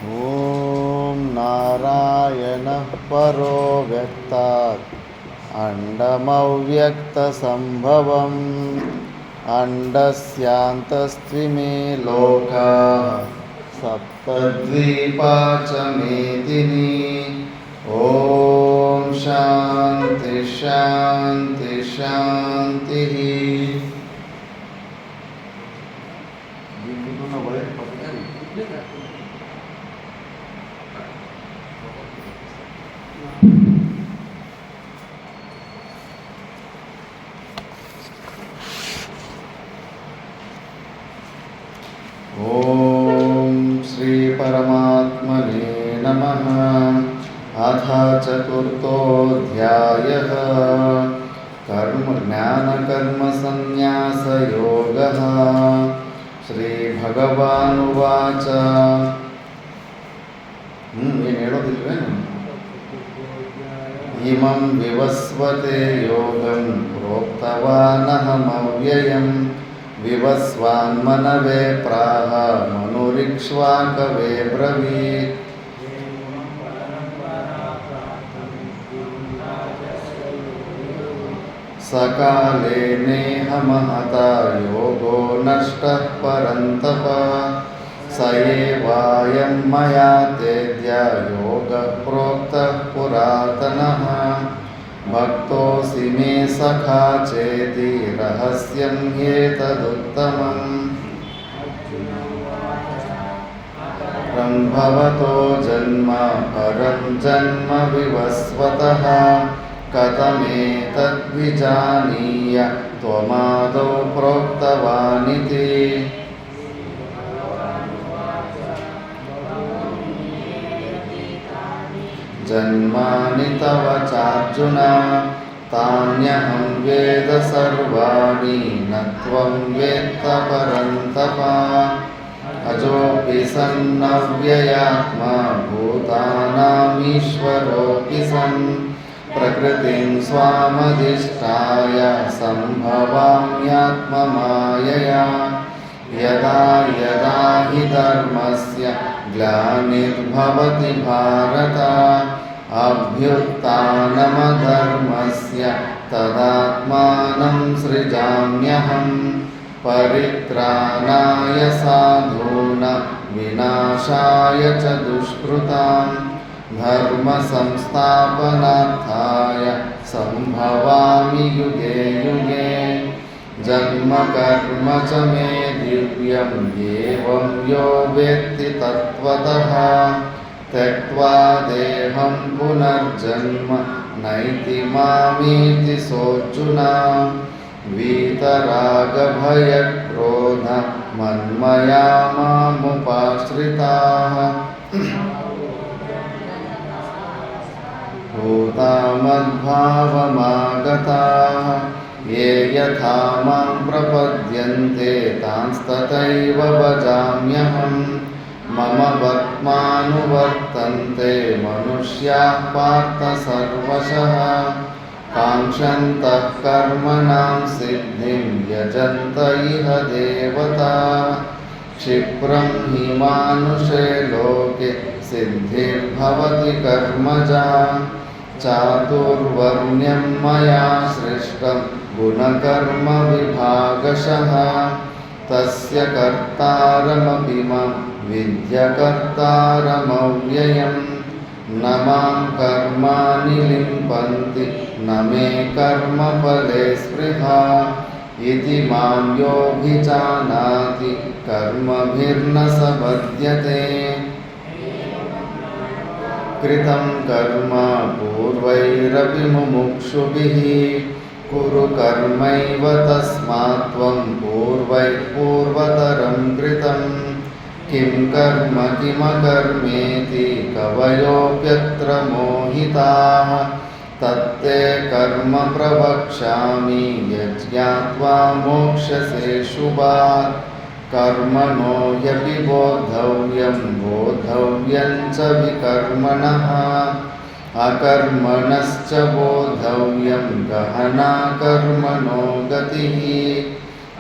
ॐ नारायणः परो व्यक्तात् अण्डमव्यक्तसम्भवम् अण्डस्यान्तस्त्विमे लोकाः सप्तद्वीपा च मेदिनी। ॐ शान्ति शान्ति शान्तिः। ॐ श्री परमात्मने नमः। अथ चतुर्थोऽध्यायः ज्ञानकर्मसन्न्यासयोगः। श्रीभगवानुवाच ಏನು ಹೇಳೋದಿಲ್ವೇನು? इमं विवस्वते योगं प्रोक्तवानहमव्ययं विवस्वान्मनवे प्राह मनुरिक्ष्वाकवे ब्रवीत्। सकाले नेह महता योगो नष्टः परन्तप स एवायं मया तेद्य योगः प्रोक्तः पुरातनः। भक्तोऽसि मे सखा चेति रहस्यं ह्येतदुत्तमम्। भवतो जन्म परं जन्म विवस्वतः कथमेतद्विजानीय त्वमादौ प्रोक्तवानिति। जन्मानि तव चार्जुन तान्यहं वेद सर्वाणि न त्वं वेत्त परन्तप। अजोऽपि सन्नव्ययात्मा भूतानामीश्वरोऽपि सन् प्रकृतिं स्वामधिष्ठाय सम्भवाम्यात्ममायया। यदा यदा हि धर्मस्य ग्लानिर्भवति भारत अभ्युत्थानमधर्मस्य तदात्मानं सृजाम्यहम्। परित्राणाय साधूनां विनाशाय च दुष्कृतां धर्मसंस्थापनार्थाय सम्भवामि युगे युगे। जन्म कर्म च मे दिव्यम् एवं यो वेत्ति तत्त्वतः त्यक्त्वा देहं पुनर्जन्म नैति मामीति सोऽर्जुन। वीतरागभयक्रोध मन्मया मामुपाश्रिताः भूतामद्भावमागताः ये यथा मां प्रपद्यन्ते तांस्तथैव भजाम्यहम्। मम वर्त्मानुवर्तन्ते मनुष्याः पार्थ सर्वशः काङ्क्षन्तः कर्मणां सिद्धिं यजन्त इह देवताः। क्षिप्रं हि मानुषे लोके सिद्धिर्भवति कर्मजा चातुर्वर्ण्यं मया सृष्टं गुणकर्म विभागशः। तस्य कर्तारमपि मां विद्यकर्तारमव्ययम्। न मां कर्माणि लिम्पन्ति न मे कर्मफले स्पृहा। इति मां योऽभिजानाति कर्मभिर्न स बध्यते। कृतं कर्म पूर्वैरपि मुमुक्षुभिः कुरु कर्मैव तस्मात् त्वं पूर्वैः पूर्वतरं कृतं। किं कर्म किमकर्मेति कवयोऽप्यत्र मोहिताः। तत्ते कर्म प्रवक्ष्यामि यज्ञात्वा मोक्ष्यसे शुभात्। कर्मणो ह्यपि बोद्धव्यं बोद्धव्यं च विकर्मणः। अकर्मणश्च बोद्धव्यं गहना कर्मणो गतिः।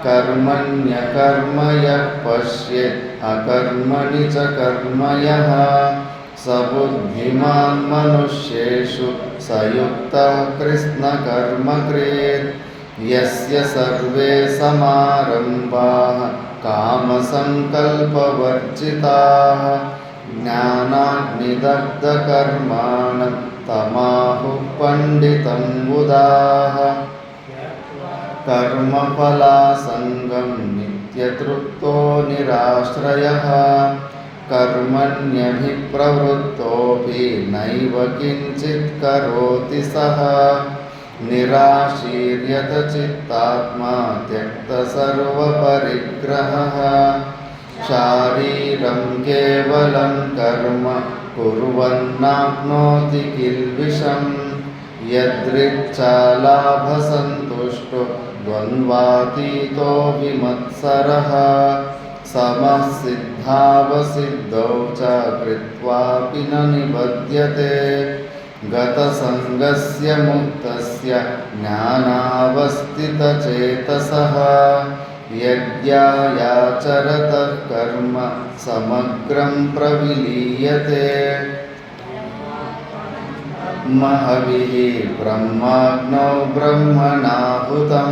कर्मण्यकर्म यः पश्येत् अकर्मणि च कर्म यः स बुद्धिमान् मनुष्येषु स युक्तः कृत्स्नकर्मकृत् यस्य सर्वे समारम्भाः कामसङ्कल्पवर्जिताः ज्ञानाग्निदग्धकर्माणं तमाहुः पण्डितं बुधाः कर्मफलासङ्गं नित्यतृप्तो निराश्रयः कर्मण्यभिप्रवृत्तोऽपि नैव किञ्चित् करोति सः निराशीर्यतचित्तात्मा त्यक्तसर्वपरिग्रहः शारीरं केवलं कर्म कुर्वन्नाप्नोति किल्बिषम् यदृच्छालाभसन्तुष्टो द्वन्द्वातीतो विमत्सरः समः सिद्धावसिद्धौ च कृत्वापि न निबध्यते गतसङ्गस्य मुक्तस्य ज्ञानावस्थितचेतसः यज्ञायाचरतः कर्म समग्रं प्रविलीयते महविः ब्रह्माग्नौ ब्रह्मणाहुतं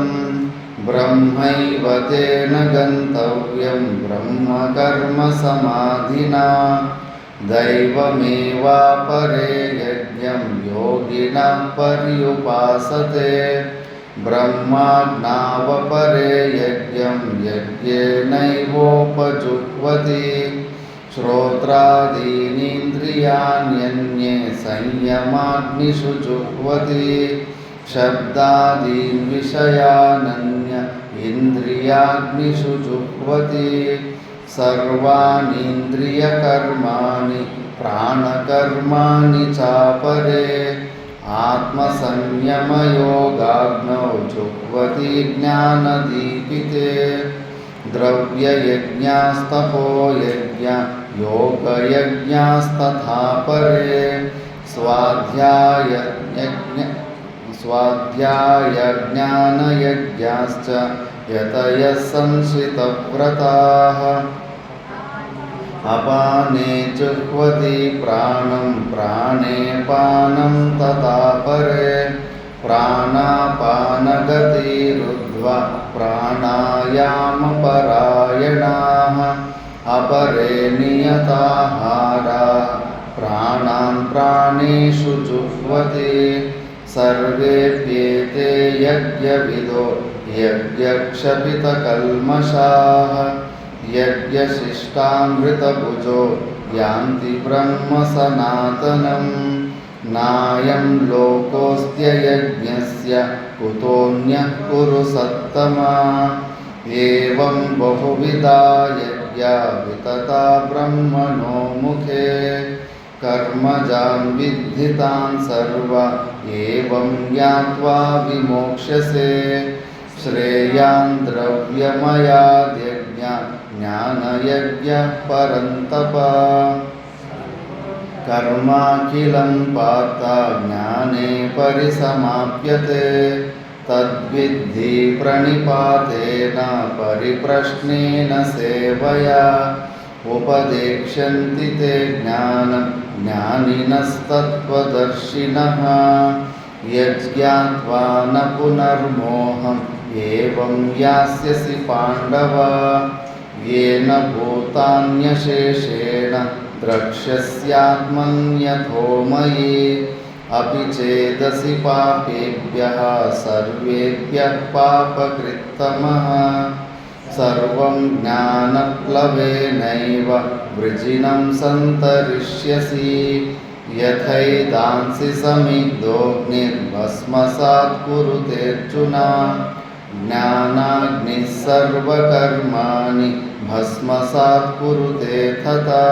ब्रह्मैव तेन गन्तव्यं ब्रह्मकर्मसमाधिना दैवमेवापरे यज्ञं योगिनः पर्युपासते ब्रह्माज्ञावपरे यज्ञं यज्ञेनैवोपजुह्वति श्रोत्रादीनीन्द्रियाण्यन्ये संयमाग्निषु जुह्वति शब्दादीन् विषयानन्य इन्द्रियाग्निषु जुह्वति सर्वाणीन्द्रियकर्माणि प्राणकर्माणि चापरे आत्मसंयमयोगाग्नौ जुह्वति ज्ञानदीपिते द्रव्ययज्ञास्तपो यज्ञा योगयज्ञास्तथा परे स्वाध्यायज्ञानयज्ञाश्च यतयः संशितव्रताः अपाने जुह्वति प्राणं प्राणे पानं तथा परे प्राणापानगतिरुद्ध्वा प्राणायामपरायणाः अपरे नियताहाराः प्राणान् प्राणेषु जुह्वति सर्वेऽप्येते यज्ञविदो यज्ञक्षपितकल्मषाः यज्ञशिष्टामृतभुजो यान्ति ब्रह्म सनातनम् नायं लोकोऽस्त्ययज्ञस्य कुतोऽन्यः कुरु सत्तमा एवं बहुविधा यज्ञा वितता ब्रह्मणो मुखे कर्मजान् विद्धितान् सर्वा एवं ज्ञात्वा विमोक्ष्यसे श्रेयान् द्रव्यमयाद्यज्ञा ज्ञानयज्ञः परन्तप कर्माखिलं पार्थ ज्ञाने परिसमाप्यते तद्विद्धि प्रणिपातेन परिप्रश्नेन सेवया उपदेक्ष्यन्ति ते ज्ञानं ज्ञानिनस्तत्त्वदर्शिनः यज्ञात्वा न पुनर्मोहम् एवं यास्यसि पाण्डव येन भूतान्यशेषेण द्रक्ष्यस्यात्मन्यथो मयि अपि चेदसि पापेभ्यः सर्वेभ्यः पापकृत्तमः सर्वं ज्ञानप्लवेनैव वृजिनं सन्तरिष्यसि यथैदांसि समिद्धोऽग्निर्भस्मसात् कुरुतेऽर्जुन ज्ञानाग्निः सर्वकर्माणि भस्मसात् कुरुते तथा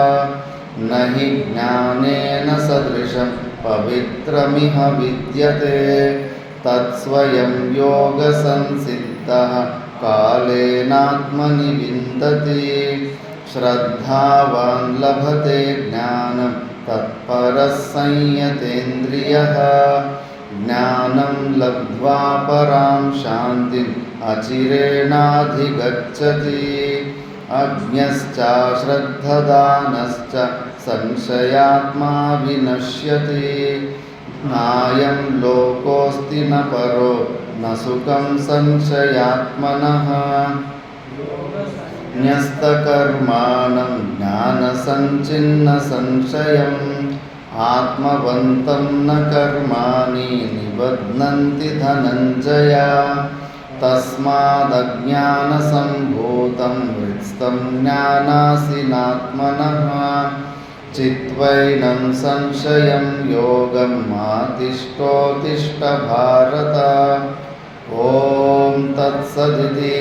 न हि ज्ञानेन सदृशं पवित्रमिह विद्यते तत्स्वयं योगसंसिद्धः कालेनात्मनि विन्दति श्रद्धावान् लभते ज्ञानं तत्परः संयतेन्द्रियः ज्ञानं लब्ध्वा परां शान्तिम् अचिरेणाधिगच्छति अज्ञश्च श्रद्धदानश्च संशयात्मा विनश्यति नायं लोकोऽस्ति न परो न सुखं संशयात्मनः न्यस्तकर्माणं ज्ञानसञ्चिन्नसंशयम् आत्मवन्तं न कर्माणि निबध्नन्ति धनञ्जय तस्मादज्ञानसम्भूतं हृत्स्थं ज्ञानासीनात्मनः चित्वैनं संशयं योगं आतिष्ठोत्तिष्ठ भारत। ॐ तत्सदिति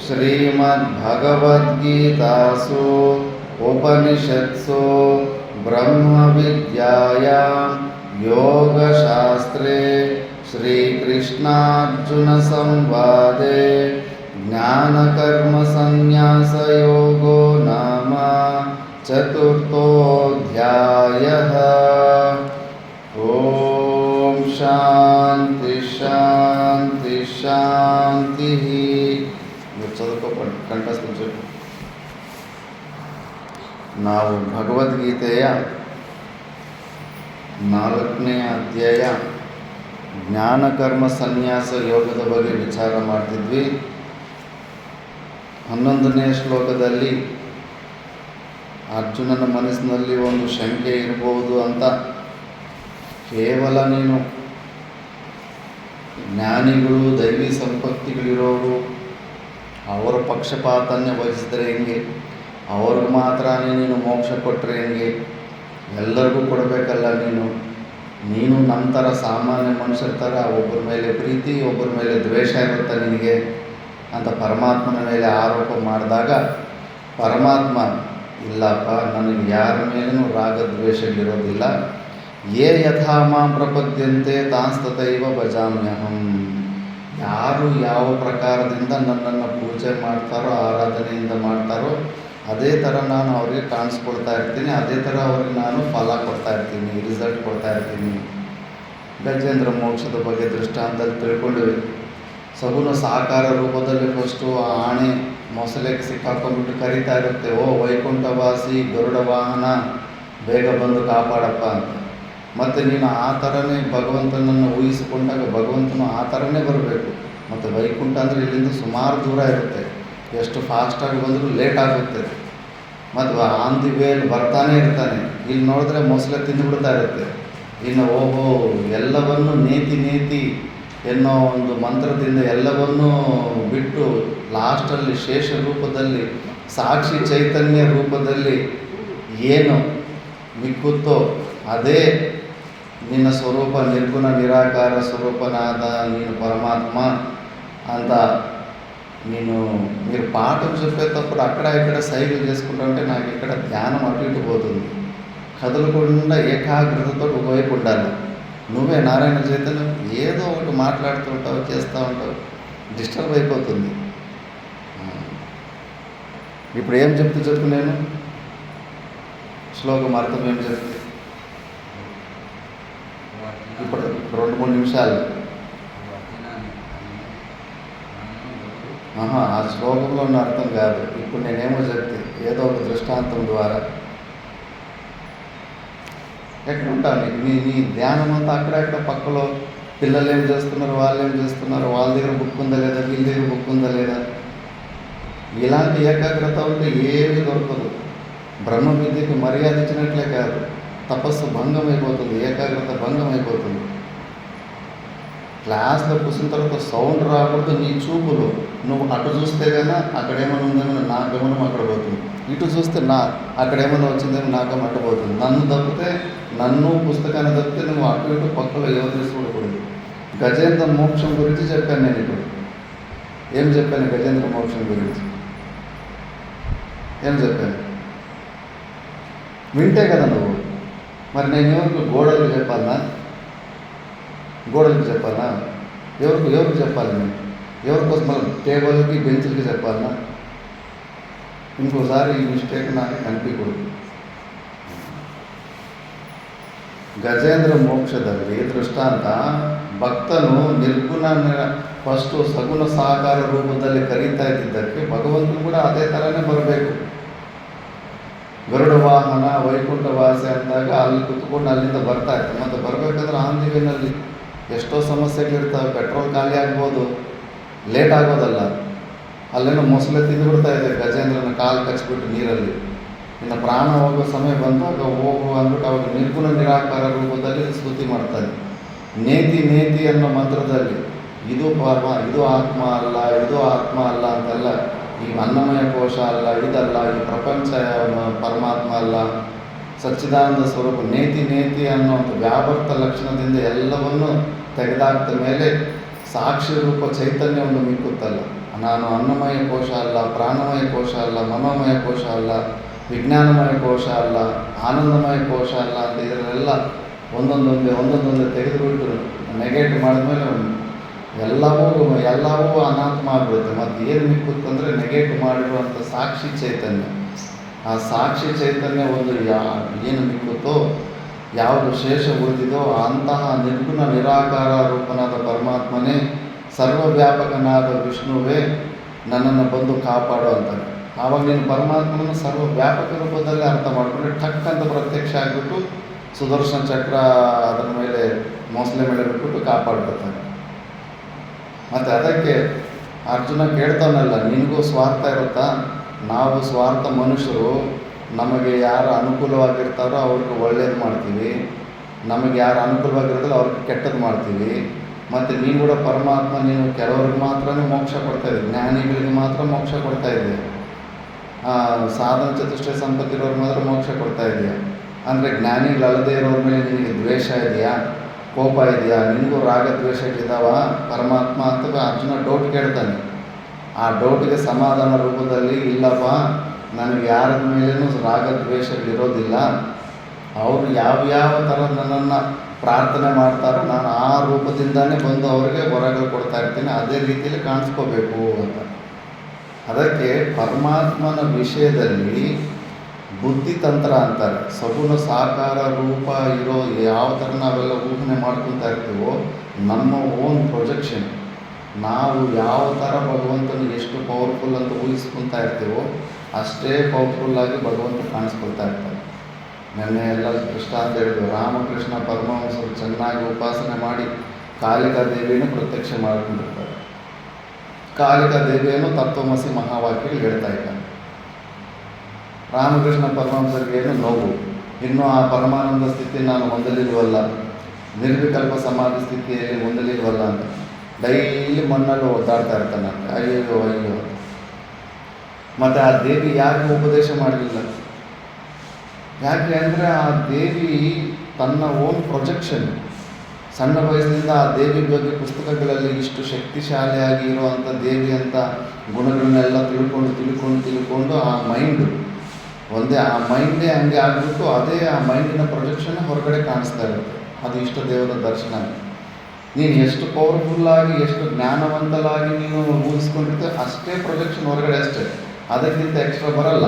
श्रीमद्भगवद्गीतासु उपनिषत्सु ब्रह्मविद्यायां योगशास्त्रे श्रीकृष्णार्जुनसंवादे ज्ञानकर्मसन्न्यासयोगो नाम चतुर्थोऽध्यायः। ॐ शान्ति शान्ति शान्तिः। చదువుకోండి, కంఠస్థం చెప్పు. ನಾವು ಭಗವದ್ಗೀತೆಯ 4ನೇ ಅಧ್ಯಾಯ ಜ್ಞಾನಕರ್ಮ ಸನ್ಯಾಸ ಯೋಗದ ಬಗ್ಗೆ ವಿಚಾರ ಮಾಡ್ತಿದ್ವಿ. 11ನೇ ಶ್ಲೋಕದಲ್ಲಿ ಅರ್ಜುನನ ಮನಸ್ಸಿನಲ್ಲಿ ಒಂದು ಶಂಕೆ ಇರಬಹುದು ಅಂತ, ಕೇವಲ ನೀನು ಜ್ಞಾನಿಗಳು ದೈವಿ ಸಂಪತ್ತಿಗಳಿರೋರು ಅವರ ಪಕ್ಷಪಾತನ್ನೇ ವಹಿಸಿದರೆ ಹೆಂಗೆ, ಅವ್ರಿಗೆ ಮಾತ್ರ ನೀನು ಮೋಕ್ಷ ಕೊಟ್ಟರೆ ಹೆಂಗೆ, ಎಲ್ಲರಿಗೂ ಕೊಡಬೇಕಲ್ಲ. ನೀನು ನಮ್ಮ ಥರ ಸಾಮಾನ್ಯ ಮನುಷ್ಯರ ಥರ ಒಬ್ಬರ ಮೇಲೆ ಪ್ರೀತಿ ಒಬ್ಬರ ಮೇಲೆ ದ್ವೇಷ ಇರುತ್ತೆ ನಿನಗೆ ಅಂತ ಪರಮಾತ್ಮನ ಮೇಲೆ ಆರೋಪ ಮಾಡಿದಾಗ ಪರಮಾತ್ಮ ಇಲ್ಲಪ್ಪ, ನನಗೆ ಯಾರ ಮೇಲೂ ರಾಗದ್ವೇಷಗಳಿರೋದಿಲ್ಲ. ಯೇ ಯಥಾ ಮಾಂ ಪ್ರಪದ್ಯಂತೆ ತಾಂಸ್ತತೈವ ಭಜಾಮ್ಯಹಂ. ಯಾರು ಯಾವ ಪ್ರಕಾರದಿಂದ ನನ್ನನ್ನು ಪೂಜೆ ಮಾಡ್ತಾರೋ, ಆರಾಧನೆಯಿಂದ ಮಾಡ್ತಾರೋ, ಅದೇ ಥರ ನಾನು ಅವ್ರಿಗೆ ಕಾಣಿಸ್ಕೊಡ್ತಾ ಇರ್ತೀನಿ, ಅದೇ ಥರ ಅವ್ರಿಗೆ ನಾನು ಫಲ ಕೊಡ್ತಾ ಇರ್ತೀನಿ, ರಿಸಲ್ಟ್ ಕೊಡ್ತಾ ಇರ್ತೀನಿ. ಗಜೇಂದ್ರ ಮೋಕ್ಷದ ಬಗ್ಗೆ ದೃಷ್ಟಾಂತದಲ್ಲಿ ತಿಳ್ಕೊಂಡಿವಿ. ಸಗುಣ ಸಾಕಾರ ರೂಪದಲ್ಲಿ ಫಸ್ಟು ಆ ಆಣೆ ಮೊಸಳೆಗೆ ಸಿಕ್ಕಾಕೊಂಡ್ಬಿಟ್ಟು ಕರೀತಾ ಇರುತ್ತೆ, ಓ ವೈಕುಂಠವಾಸಿ ಗರುಡ ವಾಹನ ಬೇಗ ಬಂದು ಕಾಪಾಡಪ್ಪ ಅಂತ. ಮತ್ತು ನೀನು ಆ ಥರನೇ ಭಗವಂತನನ್ನು ಊಹಿಸಿಕೊಂಡಾಗ ಭಗವಂತನು ಆ ಥರನೇ ಬರಬೇಕು. ಮತ್ತು ವೈಕುಂಠ ಅಂದರೆ ಇಲ್ಲಿಂದ ಸುಮಾರು ದೂರ ಇರುತ್ತೆ, ಎಷ್ಟು ಫಾಸ್ಟಾಗಿ ಬಂದರೂ ಲೇಟ್ ಆಗುತ್ತೆ. ಮತ್ತು ಆನ್ ದಿ ವೇಲ್ ಬರ್ತಾನೆ ಇರ್ತಾನೆ. ಇಲ್ಲಿ ನೋಡಿದ್ರೆ ಮೊಸಳೆ ತಿಂದುಬಿಡ್ತಾ ಇರುತ್ತೆ. ಇನ್ನು ಓಹೋ ಎಲ್ಲವನ್ನು ನೇತಿ ಎನ್ನೋ ಒಂದು ಮಂತ್ರದಿಂದ ಎಲ್ಲವನ್ನೂ ಬಿಟ್ಟು ಲಾಸ್ಟಲ್ಲಿ ಶೇಷ ರೂಪದಲ್ಲಿ ಸಾಕ್ಷಿ ಚೈತನ್ಯ ರೂಪದಲ್ಲಿ ಏನು ಮಿಕ್ಕುತ್ತೋ ಅದೇ ನಿನ್ನ ಸ್ವರೂಪ, ನಿರ್ಗುಣ ನಿರಾಕಾರ ಸ್ವರೂಪನಾದ ನೀನು పరమాత్మ అంత మీరు పాఠం చెప్పేటప్పుడు అక్కడ ఇక్కడ సైకిల్ చేసుకుంటూ ఉంటే నాకు ఇక్కడ ధ్యానం అటు ఇటు పోతుంది. కదలకుండా ఏకాగ్రతతో ఒకవైపు ఉండాలి. నువ్వే నారాయణ చైతన్యం ఏదో ఒకటి మాట్లాడుతూ ఉంటావు, చేస్తూ ఉంటావు, డిస్టర్బ్ అయిపోతుంది. ఇప్పుడు ఏం చెప్పు నేను శ్లోకం అర్థం ఏం చెప్తే ఇప్పుడు 2-3 నిమిషాలు ఆ శ్లోకంలో ఉన్న అర్థం కాదు. ఇప్పుడు నేనేమో చెప్తే ఏదో ఒక దృష్టాంతం ద్వారా ఎక్కడ ఉంటాను. నీ ధ్యానం అంతా అక్కడక్కడ పక్కలో పిల్లలు ఏం చేస్తున్నారు, వాళ్ళు ఏం చేస్తున్నారు, వాళ్ళ దగ్గర బుక్ ఉందా లేదా, వీళ్ళ దగ్గర బుక్ ఉందా లేదా, ఇలాంటి ఏకాగ్రత ఉంటే ఏమీ దొరకదు. బ్రహ్మ విద్యకి మర్యాద ఇచ్చినట్లే కాదు, తపస్సు భంగం అయిపోతుంది, ఏకాగ్రత భంగం అయిపోతుంది. క్లాస్లో కూర్చున్న తర్వాత సౌండ్ రాకూడదు. నీ చూపులు నువ్వు అటు చూస్తే కన్నా అక్కడేమైనా ఉందేమో నా గమనం అక్కడ పోతుంది, ఇటు చూస్తే అక్కడేమైనా వచ్చిందేమో నా గమనం అటు పోతుంది. నన్ను పుస్తకాన్ని తప్పితే నువ్వు అటు ఇటు పక్కలో ఎవరు చూడకూడదు. గజేంద్ర మోక్షం గురించి చెప్పాను నేను. ఇప్పుడు ఏం చెప్పాను గజేంద్ర మోక్షం గురించి? ఏం చెప్పాను? వింటే కదా నువ్వు. మరి నేను ఎవరికి గోడలకు చెప్పాలనా? గోడలకు చెప్పాలా? ఎవరికి చెప్పాలి? నేను ఎవరికోసం మళ్ళీ టేబుల్కి బెంచ్లకి చెప్పాలనా? ఇంకోసారి ఈ మిస్టేక్ నాకు కనిపించకూడదు. ಗಜೇಂದ್ರ ಮೋಕ್ಷದಲ್ಲಿ ದೃಷ್ಟಾಂತ ಭಕ್ತನು ಫಸ್ಟು ಸಗುಣ ಸಾಕಾರ ರೂಪದಲ್ಲಿ ಕರೀತಾ ಇದ್ದಿದ್ದಕ್ಕೆ ಭಗವಂತನು ಕೂಡ ಅದೇ ಥರನೇ ಬರಬೇಕು. ಗರುಡ ವಾಹನ ವೈಕುಂಠ ವಾಸಿ ಅಂದಾಗ ಅಲ್ಲಿ ಕುತ್ಕೊಂಡು ಅಲ್ಲಿಂದ ಬರ್ತಾ ಇತ್ತು. ಮತ್ತು ಬರಬೇಕಾದ್ರೆ ಆನ್ ದಿ ವೇನಲ್ಲಿ ಎಷ್ಟೋ ಸಮಸ್ಯೆಗಳಿರ್ತವೆ. ಪೆಟ್ರೋಲ್ ಖಾಲಿ ಆಗ್ಬೋದು, ಲೇಟ್ ಆಗೋದಲ್ಲ. ಅಲ್ಲೇನೋ ಮೊಸಳೆ ತಿಂದುಬಿಡ್ತಾ ಇದೆ, ಗಜೇಂದ್ರನ ಕಾಲು ಕಚ್ಚಿಬಿಟ್ಟು ನೀರಲ್ಲಿ. ಇನ್ನು ಪ್ರಾಣ ಹೋಗೋ ಸಮಯ ಬಂದಾಗ ಹೋಗು ಅಂದ್ಬಿಟ್ಟು ಅವಾಗ ನಿರ್ಗುಣ ನಿರಾಕಾರ ರೂಪದಲ್ಲಿ ಸ್ತುತಿ ಮಾಡ್ತಾನೆ. ನೇತಿ ನೇತಿ ಅನ್ನೋ ಮಂತ್ರದಲ್ಲಿ ಇದು ಇದು ಆತ್ಮ ಅಲ್ಲ, ಇದು ಆತ್ಮ ಅಲ್ಲ ಅಂತೆಲ್ಲ, ಈ ಅನ್ನಮಯ ಕೋಶ ಅಲ್ಲ, ಇದಲ್ಲ, ಈ ಪ್ರಪಂಚ ಪರಮಾತ್ಮ ಅಲ್ಲ, ಸಚ್ಚಿದಾನಂದ ಸ್ವರೂಪ ನೇತಿ ನೇತಿ ಅನ್ನೋ ಒಂದು ವ್ಯಾವರ್ತ ಲಕ್ಷಣದಿಂದ ಎಲ್ಲವನ್ನು ತೆಗೆದಾಕ್ದ ಮೇಲೆ ಸಾಕ್ಷಿ ರೂಪ ಚೈತನ್ಯವನ್ನು ಮಿಕ್ಕುತ್ತಲ್ಲ. ನಾನು ಅನ್ನಮಯ ಕೋಶ ಅಲ್ಲ, ಪ್ರಾಣಮಯ ಕೋಶ ಅಲ್ಲ, ಮನೋಮಯ ಕೋಶ ಅಲ್ಲ, ವಿಜ್ಞಾನಮಯ ಕೋಶ ಅಲ್ಲ, ಆನಂದಮಯ ಕೋಶ ಅಲ್ಲ ಅಂತ ಇದರಲ್ಲೆಲ್ಲ ಒಂದೊಂದೊಂದೇ ತೆಗೆದುಬಿಟ್ಟು ನೆಗೆಟ್ ಮಾಡಿದ್ಮೇಲೆ ಎಲ್ಲವೂ ಅನಾತ್ಮ ಆಗಿಬಿಡುತ್ತೆ. ಮತ್ತು ಏನು ಮಿಕ್ಕುತ್ತಂದರೆ ನೆಗೆಟ್ ಮಾಡಿರುವಂಥ ಸಾಕ್ಷಿ ಚೈತನ್ಯ. ಆ ಸಾಕ್ಷಿ ಚೈತನ್ಯ ಒಂದು ಏನು ಮಿಕ್ಕುತ್ತೋ, ಯಾವುದು ಶೇಷ ಉಳಿದಿದೋ ಅಂತಹ ನಿರ್ಗುಣ ನಿರಾಕಾರ ರೂಪನಾದ ಪರಮಾತ್ಮನೇ, ಸರ್ವವ್ಯಾಪಕನಾದ ವಿಷ್ಣುವೇ ನನ್ನನ್ನು ಬಂದು ಕಾಪಾಡು ಅಂತಾನೆ. ಆವಾಗ ನೀನು ಪರಮಾತ್ಮನನ್ನು ಸರ್ವವ್ಯಾಪಕ ರೂಪದಲ್ಲಿ ಅರ್ಥ ಮಾಡಿಕೊಂಡ್ರೆ ಠಕ್ ಅಂತ ಪ್ರತ್ಯಕ್ಷ ಆಗಿಬಿಟ್ಟು ಸುದರ್ಶನ ಚಕ್ರ ಅದರ ಮೇಲೆ ಮೊಸಳೆ ಮೇಲೆ ಬಿಟ್ಬಿಟ್ಟು ಕಾಪಾಡ್ಕೊತಾನೆ. ಮತ್ತು ಅದಕ್ಕೆ ಅರ್ಜುನ ಕೇಳ್ತಾನಲ್ಲ, ನಿನಗೂ ಸ್ವಾರ್ಥ ಇರುತ್ತಾ? ನಾವು ಸ್ವಾರ್ಥ ಮನುಷ್ಯರು. ನಮಗೆ ಯಾರು ಅನುಕೂಲವಾಗಿರ್ತಾರೋ ಅವ್ರಿಗೆ ಒಳ್ಳೇದು ಮಾಡ್ತೀವಿ, ನಮಗೆ ಯಾರು ಅನುಕೂಲವಾಗಿರೋದಿಲ್ಲ ಅವ್ರಿಗೆ ಕೆಟ್ಟದ್ದು ಮಾಡ್ತೀವಿ. ಮತ್ತು ನೀನು ಕೂಡ ಪರಮಾತ್ಮ, ನೀನು ಕೆಲವ್ರಿಗೆ ಮಾತ್ರ ಮೋಕ್ಷ ಕೊಡ್ತಾಯಿದ್ದೆ, ಜ್ಞಾನಿಗಳಿಗೆ ಮಾತ್ರ ಮೋಕ್ಷ ಕೊಡ್ತಾಯಿದ್ದೆ, ಸಾಧನ ಚತುಷ್ಟಯ ಸಂಪತ್ತಿ ಇರೋರು ಮಾತ್ರ ಮೋಕ್ಷ ಕೊಡ್ತಾ ಇದೆಯಾ ಅಂದರೆ ಜ್ಞಾನಿಗಳಲ್ಲದೇ ಇರೋರ ಮೇಲೆ ನಿನಗೆ ದ್ವೇಷ ಇದೆಯಾ, ಕೋಪ ಇದೆಯಾ, ನಿನಗೂ ರಾಗ ದ್ವೇಷಗಳಿದ್ದಾವ ಪರಮಾತ್ಮ ಅಂತ ಅರ್ಜುನ ಡೌಟ್ ಕೇಳ್ತಾನೆ. ಆ ಡೌಟ್ಗೆ ಸಮಾಧಾನ ರೂಪದಲ್ಲಿ, ಇಲ್ಲಪ್ಪ ನನಗೆ ಯಾರ ಮೇಲೇನೂ ರಾಗ ದ್ವೇಷಗಳಿರೋದಿಲ್ಲ, ಅವರು ಯಾವ್ಯಾವ ಥರ ನನ್ನನ್ನು ಪ್ರಾರ್ಥನೆ ಮಾಡ್ತಾರೋ ನಾನು ಆ ರೂಪದಿಂದನೇ ಬಂದು ಅವರಿಗೆ ಹೊರಗೆ ಕೊಡ್ತಾ ಇರ್ತೀನಿ, ಅದೇ ರೀತಿಯಲ್ಲಿ ಕಾಣಿಸ್ಕೋಬೇಕು ಅಂತ. ಅದಕ್ಕೆ ಪರಮಾತ್ಮನ ವಿಷಯದಲ್ಲಿ ಬುದ್ಧಿತಂತ್ರ ಅಂತಾರೆ. ಸಗುಣ ಸಾಕಾರ ರೂಪ ಇರೋ ಯಾವ ಥರ ನಾವೆಲ್ಲ ಊಹನೆ ಮಾಡ್ಕೊತಾ ಇರ್ತೀವೋ, ನಮ್ಮ ಓನ್ ಪ್ರೊಜೆಕ್ಷನ್, ನಾವು ಯಾವ ಥರ ಭಗವಂತನ ಎಷ್ಟು ಪವರ್ಫುಲ್ ಅಂತ ಊಹಿಸ್ಕೊತಾ ಇರ್ತೀವೋ ಅಷ್ಟೇ ಪವರ್ಫುಲ್ಲಾಗಿ ಭಗವಂತ ಕಾಣಿಸ್ಕೊಳ್ತಾ ಇರ್ತಾರೆ. ನೆನ್ನೆ ಎಲ್ಲ ದೃಷ್ಟಾಂತ ಹೇಳಿದ್ರು. ರಾಮಕೃಷ್ಣ ಪರಮಹಂಸರು ಚೆನ್ನಾಗಿ ಉಪಾಸನೆ ಮಾಡಿ ಕಾಳಿಕಾ ದೇವಿಯನ್ನು ಪ್ರತ್ಯಕ್ಷ ಮಾಡಿಕೊಂಡಿರ್ತಾರೆ. ಕಾಳಿಕಾ ದೇವಿಯನ್ನು ತತ್ವಮಸಿ ಮಹಾವಾಕ್ಯಗಳು ಹೇಳ್ತಾ ಇದ್ದಾರೆ. ರಾಮಕೃಷ್ಣ ಪರಮಹಂಸರಿಗೇನು ನೋವು, ಇನ್ನೂ ಆ ಪರಮಾನಂದ ಸ್ಥಿತಿ ನಾನು ಹೊಂದಲಿಲ್ವಲ್ಲ, ನಿರ್ವಿಕಲ್ಪ ಸಮಾಧಿ ಸ್ಥಿತಿಯಲ್ಲಿ ಹೊಂದಲಿಲ್ವಲ್ಲ ಅಂತ ಡೈಲಿ ಮಣ್ಣಲ್ಲಿ ಒದ್ದಾಡ್ತಾ ಇರ್ತಾನೆ. ಅಯ್ಯೋ ಅಯ್ಯೋ. ಮತ್ತು ಆ ದೇವಿ ಯಾಕೆ ಉಪದೇಶ ಮಾಡಲಿಲ್ಲ? ಯಾಕೆ ಅಂದರೆ ಆ ದೇವಿ ತನ್ನ ಓನ್ ಪ್ರೊಜೆಕ್ಷನ್. ಸಣ್ಣ ವಯಸ್ಸಿನಿಂದ ಆ ದೇವಿ ಬಗ್ಗೆ ಪುಸ್ತಕಗಳಲ್ಲಿ ಇಷ್ಟು ಶಕ್ತಿಶಾಲಿಯಾಗಿ ಇರುವಂಥ ದೇವಿ ಅಂತ ಗುಣಗಳನ್ನೆಲ್ಲ ತಿಳ್ಕೊಂಡು ಆ ಮೈಂಡು ಒಂದೇ, ಆ ಮೈಂಡೇ ಹಂಗೆ ಆಗಿಬಿಟ್ಟು ಅದೇ ಆ ಮೈಂಡಿನ ಪ್ರೊಜೆಕ್ಷನ್ ಹೊರಗಡೆ ಕಾಣಿಸ್ತಾ ಇರುತ್ತೆ. ಅದು ಇಷ್ಟ ದೇವರ ದರ್ಶನ. ನೀನು ಎಷ್ಟು ಪವರ್ಫುಲ್ಲಾಗಿ, ಎಷ್ಟು ಜ್ಞಾನವಂತಲಾಗಿ ನೀನು ಊಹಿಸ್ಕೊಂಡಿರ್ತೀವಿ ಅಷ್ಟೇ ಪ್ರೊಜೆಕ್ಷನ್ ಹೊರಗಡೆ ಅಷ್ಟೇ, ಅದಕ್ಕಿಂತ ಎಕ್ಸ್ಟ್ರಾ ಬರಲ್ಲ.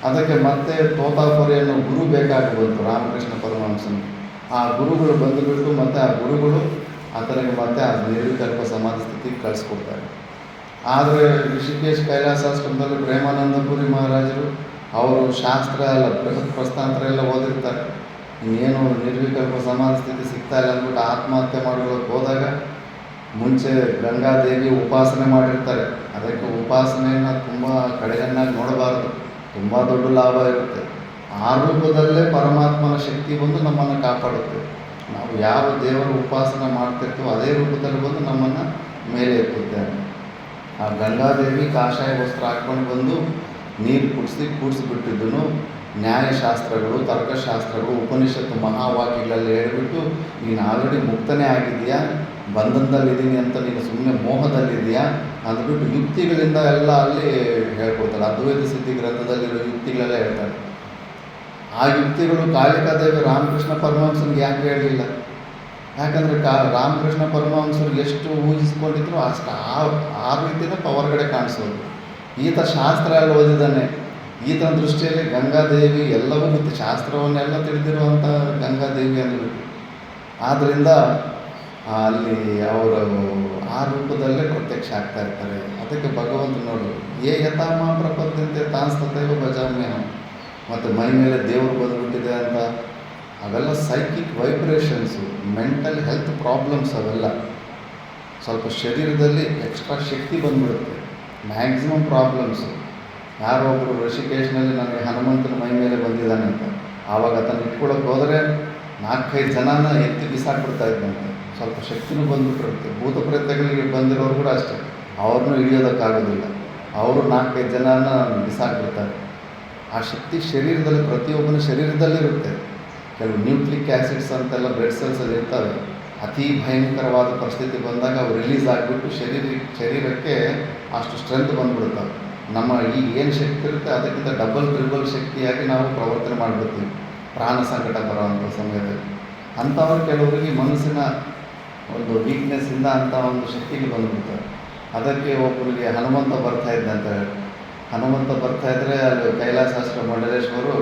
ಅದಕ್ಕೆ ಮತ್ತೆ ತೋತಾಪುರಿ ಅನ್ನೋ ಗುರು ಬೇಕಾಗಿ ಬಂತು ರಾಮಕೃಷ್ಣ ಪರಮಹಂಸನಿಗೆ. ಆ ಗುರುಗಳು ಬಂದುಬಿಟ್ಟು ಮತ್ತು ಆ ಗುರುಗಳು ಆತನಿಗೆ ಮತ್ತೆ ಆ ನಿರ್ವಿಕಲ್ಪ ಸಮಾಧಿ ಸ್ಥಿತಿಗೆ ಕಳಿಸ್ಕೊಡ್ತಾರೆ. ಆದರೆ ಋಷಿಕೇಶ್ ಕೈಲಾಸಾಶ್ರಮದಲ್ಲಿ ಪ್ರೇಮಾನಂದಪುರಿ ಮಹಾರಾಜರು ಅವರು ಶಾಸ್ತ್ರ ಎಲ್ಲ ಬೃಹತ್ ಪ್ರಸ್ಥಾಂತರ ಎಲ್ಲ ಓದಿರ್ತಾರೆ. ಇನ್ನೇನು ನಿರ್ವಿಕಲ್ಪ ಸಮಾಧಿ ಸ್ಥಿತಿ ಸಿಗ್ತಾ ಇಲ್ಲ ಅಂದ್ಬಿಟ್ಟು ಆತ್ಮಹತ್ಯೆ ಮಾಡೋಕ್ಕೆ ಹೋದಾಗ ಮುಂಚೆ ಗಂಗಾದೇವಿ ಉಪಾಸನೆ ಮಾಡಿರ್ತಾರೆ. ಅದಕ್ಕೆ ಉಪಾಸನೆಯನ್ನು ತುಂಬ ಕಡೆಗನ್ನಾಗಿ ನೋಡಬಾರದು, ತುಂಬ ದೊಡ್ಡ ಲಾಭ ಇರುತ್ತೆ. ಆ ರೂಪದಲ್ಲೇ ಪರಮಾತ್ಮನ ಶಕ್ತಿ ಬಂದು ನಮ್ಮನ್ನು ಕಾಪಾಡುತ್ತೆ. ನಾವು ಯಾವ ದೇವರ ಉಪಾಸನೆ ಮಾಡ್ತಿರ್ತೀವೋ ಅದೇ ರೂಪದಲ್ಲಿ ಬಂದು ನಮ್ಮನ್ನು ಮೇಲೆ ಎತ್ತುತ್ತೆ. ಆ ಗಂಗಾದೇವಿ ಕಾಷಾಯ ವಸ್ತ್ರ ಹಾಕ್ಕೊಂಡು ಬಂದು ನೀರು ಕೂಡಿಸಿಬಿಟ್ಟಿದ್ದನು. ನ್ಯಾಯಶಾಸ್ತ್ರಗಳು, ತರ್ಕಶಾಸ್ತ್ರಗಳು, ಉಪನಿಷತ್ತು ಮಹಾವಾಕ್ಯಗಳಲ್ಲಿ ಹೇಳ್ಬಿಟ್ಟು ನೀನು ಆಲ್ರೆಡಿ ಮುಕ್ತನೇ ಆಗಿದೆಯಾ, ಬಂಧನದಲ್ಲಿದ್ದೀನಿ ಅಂತ ನೀನು ಸುಮ್ಮನೆ ಮೋಹದಲ್ಲಿದೆಯಾ ಅಂದ್ಬಿಟ್ಟು ಯುಕ್ತಿಗಳಿಂದ ಎಲ್ಲ ಅಲ್ಲಿ ಹೇಳ್ಕೊಡ್ತಾರೆ. ಅದ್ವೈತ ಸಿದ್ಧಿ ಗ್ರಂಥದಲ್ಲಿರೋ ಯುಕ್ತಿಗಳೆಲ್ಲ ಹೇಳ್ತಾರೆ. ಆ ಯುಕ್ತಿಗಳು ಕಾಳಿಕಾದೇವಿ ರಾಮಕೃಷ್ಣ ಪರಮಹಂಸನಿಗೆ ಯಾಕೆ ಹೇಳಲಿಲ್ಲ? ಯಾಕಂದರೆ ರಾಮಕೃಷ್ಣ ಪರಮಹಂಸರು ಎಷ್ಟು ಊಹಿಸ್ಕೊಂಡಿದ್ರು ಅಷ್ಟು ಆ ರೀತಿಯೇ ಹೊರಗಡೆ ಕಾಣಿಸೋದು. ಈತ ಶಾಸ್ತ್ರ ಎಲ್ಲ ಓದಿದ್ದಾನೆ. ಈತನ ದೃಷ್ಟಿಯಲ್ಲಿ ಗಂಗಾದೇವಿ ಎಲ್ಲವೂ ಗೊತ್ತು, ಶಾಸ್ತ್ರವನ್ನೆಲ್ಲ ತಿಳಿದಿರುವಂಥ ಗಂಗಾದೇವಿ ಅಂದ್ಬಿಟ್ಟು. ಆದ್ದರಿಂದ ಅಲ್ಲಿ ಅವರು ಆ ರೂಪದಲ್ಲೇ ಪ್ರತ್ಯಕ್ಷ ಆಗ್ತಾ ಇರ್ತಾರೆ. ಅದಕ್ಕೆ ಭಗವಂತ ನೋಡು, ಯೇ ಯಥಾಮ ಪ್ರಪದ್ಯಂತೆ ತಾನ್ಸ್ತತೈವ ಭಜಾಮ್ಯಹಂ. ಮತ್ತು ಮೈ ಮೇಲೆ ದೇವರು ಬಂದುಬಿಟ್ಟಿದೆ ಅಂತ, ಅವೆಲ್ಲ psychic vibrations, mental health problems ಅವೆಲ್ಲ. ಸ್ವಲ್ಪ ಶರೀರದಲ್ಲಿ ಎಕ್ಸ್ಟ್ರಾ ಶಕ್ತಿ ಬಂದುಬಿಡುತ್ತೆ, ಮ್ಯಾಕ್ಸಿಮಮ್ ಪ್ರಾಬ್ಲಮ್ಸು. ಯಾರೋ ಒಬ್ಬರು ಋಷಿಕೇಶ್ನಲ್ಲಿ ನನಗೆ ಹನುಮಂತನ ಮೈ ಮೇಲೆ ಬಂದಿದ್ದಾನೆ ಅಂತ, ಆವಾಗ ಅದನ್ನು ಇಟ್ಕೊಳ್ಳೋಕೆ ಹೋದರೆ 4-5 ಜನನ ಎತ್ತಿ ಬಿಸಾಕ್ಬಿಡ್ತಾ ಇದ್ದಂತೆ. ಸ್ವಲ್ಪ ಶಕ್ತಿನೂ ಬಂದುಬಿಟ್ಟಿರುತ್ತೆ. ಭೂತ ಪ್ರೇತಗಳಿಗೆ ಬಂದಿರೋರು ಕೂಡ ಅಷ್ಟೇ, ಅವ್ರನ್ನೂ ಹಿಡಿಯೋದಕ್ಕಾಗೋದಿಲ್ಲ, ಅವರು 4-5 ಜನನ ಬಿಸಾಕ್ಬಿಡ್ತಾರೆ. ಆ ಶಕ್ತಿ ಶರೀರದಲ್ಲಿ, ಪ್ರತಿಯೊಬ್ಬನ ಶರೀರದಲ್ಲಿರುತ್ತೆ. ಕೆಲವು ನ್ಯೂಕ್ಲಿಕ್ ಆ್ಯಸಿಡ್ಸ್ ಅಂತೆಲ್ಲ ಬ್ಲಡ್ ಸೆಲ್ಸಲ್ಲಿ ಇರ್ತವೆ. ಅತಿ ಭಯಂಕರವಾದ ಪರಿಸ್ಥಿತಿ ಬಂದಾಗ ಅವು ರಿಲೀಸ್ ಆಗಿಬಿಟ್ಟು ಶರೀರಕ್ಕೆ ಅಷ್ಟು ಸ್ಟ್ರೆಂತ್ ಬಂದುಬಿಡ್ತವೆ. ನಮ್ಮ ಈಗ ಏನು ಶಕ್ತಿ ಇರುತ್ತೆ ಅದಕ್ಕಿಂತ ಡಬಲ್ ಟ್ರಿಬಲ್ ಶಕ್ತಿಯಾಗಿ ನಾವು ಪ್ರವರ್ತನೆ ಮಾಡಿಬಿಡ್ತೀವಿ ಪ್ರಾಣ ಸಂಕಟ ಬರೋವಂಥ ಸಮಯದಲ್ಲಿ. ಅಂಥವ್ರು ಕೆಲವರಿಗೆ ಮನಸ್ಸಿನ ಒಂದು ವೀಕ್ನೆಸ್ಸಿಂದ ಅಂಥ ಒಂದು ಶಕ್ತಿಗೆ ಬಂದುಬಿಡ್ತಾರೆ. ಅದಕ್ಕೆ ಒಬ್ಬರಿಗೆ ಹನುಮಂತ ಬರ್ತಾ ಇದ್ದಂತ ಹೇಳಿ, ಹನುಮಂತ ಬರ್ತಾಯಿದ್ರೆ ಅಲ್ಲಿ ಕೈಲಾಸಾಶ್ರಮ ಮಂಡಲೇಶ್ವರು,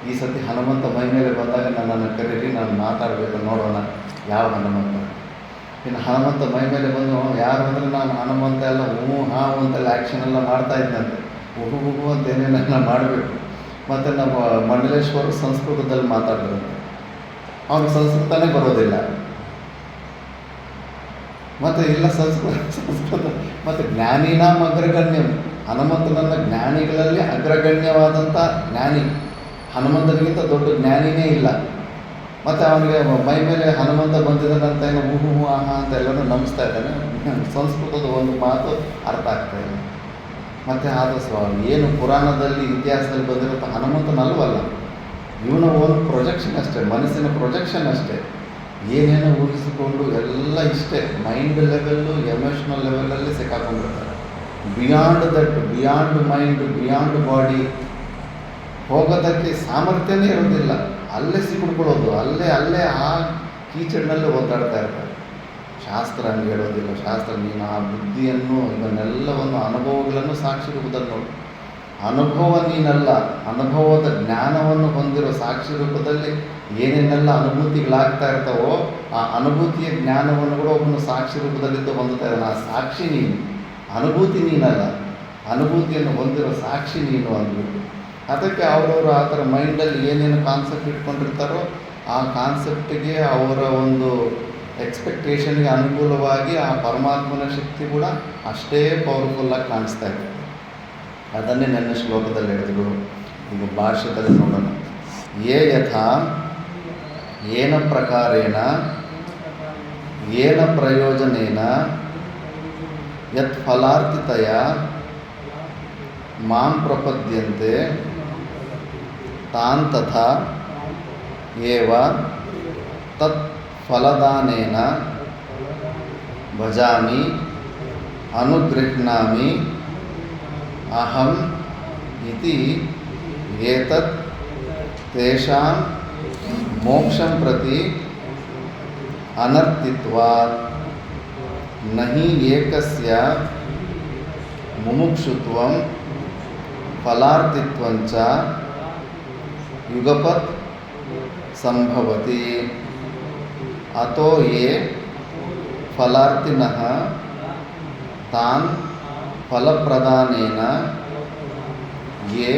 ಈ ಸತಿ ಹನುಮಂತ ಮೈ ಮೇಲೆ ಬಂದಾಗ ನನ್ನನ್ನು ಕರೀರಿ, ನಾನು ಮಾತಾಡಬೇಕು, ನೋಡೋಣ ಯಾವ ಹನುಮಂತ. ಇನ್ನು ಹನುಮಂತ ಮೈ ಮೇಲೆ ಬಂದು ಯಾರು ಅಂದರೆ ನಾನು ಹನುಮಂತ ಎಲ್ಲ ಹೂ ಹಾವು ಅಂತೆಲ್ಲ ಆ್ಯಕ್ಷನ್ ಎಲ್ಲ ಮಾಡ್ತಾ ಇದ್ದಂತೆ. ಹುಗು ಅಂತ ಏನೇನೆಲ್ಲ ಮಾಡಬೇಕು. ಮತ್ತು ನಮ್ಮ ಮಂಡಲೇಶ್ವರು ಸಂಸ್ಕೃತದಲ್ಲಿ ಮಾತಾಡಿದ್ರಂತೆ. ಅವ್ರಿಗೆ ಸಂಸ್ಕೃತನೇ ಬರೋದಿಲ್ಲ. ಮತ್ತು ಇಲ್ಲ ಸಂಸ್ಕೃತ ಮತ್ತು ಜ್ಞಾನಿನಾಂ ಅಗ್ರಗಣ್ಯಂ, ಹನುಮಂತನನ್ನು ಜ್ಞಾನಿಗಳಲ್ಲಿ ಅಗ್ರಗಣ್ಯವಾದಂಥ ಜ್ಞಾನಿ, ಹನುಮಂತನಿಗಿಂತ ದೊಡ್ಡ ಜ್ಞಾನಿನೇ ಇಲ್ಲ. ಮತ್ತು ಅವನಿಗೆ ಮೈ ಮೇಲೆ ಹನುಮಂತ ಬಂದಿದ್ದಾನಂತ ಏನೋ ಹೂ ಆಹಾ ಅಂತ ಎಲ್ಲರೂ ನಂಬಿಸ್ತಾ ಇದ್ದಾನೆ. ಸಂಸ್ಕೃತದ ಒಂದು ಮಾತು ಅರ್ಥ ಆಗ್ತಾಯಿಲ್ಲ. ಮತ್ತು ಏನು ಪುರಾಣದಲ್ಲಿ ಇತಿಹಾಸದಲ್ಲಿ ಬಂದಿರುತ್ತ ಹನುಮಂತನಲ್ವಲ್ಲ, ಇವನ ಒಂದು ಪ್ರೊಜೆಕ್ಷನ್ ಅಷ್ಟೇ, ಮನಸ್ಸಿನ ಪ್ರೊಜೆಕ್ಷನ್ ಅಷ್ಟೇ. ಏನೇನೋ ಊಹಿಸಿಕೊಂಡು ಎಲ್ಲ ಇಷ್ಟೇ ಮೈಂಡ್ ಲೆವೆಲ್ಲು, ಎಮೋಷ್ನಲ್ ಲೆವೆಲಲ್ಲಿ ಸಿಕ್ಕಾಕೊಂಡಿರ್ತಾರೆ. Beyond that, beyond mind, beyond body ಹೋಗೋದಕ್ಕೆ ಸಾಮರ್ಥ್ಯನೇ ಇರೋದಿಲ್ಲ. ಅಲ್ಲೇ ಸಿಕ್ಕಿಡ್ಕೊಳ್ಳೋದು, ಅಲ್ಲೇ ಆ ಕೀಚಡಿನಲ್ಲೇ ಓದಾಡ್ತಾ ಇರ್ತಾರೆ. ಶಾಸ್ತ್ರ ಹಂಗೆ ಹೇಳೋದಿಲ್ಲ. ಶಾಸ್ತ್ರ ನೀನು ಆ ಬುದ್ಧಿಯನ್ನು, ಇವನ್ನೆಲ್ಲವನ್ನು, ಅನುಭವಗಳನ್ನು ಸಾಕ್ಷಿ ರೂಪದಲ್ಲಿ ನೋಡು. ಅನುಭವ ನೀನಲ್ಲ, ಅನುಭವದ ಜ್ಞಾನವನ್ನು ಹೊಂದಿರೋ ಸಾಕ್ಷಿ ರೂಪದಲ್ಲಿ ಏನೇನೆಲ್ಲ ಅನುಭೂತಿಗಳಾಗ್ತಾ ಇರ್ತಾವೋ ಆ ಅನುಭೂತಿಯ ಜ್ಞಾನವನ್ನು ಕೂಡ ಒಬ್ಬನು ಸಾಕ್ಷಿ ರೂಪದಲ್ಲಿದ್ದು ಹೊಂದುತ್ತಾ ಇದ್ದಾನೆ. ಆ ಸಾಕ್ಷಿ ನೀನು, ಅನುಭೂತಿ ನೀನಲ್ಲ, ಅನುಭೂತಿಯನ್ನು ಹೊಂದಿರೋ ಸಾಕ್ಷಿ ನೀನು ಅಂದ್ಬಿಟ್ಟು. ಅದಕ್ಕೆ ಅವರವರು ಆ ಥರ ಮೈಂಡಲ್ಲಿ ಏನೇನು ಕಾನ್ಸೆಪ್ಟ್ ಇಟ್ಕೊಂಡಿರ್ತಾರೋ ಆ ಕಾನ್ಸೆಪ್ಟಿಗೆ, ಅವರ ಒಂದು ಎಕ್ಸ್ಪೆಕ್ಟೇಷನ್ಗೆ ಅನುಕೂಲವಾಗಿ ಆ ಪರಮಾತ್ಮನ ಶಕ್ತಿ ಕೂಡ ಅಷ್ಟೇ ಪವರ್ಫುಲ್ಲಾಗಿ ಕಾಣಿಸ್ತಾ ಇದೆ. ಅದನ್ನೇ ನನ್ನ ಶ್ಲೋಕದಲ್ಲಿ ಹೇಳಿದ್ರು. ಈಗ ಭಾಷ್ಯದಲ್ಲಿ ನೋಡೋಣ. ಯೇ ಯಥಾ ಏನ ಪ್ರಕಾರೇಣ ಏನ ಪ್ರಯೋಜನೇನ ಯತ್ ಫಲಾರ್ಥಿತಯ ಮಾಂ ಪ್ರಪದ್ಯಂತೆ ತಾನ್ ತಥಾ ಏವ ತತ್ ಫಲದಾನೇನ ಭಜಾಮಿ ಅನುಗೃಹ್ಣಾಮಿ ಅಹಂ ಇತಿ ಏತತ್ ತೇಷಾಂ ಮೋಕ್ಷಂ ಪ್ರತಿ ಅನರ್ಥಿತ್ವಾತ್ ನಹಿ ಏಕಸ್ಯ ಮುಮುಕ್ಷುತ್ವಂ ಫಲಾರ್ಥಿತ್ವಂಚ ಯುಗಪತ್ ಸಂಭವತಿ. ಅತೋ ಯೇ ಫಲಾರ್ಥಿನಃ ತಾನ್ ಫಲಪ್ರದಾನೇನ ಯೇ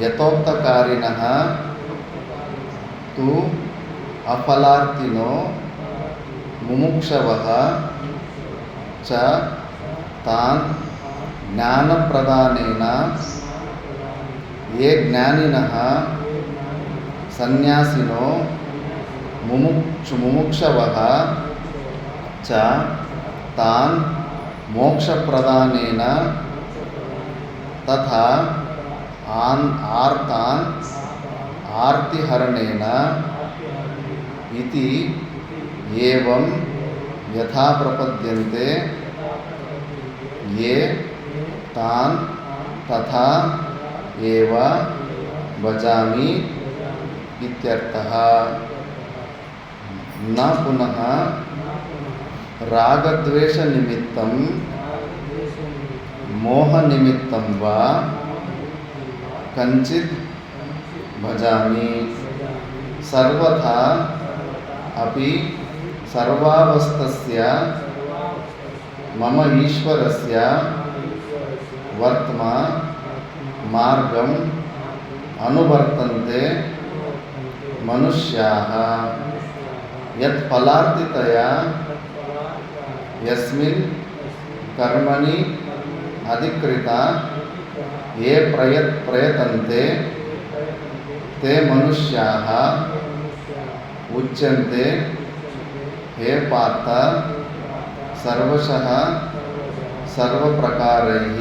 ಯಥೋಕ್ತಕಾರಿಣಃ ತು ಅಫಲಾರ್ಥಿನೋ ಮುಮುಕ್ಷವಃ ಚ ತಾನ್ ಜ್ಞಾನಪ್ರದಾನೇನ ಯೇ ಜ್ಞಾನಿನಃ ಸನ್ಯಾಸಿನೋ ಮುಮುಕ್ಷವಃ ಚ ತಾನ್ ಮೋಕ್ಷಪ್ರದಾನೇನ ತಥಾ ಆರ್ತಾನ್ ಆರ್ತಿಹರಣೇನ ಇತಿ ಏವಂ ಯಥಾ ಪ್ರಪದ್ಯಂತೆ ಯೇ ತಾನ್ ತಥಾ ಏವ ಭಜಾಮಿ ಇತ್ಯರ್ಥಃ. ನ ಪುನಃ ರಾಗದ್ವೇಷ ನಿಮಿತ್ತಂ ಮೋಹ ನಿಮಿತ್ತಂ ವಾ ಕಂಚಿತ್ ಭಜಾಮಿ. ಸರ್ವಥಾ ಅಪಿ ಸರ್ವಾವಸ್ಥಸ್ಯ ಮಮ ಈಶ್ವರಸ್ಯ ವರ್ತ್ಮ ಮಾರ್ಗಂ ಅನುವರ್ತಂತೆ ಮನುಷ್ಯಾಃ ಯತ್ ಫಲಾರ್ಥಿತಯಾ ಯಸ್ಮಿನ್ ಕರ್ಮಣಿ ಅಧಿಕೃತ ಯೇ ಪ್ರಯತಂತೆ ತೇ ಮನುಷ್ಯಾಃ ಉಚ್ಯಂತೆ ಹೇ ಪಾರ್ಥ ಸರ್ವಶಃ ಸರ್ವಪ್ರಕಾರೈಃ.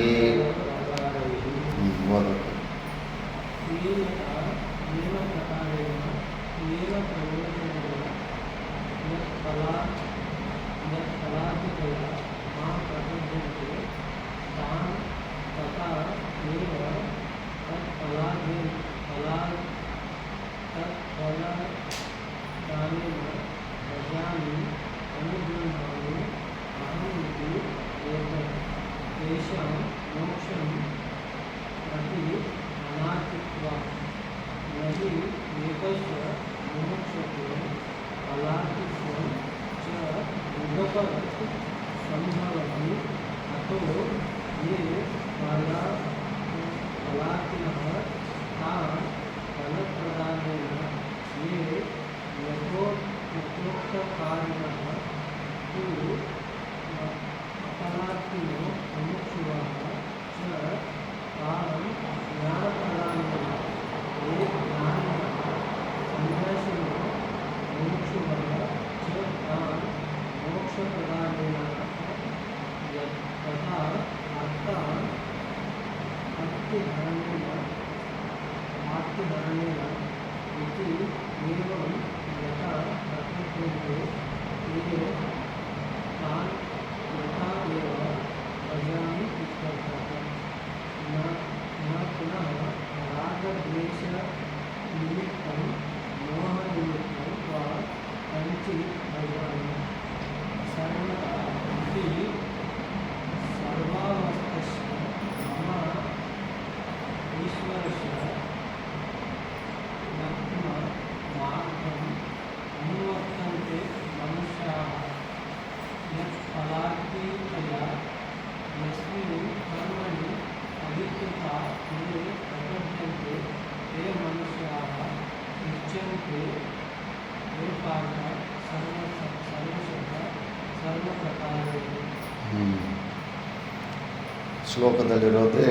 ಶ್ಲೋಕದಲ್ಲಿರೋದೇ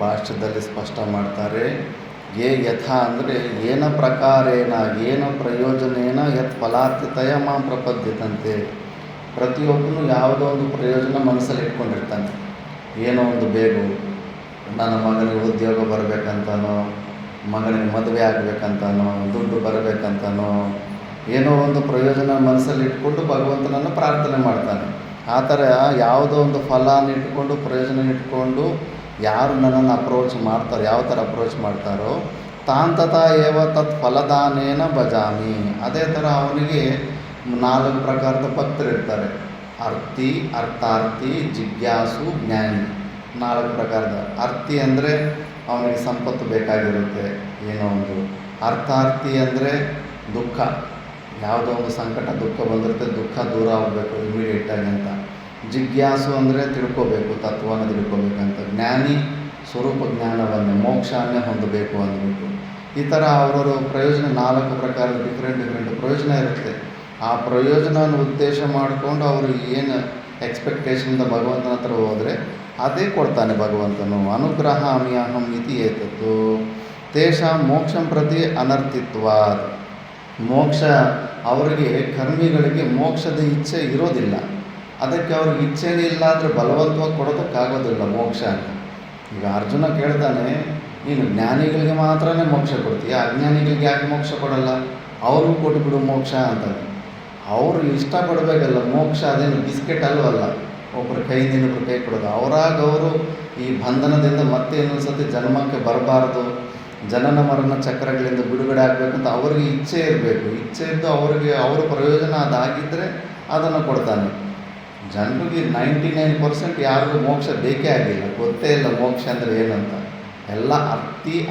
ಭಾಷ್ಯದಲ್ಲಿ ಸ್ಪಷ್ಟ ಮಾಡ್ತಾರೆ. ಯೇ ಯಥಾ ಅಂದರೆ ಏನ ಪ್ರಕಾರೇಣ ಏನ ಪ್ರಯೋಜನೇನ ಯತ್ ಫಲಾರ್ಥಿತಯ ಮಾಂ ಪ್ರಪದ್ಯತಂತೆ. ಪ್ರತಿಯೊಬ್ಬನು ಯಾವುದೋ ಒಂದು ಪ್ರಯೋಜನ ಮನಸ್ಸಲ್ಲಿ ಇಟ್ಕೊಂಡಿರ್ತಾನೆ. ಏನೋ ಒಂದು ಬೇಕು, ನನ್ನ ಮಗನಿಗೆ ಉದ್ಯೋಗ ಬರಬೇಕಂತನೋ, ಮಗನಿಗೆ ಮದುವೆ ಆಗಬೇಕಂತನೋ, ದುಡ್ಡು ಬರಬೇಕಂತನೋ, ಏನೋ ಒಂದು ಪ್ರಯೋಜನ ಮನಸ್ಸಲ್ಲಿ ಇಟ್ಕೊಂಡು ಭಗವಂತನನ್ನು ಪ್ರಾರ್ಥನೆ ಮಾಡ್ತಾನೆ. ಆ ಥರ ಯಾವುದೋ ಒಂದು ಫಲಾನ ಇಟ್ಕೊಂಡು ಪ್ರಯೋಜನ ಇಟ್ಕೊಂಡು ಯಾರು ನನ್ನನ್ನು ಅಪ್ರೋಚ್ ಮಾಡ್ತಾರೆ, ಯಾವ ಥರ ಅಪ್ರೋಚ್ ಮಾಡ್ತಾರೋ ತಾಂತತಾ ಏವ ತತ್ ಫಲದಾನೇನ ಭಜಾಮಿ. ಅದೇ ಥರ ಅವನಿಗೆ 4 ಪ್ರಕಾರದ ಭಕ್ತರಿರ್ತಾರೆ. ಅರ್ಥಿ, ಅರ್ಥಾರ್ಥಿ, ಜಿಜ್ಞಾಸು, ಜ್ಞಾನಿ. 4 ಪ್ರಕಾರದ. ಅರ್ಥಿ ಅಂದರೆ ಅವನಿಗೆ ಸಂಪತ್ತು ಬೇಕಾಗಿರುತ್ತೆ, ಏನೋ ಒಂದು. ಅರ್ಥಾರ್ಥಿ ಅಂದರೆ ದುಃಖ, ಯಾವುದೋ ಒಂದು ಸಂಕಟ ದುಃಖ ಬಂದಿರುತ್ತೆ, ದುಃಖ ದೂರ ಆಗಬೇಕು ಇಮಿಡಿಯೇಟಾಗಿ ಅಂತ. ಜಿಜ್ಞಾಸು ಅಂದರೆ ತಿಳ್ಕೋಬೇಕು, ತತ್ವನ ತಿಳ್ಕೋಬೇಕಂತ. ಜ್ಞಾನಿ ಸ್ವರೂಪ ಜ್ಞಾನವನ್ನೇ, ಮೋಕ್ಷವನ್ನೇ ಹೊಂದಬೇಕು ಅಂದ್ಬಿಟ್ಟು. ಈ ಥರ ಅವರವರು ಪ್ರಯೋಜನ 4 ಪ್ರಕಾರ ಡಿಫ್ರೆಂಟ್ ಪ್ರಯೋಜನ ಇರುತ್ತೆ. ಆ ಪ್ರಯೋಜನವನ್ನು ಉದ್ದೇಶ ಮಾಡಿಕೊಂಡು ಅವರು ಏನು ಎಕ್ಸ್ಪೆಕ್ಟೇಷನಿಂದ ಭಗವಂತನ ಹತ್ರ ಹೋದರೆ ಅದೇ ಕೊಡ್ತಾನೆ ಭಗವಂತನು. ಅನುಗ್ರಹಾಮಿ ಅಹಂ ಇತಿ ಏತತ್ತು ತೇಷಾಂ ಮೋಕ್ಷಂ ಪ್ರತಿ ಅನರ್ಥಿತ್ವಾತ್. ಮೋಕ್ಷ ಅವರಿಗೆ, ಕರ್ಮಿಗಳಿಗೆ ಮೋಕ್ಷದ ಇಚ್ಛೆ ಇರೋದಿಲ್ಲ. ಅದಕ್ಕೆ ಅವ್ರಿಗೆ ಇಚ್ಛೆನೇ ಇಲ್ಲ ಅಂದರೆ ಬಲವಂತವಾಗಿ ಕೊಡೋದಕ್ಕಾಗೋದಿಲ್ಲ ಮೋಕ್ಷ ಅಂತ. ಈಗ ಅರ್ಜುನ ಕೇಳ್ತಾನೆ, ನೀನು ಜ್ಞಾನಿಗಳಿಗೆ ಮಾತ್ರನೇ ಮೋಕ್ಷ ಕೊಡ್ತೀಯ, ಅಜ್ಞಾನಿಗಳಿಗೆ ಯಾಕೆ ಮೋಕ್ಷ ಕೊಡಲ್ಲ? ಅವ್ರಿಗೂ ಕೊಟ್ಟುಬಿಡು ಮೋಕ್ಷ ಅಂತಾರೆ. ಅವರು ಇಷ್ಟಪಡಬೇಕಲ್ಲ ಮೋಕ್ಷ. ಅದೇನು ಬಿಸ್ಕೆಟ್ ಅಲ್ವಲ್ಲ ಒಬ್ಬರು ಕೈಯಿಂದ ಇನ್ನೊಬ್ರು ಕೈ ಕೊಡೋದು. ಅವರಾಗವರು ಈ ಬಂಧನದಿಂದ ಮತ್ತೆ ಇನ್ನೊಂದು ಸತಿ ಜನ್ಮಕ್ಕೆ ಬರಬಾರ್ದು, ಜನನ ಮರಣ ಚಕ್ರಗಳಿಂದ ಬಿಡುಗಡೆ ಆಗಬೇಕಂತ ಅವ್ರಿಗೆ ಇಚ್ಛೆ ಇರಬೇಕು. ಇಚ್ಛೆ ಇದ್ದು ಅವ್ರಿಗೆ ಅವ್ರ ಪ್ರಯೋಜನ ಅದಾಗಿದ್ದರೆ ಅದನ್ನು ಕೊಡ್ತಾನೆ. ಜನರಿಗೆ 99% ಯಾರಿಗೂ ಮೋಕ್ಷ ಬೇಕೇ ಆಗಿಲ್ಲ, ಗೊತ್ತೇ ಇಲ್ಲ ಮೋಕ್ಷ ಅಂದರೆ ಏನಂತ. ಎಲ್ಲ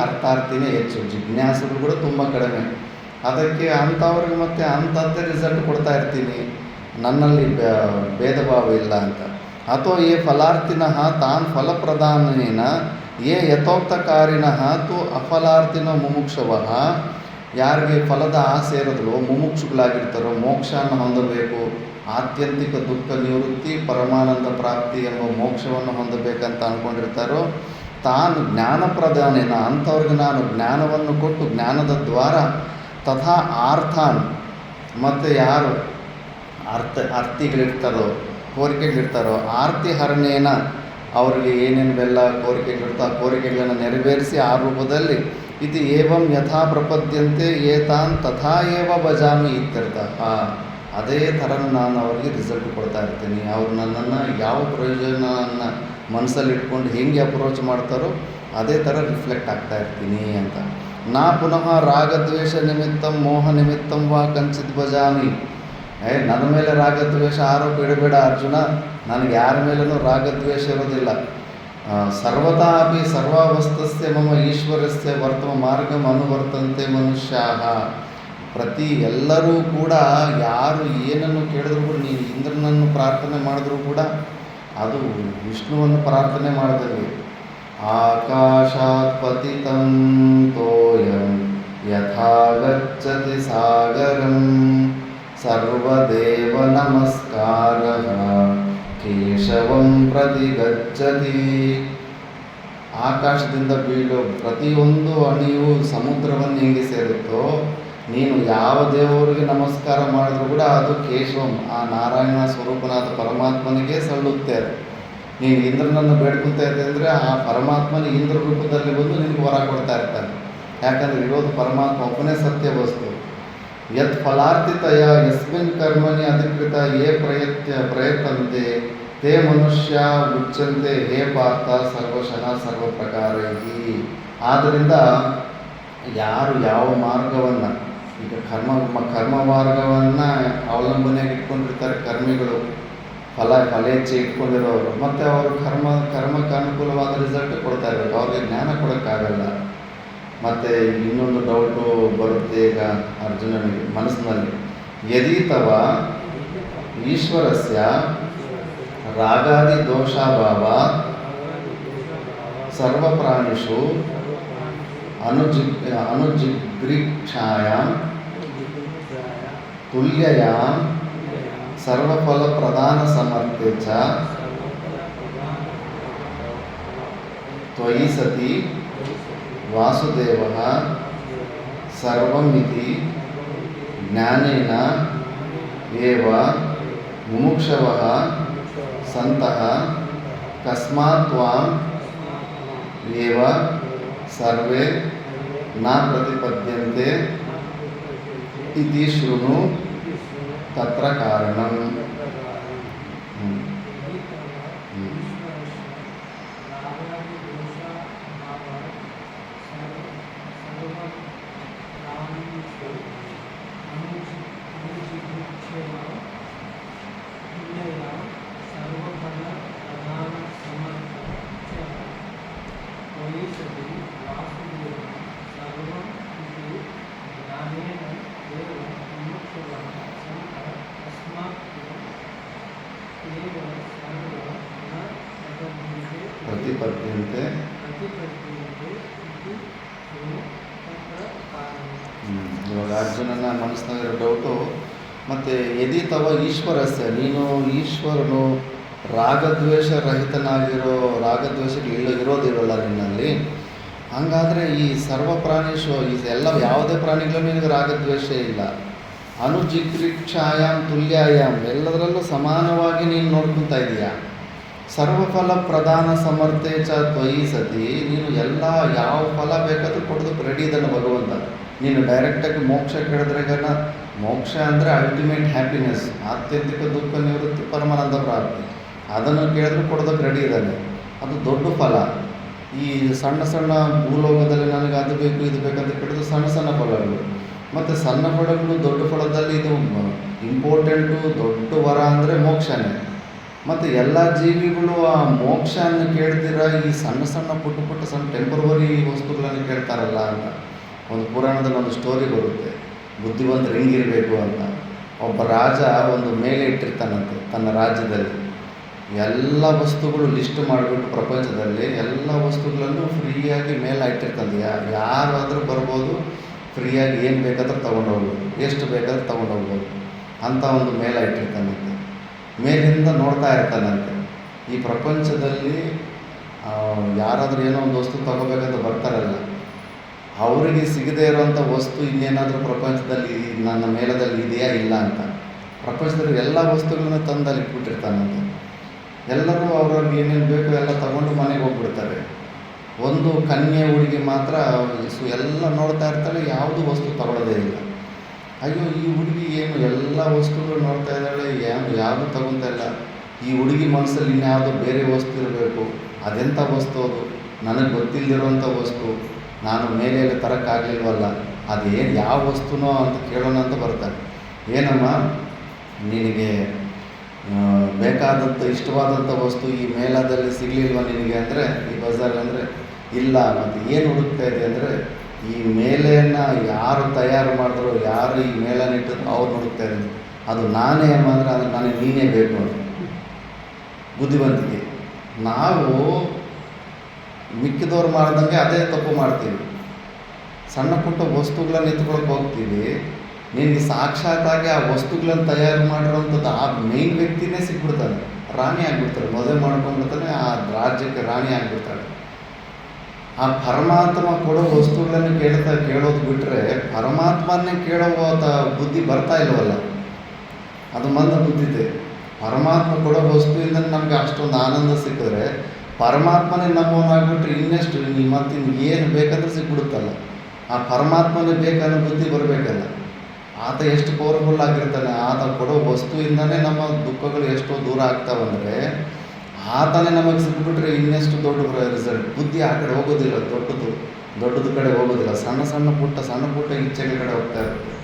ಅರ್ಥಾರ್ಥಿನೇ ಹೆಚ್ಚು, ಜಿಜ್ಞಾಸರು ಕೂಡ ತುಂಬ ಕಡಿಮೆ. ಅದಕ್ಕೆ ಅಂಥವ್ರಿಗೆ ಮತ್ತೆ ಅಂಥದ್ದೇ ರಿಸಲ್ಟ್ ಕೊಡ್ತಾ ಇರ್ತೀನಿ. ನನ್ನಲ್ಲಿ ಭೇದ ಭಾವ ಇಲ್ಲ ಅಂತ. ಅಥೋ ಯೇ ಫಲಾರ್ಥಿನಃ ತಾನ್ ಫಲಪ್ರದಾನೇನ ಯೇ ಯಥೋಕ್ತಕಾರಿಣಃ ತು ಅಫಲಾರ್ಥಿನೋ ಮುಮುಕ್ಷವಃ. ಯಾರಿಗೆ ಫಲದ ಆಸೆ ಇರೋದಿಲ್ಲೋ, ಮುಮುಕ್ಷುಗಳಾಗಿರ್ತಾರೋ, ಮೋಕ್ಷವನ್ನು ಹೊಂದಬೇಕು, ಆತ್ಯಂತಿಕ ದುಃಖ ನಿವೃತ್ತಿ, ಪರಮಾನಂದ ಪ್ರಾಪ್ತಿ ಎಂಬ ಮೋಕ್ಷವನ್ನು ಹೊಂದಬೇಕಂತ ಅಂದ್ಕೊಂಡಿರ್ತಾರೋ, ತಾನು ಜ್ಞಾನಪ್ರದಾನೇನ ಅಂಥವ್ರಿಗೆ ನಾನು ಜ್ಞಾನವನ್ನು ಕೊಟ್ಟು ಜ್ಞಾನದ ದ್ವಾರ ತಥಾ ಆರ್ಥಾನ್, ಮತ್ತು ಯಾರು ಅರ್ಥಿಗಳಿರ್ತಾರೋ, ಕೋರಿಕೆಗಳಿರ್ತಾರೋ, ಆರ್ತಿ ಹರಣೇನ ಅವರಿಗೆ ಏನೇನೆಲ್ಲ ಕೋರಿಕೆಗಳಿರ್ತೋ ಆ ಕೋರಿಕೆಗಳನ್ನು ನೆರವೇರಿಸಿ ಆ ರೂಪದಲ್ಲಿ ಇದು ಏವಂ ಯಥಾ ಪ್ರಪದ್ಯಂತೆ ಏತಾನ್ ತಥಾ ಏವ ಭಜಾಮಿ ಇತ್ಯರ್ಥಃ. ಅದೇ ಥರ ನಾನು ಅವರಿಗೆ ರಿಸಲ್ಟ್ ಕೊಡ್ತಾ ಇರ್ತೀನಿ. ಅವರು ನನ್ನನ್ನು ಯಾವ ಪ್ರಯೋಜನವನ್ನು ಮನಸ್ಸಲ್ಲಿ ಇಟ್ಕೊಂಡು ಹೆಂಗೆ ಅಪ್ರೋಚ್ ಮಾಡ್ತಾರೋ ಅದೇ ಥರ ರಿಫ್ಲೆಕ್ಟ್ ಆಗ್ತಾ ಇರ್ತೀನಿ ಅಂತ. ನಾ ಪುನಃ ರಾಗದ್ವೇಷ ನಿಮಿತ್ತಂ ಮೋಹ ನಿಮಿತ್ತಂ ವಾ ಕಂಚಿತ್ ಭಜಾಮಿ. ನನ್ನ ಮೇಲೆ ರಾಗದ್ವೇಷ ಆರೋಪ ಇಡಬೇಡ ಅರ್ಜುನ, ನನಗೆ ಯಾರ ಮೇಲೂ ರಾಗದ್ವೇಷ ಇರೋದಿಲ್ಲ. ಸರ್ವತಾ ಅಪಿ ಸರ್ವಾವಸ್ಥಸ್ಯ ಮಮ ಈಶ್ವರಸ್ಯ ವರ್ತಮ ಮಾರ್ಗಂ ಅನುವರ್ತಂತೆ ಮನುಷ್ಯಾಃ. ಪ್ರತಿ ಎಲ್ಲರೂ ಕೂಡ ಯಾರು ಏನನ್ನು ಕೇಳಿದ್ರು ಕೂಡ, ನೀನು ಇಂದ್ರನನ್ನು ಪ್ರಾರ್ಥನೆ ಮಾಡಿದ್ರು ಕೂಡ ಅದು ವಿಷ್ಣುವನ್ನು ಪ್ರಾರ್ಥನೆ ಮಾಡಿದಲ್ಲಿ. ಆಕಾಶಾತ್ ಪತಿತಂ ತೋಯಂ ಯಥಾ ಗಚ್ಚತಿ ಸಾಗರಂ ಸರ್ವದೇವ ನಮಸ್ಕಾರಃ ಕೇಶವಂ ಪ್ರತಿ ಗಚ್ಚತಿ. ಆಕಾಶದಿಂದ ಬೀಳೋ ಪ್ರತಿಯೊಂದು ಅಣಿಯು ಸಮುದ್ರವನ್ನು ಹೆಂಗೆ ಸೇರುತ್ತೋ, ನೀನು ಯಾವ ದೇವರಿಗೆ ನಮಸ್ಕಾರ ಮಾಡಿದ್ರು ಕೂಡ ಅದು ಕೇಶವಂ, ಆ ನಾರಾಯಣ ಸ್ವರೂಪನಾದ ಪರಮಾತ್ಮನಿಗೆ ಸಲ್ಲುತ್ತೆ. ಅದು ನೀನು ಇಂದ್ರನನ್ನು ಬೇಡ್ಕೊತಾ ಇದ್ದೆ ಅಂದರೆ ಆ ಪರಮಾತ್ಮನ ಇಂದ್ರ ರೂಪದಲ್ಲಿ ಬಂದು ನಿನಗೆ ವರ ಕೊಡ್ತಾ ಇರ್ತಾನೆ. ಯಾಕಂದರೆ ಇರೋದು ಪರಮಾತ್ಮ ಒಬ್ಬನೇ ಸತ್ಯ ವಸ್ತು. ಯತ್ ಫಲಾರ್ಥಿತಯ ಯಸ್ಮಿನ್ ಕರ್ಮಣಿ ಅಧಿಕೃತ ಯೇ ಪ್ರಯತ್ನಂತೆ ತೇ ಮನುಷ್ಯ ಉಚ್ಯಂತೆ ಹೇ ಪಾರ್ಥ ಸರ್ವಶಃ ಸರ್ವ ಪ್ರಕಾರೈಹಿ. ಆದ್ದರಿಂದ ಯಾರು ಯಾವ ಮಾರ್ಗವನ್ನು, ಈಗ ಕರ್ಮ ಮಾರ್ಗವನ್ನು ಅವಲಂಬನೆಯಾಗಿ ಇಟ್ಕೊಂಡಿರ್ತಾರೆ ಕರ್ಮಿಗಳು, ಫಲೇಚ್ಛೆ ಇಟ್ಕೊಂಡಿರೋರು, ಮತ್ತು ಅವರು ಕರ್ಮಕ್ಕೆ ಅನುಕೂಲವಾದ ರಿಸಲ್ಟ್ ಕೊಡ್ತಾ ಇರಬೇಕು. ಅವ್ರಿಗೆ ಜ್ಞಾನ ಕೊಡೋಕ್ಕಾಗಲ್ಲ. ಮತ್ತು ಇನ್ನೊಂದು ಡೌಟು ಬರುತ್ತೆ ಈಗ ಅರ್ಜುನನಿಗೆ ಮನಸ್ಸಿನಲ್ಲಿ. ಯದಿ ತವ ಈಶ್ವರಸ್ಯ ರಾಗಾದಿ ದೋಷಾಭಾವ ಸರ್ವಪ್ರಾಣಿಷು ಅನುಜಿಗ್ರೀಕ್ಷಾಯಾಂ ತುಲ್ಯಯಾಂ ಸರ್ವಫಲ ಪ್ರದಾನ ಸಮರ್ಥ್ಯೆ ಚ ತ್ವಯಿ ಸತಿ ವಾಸುದೇವಃ ಸರ್ವಮಿತಿ ಜ್ಞಾನೇನ ಏವ ಮುಮುಕ್ಷವಃ ಸಂತಃ ಕಸ್ಮಾತ್ ತ್ವಾಂ ಏವ ಸರ್ವೇ ನ ಪ್ರತಿಪದ್ಯಂತೆ ಇತಿ ಶೃಣು ತತ್ರ ಕಾರಣಂ. ಪ್ರತಿಪದ್ಯಂತೆ ಇವಾಗ ಅರ್ಜುನನ ಮನಸ್ಸಿನಾಗಿರೋ ಡೌಟು. ಮತ್ತು ಯದಿ ತವ ಈಶ್ವರಸ್ಯ, ನೀನು ಈಶ್ವರನು ರಾಗದ್ವೇಷ ರಹಿತನಾಗಿರೋ, ರಾಗದ್ವೇಷಗಳು ಇರೋದಿರಲ್ಲ ನಿನ್ನಲ್ಲಿ. ಹಾಗಾದರೆ ಈ ಸರ್ವ ಪ್ರಾಣಿಶು, ಈ ಎಲ್ಲ ಯಾವುದೇ ಪ್ರಾಣಿಗಳು ನಿನಗೆ ರಾಗದ್ವೇಷ ಇಲ್ಲ. ಅನುಜಿಗ್ರೀಕ್ಷಾಯಾಮ್ ತುಲ್ಯಾಯಾಮ್, ಎಲ್ಲದರಲ್ಲೂ ಸಮಾನವಾಗಿ ನೀನು ನೋಡ್ಕೊತಾ ಇದೀಯಾ. ಸರ್ವಫಲ ಪ್ರಧಾನ ಸಮರ್ಥೆ ಚ ತ್ವಯಿ ಸತಿ, ನೀನು ಎಲ್ಲ ಯಾವ ಫಲ ಬೇಕಾದರೂ ಕೊಡೋದಕ್ಕೆ ರೆಡಿ ಇದ್ದಾನೆ ಭಗವಂತ. ನೀನು ಡೈರೆಕ್ಟಾಗಿ ಮೋಕ್ಷ ಕೇಳಿದ್ರೆಗನ, ಮೋಕ್ಷ ಅಂದರೆ ಅಲ್ಟಿಮೇಟ್ ಹ್ಯಾಪಿನೆಸ್, ಆತ್ಯಂತಿಕ ದುಃಖ ನಿವೃತ್ತಿ, ಪರಮಾನಂದ ಪ್ರಾಪ್ತಿ, ಅದನ್ನು ಕೇಳಿದ್ರು ಕೊಡೋದಕ್ಕೆ ರೆಡಿ ಇದ್ದಾನೆ. ಅದು ದೊಡ್ಡ ಫಲ. ಈ ಸಣ್ಣ ಸಣ್ಣ ಭೂಲೋಕದಲ್ಲಿ ನನಗೆ ಅದು ಬೇಕು ಇದು ಬೇಕಂತ ಕೇಳಿದ್ರು ಸಣ್ಣ ಸಣ್ಣ ಫಲಗಳು, ಮತ್ತು ಸಣ್ಣ ಫಲಗಳು ದೊಡ್ಡ ಫಲದಲ್ಲಿ ಇದು ಇಂಪಾರ್ಟೆಂಟು. ದೊಡ್ಡ ವರ ಅಂದರೆ ಮೋಕ್ಷನೇ. ಮತ್ತು ಎಲ್ಲ ಜೀವಿಗಳು ಆ ಮೋಕ್ಷವನ್ನು ಕೇಳ್ದಿರ ಈ ಸಣ್ಣ ಸಣ್ಣ ಪುಟ್ಟ ಸಣ್ಣ ಟೆಂಪರವರಿ ವಸ್ತುಗಳನ್ನು ಕೇಳ್ತಾರಲ್ಲ ಅಂತ. ಒಂದು ಪುರಾಣದಲ್ಲಿ ಒಂದು ಸ್ಟೋರಿ ಬರುತ್ತೆ, ಬುದ್ಧಿವಂತರು ಹೆಂಗಿರಬೇಕು ಅಂತ. ಒಬ್ಬ ರಾಜ ಒಂದು ಮೇಲೆ ಇಟ್ಟಿರ್ತಾನಂತೆ ತನ್ನ ರಾಜ್ಯದಲ್ಲಿ. ಎಲ್ಲ ವಸ್ತುಗಳು ಲಿಸ್ಟ್ ಮಾಡಿಬಿಟ್ಟು ಪ್ರಪಂಚದಲ್ಲಿ ಎಲ್ಲ ವಸ್ತುಗಳನ್ನು ಫ್ರೀಯಾಗಿ ಮೇಲೆ ಇಟ್ಟಿರ್ತಾನೆ. ಯಾರಾದರೂ ಬರ್ಬೋದು, ಫ್ರೀಯಾಗಿ ಏನು ಬೇಕಾದ್ರೂ ತೊಗೊಂಡು ಹೋಗ್ಬೋದು, ಎಷ್ಟು ಬೇಕಾದ್ರೂ ತೊಗೊಂಡು ಹೋಗ್ಬೋದು ಅಂಥ ಒಂದು ಮೇಲೆ ಇಟ್ಟಿರ್ತಾನಂತೆ. ಮೇಲಿಂದ ನೋಡ್ತಾ ಇರ್ತಾನಂತೆ. ಈ ಪ್ರಪಂಚದಲ್ಲಿ ಯಾರಾದರೂ ಏನೋ ಒಂದು ವಸ್ತು ತೊಗೋಬೇಕಂತ ಬರ್ತಾರಲ್ಲ, ಅವರಿಗೆ ಸಿಗದೇ ಇರೋವಂಥ ವಸ್ತು ಇನ್ನೇನಾದರೂ ಪ್ರಪಂಚದಲ್ಲಿ ನನ್ನ ಮೇಲದಲ್ಲಿ ಇದೆಯಾ ಇಲ್ಲ ಅಂತ ಪ್ರಪಂಚದಲ್ಲಿ ಎಲ್ಲ ವಸ್ತುಗಳನ್ನ ತಂದಲ್ಲಿ ಇಟ್ಬಿಟ್ಟಿರ್ತಾನಂತೆ. ಎಲ್ಲರೂ ಅವ್ರವ್ರಿಗೆ ಏನೇನು ಬೇಕು ಎಲ್ಲ ತಗೊಂಡು ಮನೆಗೆ ಹೋಗ್ಬಿಡ್ತಾರೆ. ಒಂದು ಕನ್ಯೆ ಹುಡುಗಿ ಮಾತ್ರ ಎಲ್ಲ ನೋಡ್ತಾ ಇರ್ತಾಳೆ, ಯಾವುದು ವಸ್ತು ತಗೊಳ್ಳೋದೇ ಇಲ್ಲ. ಅಯ್ಯೋ, ಈ ಹುಡುಗಿ ಏನು ಎಲ್ಲ ವಸ್ತುಗಳು ನೋಡ್ತಾ ಇದ್ದಾಳೆ, ಯಾವುದು ತಗೊತಾ ಇಲ್ಲ. ಈ ಹುಡುಗಿ ಮನಸ್ಸಲ್ಲಿ ಇನ್ಯಾವುದೋ ಬೇರೆ ವಸ್ತು ಇರಬೇಕು. ಅದೆಂಥ ವಸ್ತು ಅದು? ನನಗೆ ಗೊತ್ತಿಲ್ಲದಿರೋಂಥ ವಸ್ತು, ನಾನು ಮೇಲೆ ತರೋಕ್ಕಾಗಲಿಲ್ವಲ್ಲ, ಅದೇನು ಯಾವ ವಸ್ತುನೋ ಅಂತ ಕೇಳೋಣ ಅಂತ ಬರ್ತಾರೆ. ಏನಮ್ಮ ನಿನಗೆ ಬೇಕಾದಂಥ ಇಷ್ಟವಾದಂಥ ವಸ್ತು ಈ ಮೇಳದಲ್ಲಿ ಸಿಗಲಿಲ್ವ ನಿನಗೆ ಅಂದರೆ, ಈ ಬಜಾರ್ ಅಂದರೆ ಇಲ್ಲ. ಮತ್ತು ಏನು ಹುಡುಕ್ತಾ ಇದೆ ಅಂದರೆ, ಈ ಮೇಲೆಯನ್ನು ಯಾರು ತಯಾರು ಮಾಡಿದ್ರು, ಯಾರು ಈ ಮೇಳನ ಇಟ್ಟಿದ್ರು ಅವ್ರು ಹುಡುಕ್ತಾ ಇದ್ದೀನಿ. ಅದು ನಾನೇ ಅಮ್ಮ ಅಂದರೆ ಅದು ನನಗೆ ನೀನೇ ಬೇಕು ಅಂತ ಬುದ್ಧಿವಂತಿಕೆ. ನಾವು ಮಿಕ್ಕಿದವ್ರು ಮಾಡ್ದಂಗೆ ಅದೇ ತಪ್ಪು ಮಾಡ್ತೀವಿ. ಸಣ್ಣ ಪುಟ್ಟ ವಸ್ತುಗಳನ್ನು ಎತ್ಕೊಳಕ್ಕೆ ಹೋಗ್ತೀವಿ. ನಿನಗೆ ಸಾಕ್ಷಾತ್ತಾಗಿ ಆ ವಸ್ತುಗಳನ್ನು ತಯಾರು ಮಾಡಿರೋಂಥದ್ದು ಆ ಮೇನ್ ವ್ಯಕ್ತಿನೇ ಸಿಕ್ಬಿಡ್ತಾನೆ, ರಾಣಿ ಆಗಿಬಿಡ್ತಾರೆ. ಮದುವೆ ಮಾಡ್ಕೊಂಡ್ಬಿಡ್ತಾನೆ, ಆ ರಾಜ್ಯಕ್ಕೆ ರಾಣಿ ಆಗಿಬಿಡ್ತಾಳೆ. ಆ ಪರಮಾತ್ಮ ಕೊಡೋ ವಸ್ತುಗಳನ್ನು ಕೇಳೋದು ಬಿಟ್ಟರೆ ಪರಮಾತ್ಮನ್ನೇ ಕೇಳೋ ಬುದ್ಧಿ ಬರ್ತಾ ಇಲ್ವಲ್ಲ, ಅದು ಮಂದ ಬುದ್ಧಿದೆ. ಪರಮಾತ್ಮ ಕೊಡೋ ವಸ್ತುವಿಂದ ನಮಗೆ ಅಷ್ಟೊಂದು ಆನಂದ ಸಿಕ್ಕಿದ್ರೆ ಪರಮಾತ್ಮನೇ ನಮ್ಮವನಾಗ್ಬಿಟ್ರೆ ಇನ್ನೆಷ್ಟು ಮತ್ತಿನ್ನು ಏನು ಬೇಕಂದ್ರೆ ಸಿಕ್ಬಿಡುತ್ತಲ್ಲ. ಆ ಪರಮಾತ್ಮನೇ ಬೇಕನ್ನೋ ಬುದ್ಧಿ ಬರಬೇಕಲ್ಲ. ಆತ ಎಷ್ಟು ಪವರ್ಫುಲ್ ಆಗಿರ್ತಾನೆ. ಆತ ಕೊಡೋ ವಸ್ತುವಿಂದನೇ ನಮ್ಮ ದುಃಖಗಳು ಎಷ್ಟೋ ದೂರ ಆಗ್ತಾವಂದರೆ ಆತನೇ ನಮಗೆ ಸಿಕ್ಬಿಟ್ರೆ ಇನ್ನೆಷ್ಟು ದೊಡ್ಡ ರಿಸಲ್ಟ್. ಬುದ್ಧಿ ಆ ಕಡೆ ಹೋಗೋದಿಲ್ಲ, ದೊಡ್ಡದು ಕಡೆ ಹೋಗೋದಿಲ್ಲ, ಸಣ್ಣ ಪುಟ್ಟ ಇಚ್ಛೆಗಳ ಕಡೆ ಹೋಗ್ತಾ ಇರುತ್ತೆ.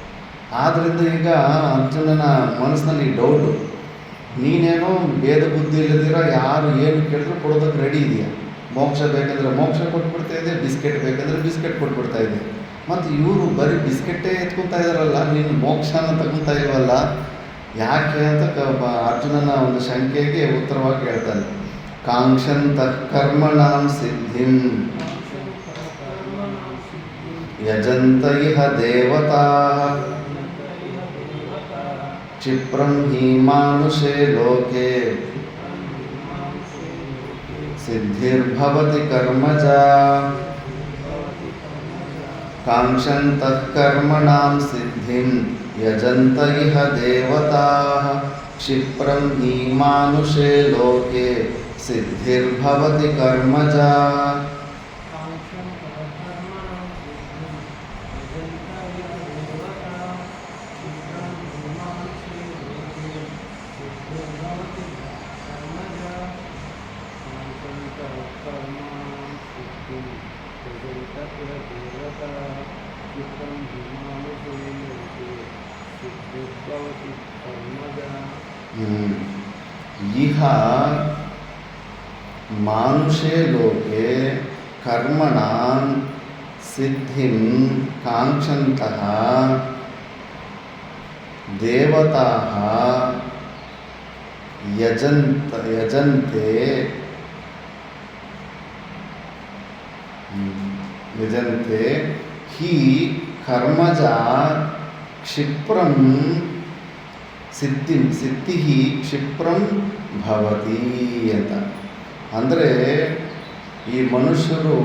ಆದ್ದರಿಂದ ಈಗ ಅರ್ಜುನನ ಮನಸ್ಸಿನಲ್ಲಿ ಡೌಟು, ನೀನೇನೋ ಭೇದ ಬುದ್ಧಿ ಇಲ್ಲದಿರೋ ಯಾರು ಏನು ಕೇಳಿದ್ರು ಕೊಡೋದಕ್ಕೆ ರೆಡಿ ಇದೆಯಾ. ಮೋಕ್ಷ ಬೇಕಂದ್ರೆ ಮೋಕ್ಷ ಕೊಟ್ಬಿಡ್ತಾ ಇದೆ, ಬಿಸ್ಕೆಟ್ ಬೇಕಂದ್ರೆ ಬಿಸ್ಕೆಟ್ ಕೊಟ್ಬಿಡ್ತಾ ಇದೆ. ಮತ್ತು ಇವರು ಬರೀ ಬಿಸ್ಕೆಟ್ಟೇ ಎತ್ಕೊತಾ ಇದ್ದಾರಲ್ಲ, ನೀನು ಮೋಕ್ಷನ ತಗೊತಾ ಇಲ್ವಲ್ಲ ಯಾಕೆ ಅಂತ ಅರ್ಜುನನ ಒಂದು ಶಂಕೆಗೆ ಉತ್ತರವಾಗಿ ಹೇಳ್ತಾನೆ. ಕಾಂಕ್ಷಂತ ಕರ್ಮಣಾಂ ಸಿದ್ಧಿಂ ಯಜಂತ ಇಹ ದೇವತಾ ಕ್ಷಿಪ್ರಂ ಹಿ ಮಾನುಷೇ ಲೋಕೆ ಸಿದ್ಧಿರ್ಭವತಿ ಕರ್ಮಜ. ಕಾಂಕ್ಷಂತಃ ಕರ್ಮಣಾಂ ಸಿದ್ಧಿಂ ಯಜಂತ ಇಹ ದೇವತಾಃ ಕ್ಷಿಪ್ರಂ ಹಿ ಮಾನುಷೇ ಲೋಕೆ ಸಿದ್ಧಿರ್ಭವತಿ ಕರ್ಮಜ. ಇಹ ಮಾನುಷೇ ಲೋಕೆ ಕರ್ಮಣಾಂ ಸಿದ್ಧಿಂ ಕಾಂಕ್ಷಂತಃ ದೇವತಾಃ ಯಜಂತೆ ಹಿ ಕರ್ಮಜ ಕ್ಷಿಪ್ರಂ ಸಿದ್ಧಿ ಕ್ಷಿಪ್ರಂ ಭವತಿ ಅಂತ. ಅಂದರೆ ಈ ಮನುಷ್ಯರು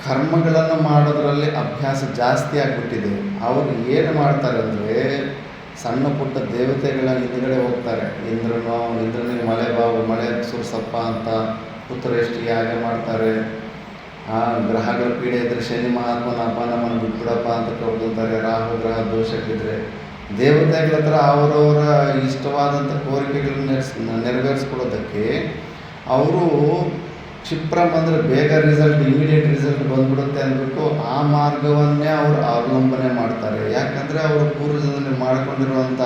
ಕರ್ಮಗಳನ್ನು ಮಾಡೋದ್ರಲ್ಲಿ ಅಭ್ಯಾಸ ಜಾಸ್ತಿ ಆಗಿಬಿಟ್ಟಿದೆ. ಅವರು ಏನು ಮಾಡ್ತಾರೆ ಅಂದರೆ ಸಣ್ಣ ಪುಟ್ಟ ದೇವತೆಗಳ ಹಿಂದುಗಡೆ ಹೋಗ್ತಾರೆ. ಇಂದ್ರನಿಗೆ ಮಳೆ ಸುರಿಸಪ್ಪ ಅಂತ ಪುತ್ರಷ್ಟಿ ಯಾಗ ಮಾಡ್ತಾರೆ. ಆ ಗ್ರಹಗಳ ಪೀಡೆ ಇದ್ದರೆ ಶನಿ ಮಹಾತ್ಮನ ಹಬ್ಬ ನಮ್ಮನ್ನು ಬಿಟ್ಬಿಡಪ್ಪ ಅಂತ ಕೇಳ್ಕೊತಾರೆ. ರಾಹು ಗ್ರಹ ದೋಷಕ್ಕಿದ್ರೆ ದೇವತೆಗಳ ಹತ್ರ ಅವರವರ ಇಷ್ಟವಾದಂಥ ಕೋರಿಕೆಗಳನ್ನ ನೆರವೇರಿಸ್ಕೊಡೋದಕ್ಕೆ ಅವರು ಕ್ಷಿಪ್ರಂ ಅಂದರೆ ಬೇಗ ರಿಸಲ್ಟ್, ಇಮಿಡಿಯೇಟ್ ರಿಸಲ್ಟ್ ಬಂದ್ಬಿಡುತ್ತೆ ಅಂದ್ಬಿಟ್ಟು ಆ ಮಾರ್ಗವನ್ನೇ ಅವರು ಅವಲಂಬನೆ ಮಾಡ್ತಾರೆ. ಯಾಕಂದರೆ ಅವರು ಪೂರ್ವಜದಲ್ಲಿ ಮಾಡಿಕೊಂಡಿರುವಂಥ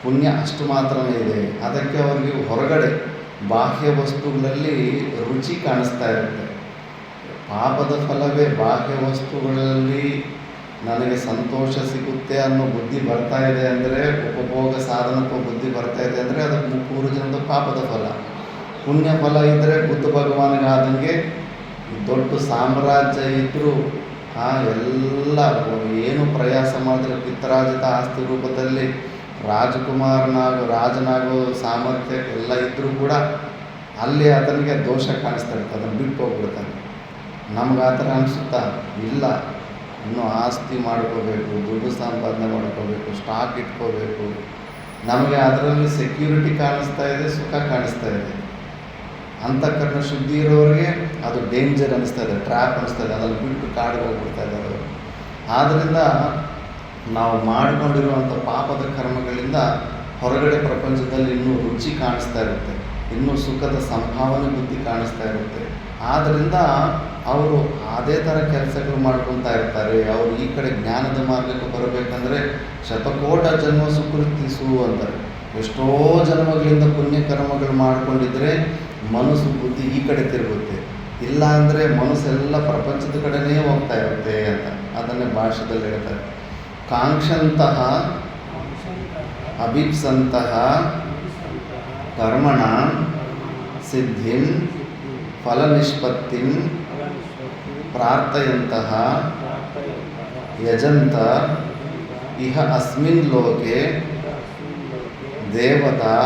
ಪುಣ್ಯ ಅಷ್ಟು ಮಾತ್ರನೇ ಇದೆ. ಅದಕ್ಕೆ ಅವರಿಗೆ ಹೊರಗಡೆ ಬಾಹ್ಯ ವಸ್ತುಗಳಲ್ಲಿ ರುಚಿ ಕಾಣಿಸ್ತಾ ಇರುತ್ತೆ. ಪಾಪದ ಫಲವೇ ಬಾಹ್ಯ ವಸ್ತುಗಳಲ್ಲಿ ನನಗೆ ಸಂತೋಷ ಸಿಗುತ್ತೆ ಅನ್ನೋ ಬುದ್ಧಿ ಬರ್ತಾ ಇದೆ ಅಂದರೆ, ಉಪಭೋಗ ಸಾಧನತ್ವ ಬುದ್ಧಿ ಬರ್ತಾ ಇದೆ ಅಂದರೆ ಅದಕ್ಕೆ ಪೂರ್ವಜನದ ಪಾಪದ ಫಲ. ಪುಣ್ಯ ಫಲ ಇದ್ದರೆ ಬುದ್ಧ ಭಗವಾನಿಗಾದಂಗೆ ದೊಡ್ಡ ಸಾಮ್ರಾಜ್ಯ ಇದ್ದರೂ ಎಲ್ಲ ಏನು ಪ್ರಯಾಸ ಮಾಡಿದ್ರೆ ಪಿತ್ತರಾಜಿತ ಆಸ್ತಿ ರೂಪದಲ್ಲಿ ರಾಜನಾಗೋ ಸಾಮರ್ಥ್ಯ ಎಲ್ಲ ಇದ್ದರೂ ಕೂಡ ಅಲ್ಲಿ ಆತನಿಗೆ ದೋಷ ಕಾಣಿಸ್ತಾ ಇರುತ್ತೆ, ಅದನ್ನು ಬಿಟ್ಟು ಹೋಗ್ಬಿಡ್ತಾನೆ. ನಮ್ಗೆ ಆ ಥರ ಅನಿಸುತ್ತಾ? ಇಲ್ಲ, ಇನ್ನೂ ಆಸ್ತಿ ಮಾಡ್ಕೋಬೇಕು, ದುಡ್ಡು ಸಂಪಾದನೆ ಮಾಡ್ಕೋಬೇಕು, ಸ್ಟಾಕ್ ಇಟ್ಕೋಬೇಕು. ನಮಗೆ ಅದರಲ್ಲಿ ಸೆಕ್ಯೂರಿಟಿ ಕಾಣಿಸ್ತಾ ಇದೆ, ಸುಖ ಕಾಣಿಸ್ತಾ ಇದೆ. ಅಂತಃಕರಣ ಶುದ್ಧಿ ಇರೋರಿಗೆ ಅದು ಡೇಂಜರ್ ಅನ್ನಿಸ್ತಾ ಇದೆ, ಟ್ರ್ಯಾಪ್ ಅನ್ನಿಸ್ತಾ ಇದೆ, ಅದನ್ನು ಬಿಟ್ಟು ಕಾಡಿಗೆ ಹೋಗ್ಬಿಡ್ತಾ ಇದ್ದಾರೆ ಅವರು. ಆದ್ದರಿಂದ ನಾವು ಮಾಡಿಕೊಂಡಿರುವಂಥ ಪಾಪದ ಕರ್ಮಗಳಿಂದ ಹೊರಗಡೆ ಪ್ರಪಂಚದಲ್ಲಿ ಇನ್ನೂ ರುಚಿ ಕಾಣಿಸ್ತಾ ಇರುತ್ತೆ, ಇನ್ನೂ ಸುಖದ ಸಂಭಾವನೆ ಬುದ್ಧಿ ಕಾಣಿಸ್ತಾ ಇರುತ್ತೆ. ಆದ್ದರಿಂದ ಅವರು ಅದೇ ಥರ ಕೆಲಸಗಳು ಮಾಡ್ಕೊತಾ ಇರ್ತಾರೆ. ಅವರು ಈ ಕಡೆ ಜ್ಞಾನದ ಮಾರ್ಗಕ್ಕೆ ಬರಬೇಕಂದ್ರೆ ಶತಕೋಟ ಜನ್ಮ ಸುಕೃತಿಸು ಅಂತಾರೆ. ಎಷ್ಟೋ ಜನ್ಮಗಳಿಂದ ಪುಣ್ಯ ಕರ್ಮಗಳು ಮಾಡಿಕೊಂಡಿದ್ರೆ ಮನಸ್ಸು ಬುದ್ಧಿ ಈ ಕಡೆ ತಿರುಗುತ್ತೆ. ಇಲ್ಲ ಅಂದರೆ ಮನಸ್ಸೆಲ್ಲ ಪ್ರಪಂಚದ ಕಡೆನೇ ಹೋಗ್ತಾ ಇರುತ್ತೆ ಅಂತ ಅದನ್ನೇ ಭಾಷೆದಲ್ಲಿ ಹೇಳ್ತಾರೆ. ಕಾಂಕ್ಷಂತಹ ಅಭೀಪ್ಸಂತಹ ಕರ್ಮಣ ಸಿದ್ಧಿಂ ಫಲನಿಷ್ಪತ್ತಿಂ ಪ್ರಾರ್ಥಯಂತಹ ಯಜಂತ ಇಹ ಅಸ್ಮಿನ್ ಲೋಕೆ ದೇವತಾ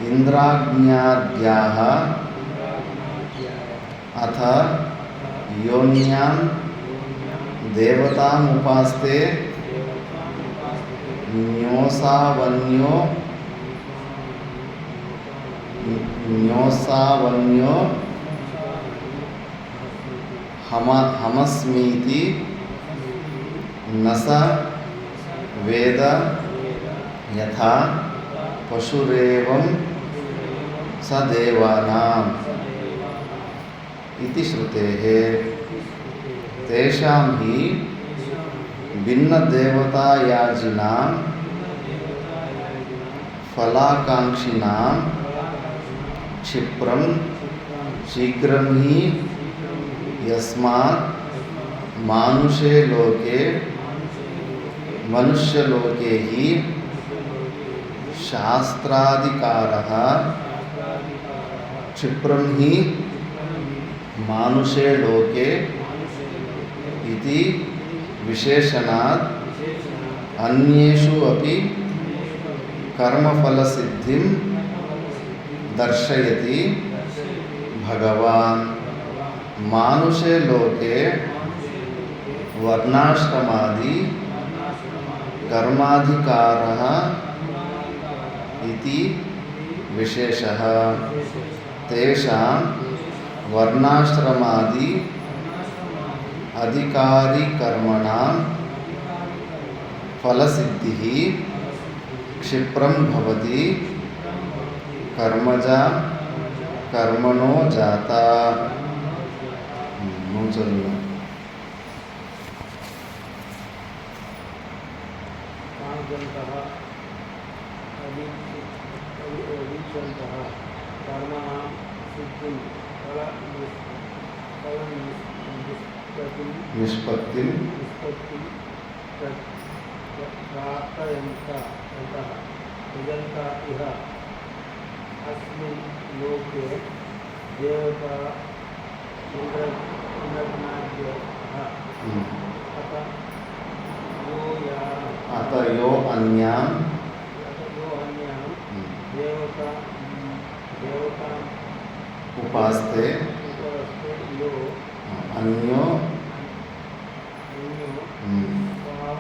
ಇಂದ್ರಾಜ್ಞಾದ್ಯಾಹ ಅಥ ಯೋನ್ಯಾಂ ದೇವತಾಮುಪಾಸ್ತೆ ನ್ಯೋಸಾವನ್ಯೋ ಹಮಸ್ಮೀತಿ ನ ಸ ವೇದ ಯಥಾ ಪಶುರೇವಂ ಸ ದೇವಾನಾಂ ಇತಿ ಶ್ರುತೇಃ. ತೇಷಾಂ ಹಿ ಭಿನ್ನದೇವತಾಯಾಜಿನಾಂ ಫಲಾಕಾಂಕ್ಷಿನಾಂ ಕ್ಷಿಪ್ರಂ ಶೀಘ್ರಂ ಹಿ ಯಸ್ಮಾತ್ ಮಾನುಷೇ ಲೋಕೆ ಮನುಷ್ಯಲೋಕೆ ಹಿ ಶಾಸ್ತ್ರಾಧಿಕಾರಃ ಕ್ಷಿಪ್ರಂ ಹಿ ಮಾನುಷೇ ಲೋಕೆ ಇತಿ ವಿಶೇಷಣಾತ್ ಅನ್ಯೇಷು ಅಪಿ ಕರ್ಮಫಲಸಿದ್ಧಿಂ ದರ್ಶಯತಿ ಭಗವಾನ್. ಮಾನುಷೇ ಲೋಕೆ ವರ್ಣಾಶ್ರಮಾದಿ ಕರ್ಮಾಧಿಕಾರಃ ಇತಿ ವಿಶೇಷಃ. ತೇಷಾಂ ವರ್ಣಾಶ್ರಮಾದಿ ಅಧಿಕಾರಿ ಕರ್ಮಣಾಂ ಫಲಸಿದ್ಧಿಃ ಕ್ಷಿಪ್ರಂ ಭವತಿ ಕರ್ಮಜ ಕರ್ಮಣೋ ಜಾತ. ನಿಷ್ಪತ್ತಿ ಇಹ ಅಸ್ಮಿನ್ ಲೋಕೆ ದೇವತಾ ಅತ ಯೋ ಅನ್ಯಾಂ ದೇವತಾ ಉಪಾಸ್ತೆ ಯೋ ಅನ್ಯೋ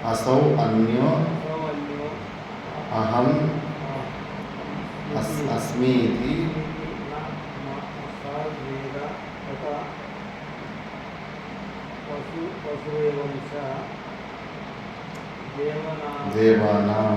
असौ अन्यो अहम अस्मि इति देवानां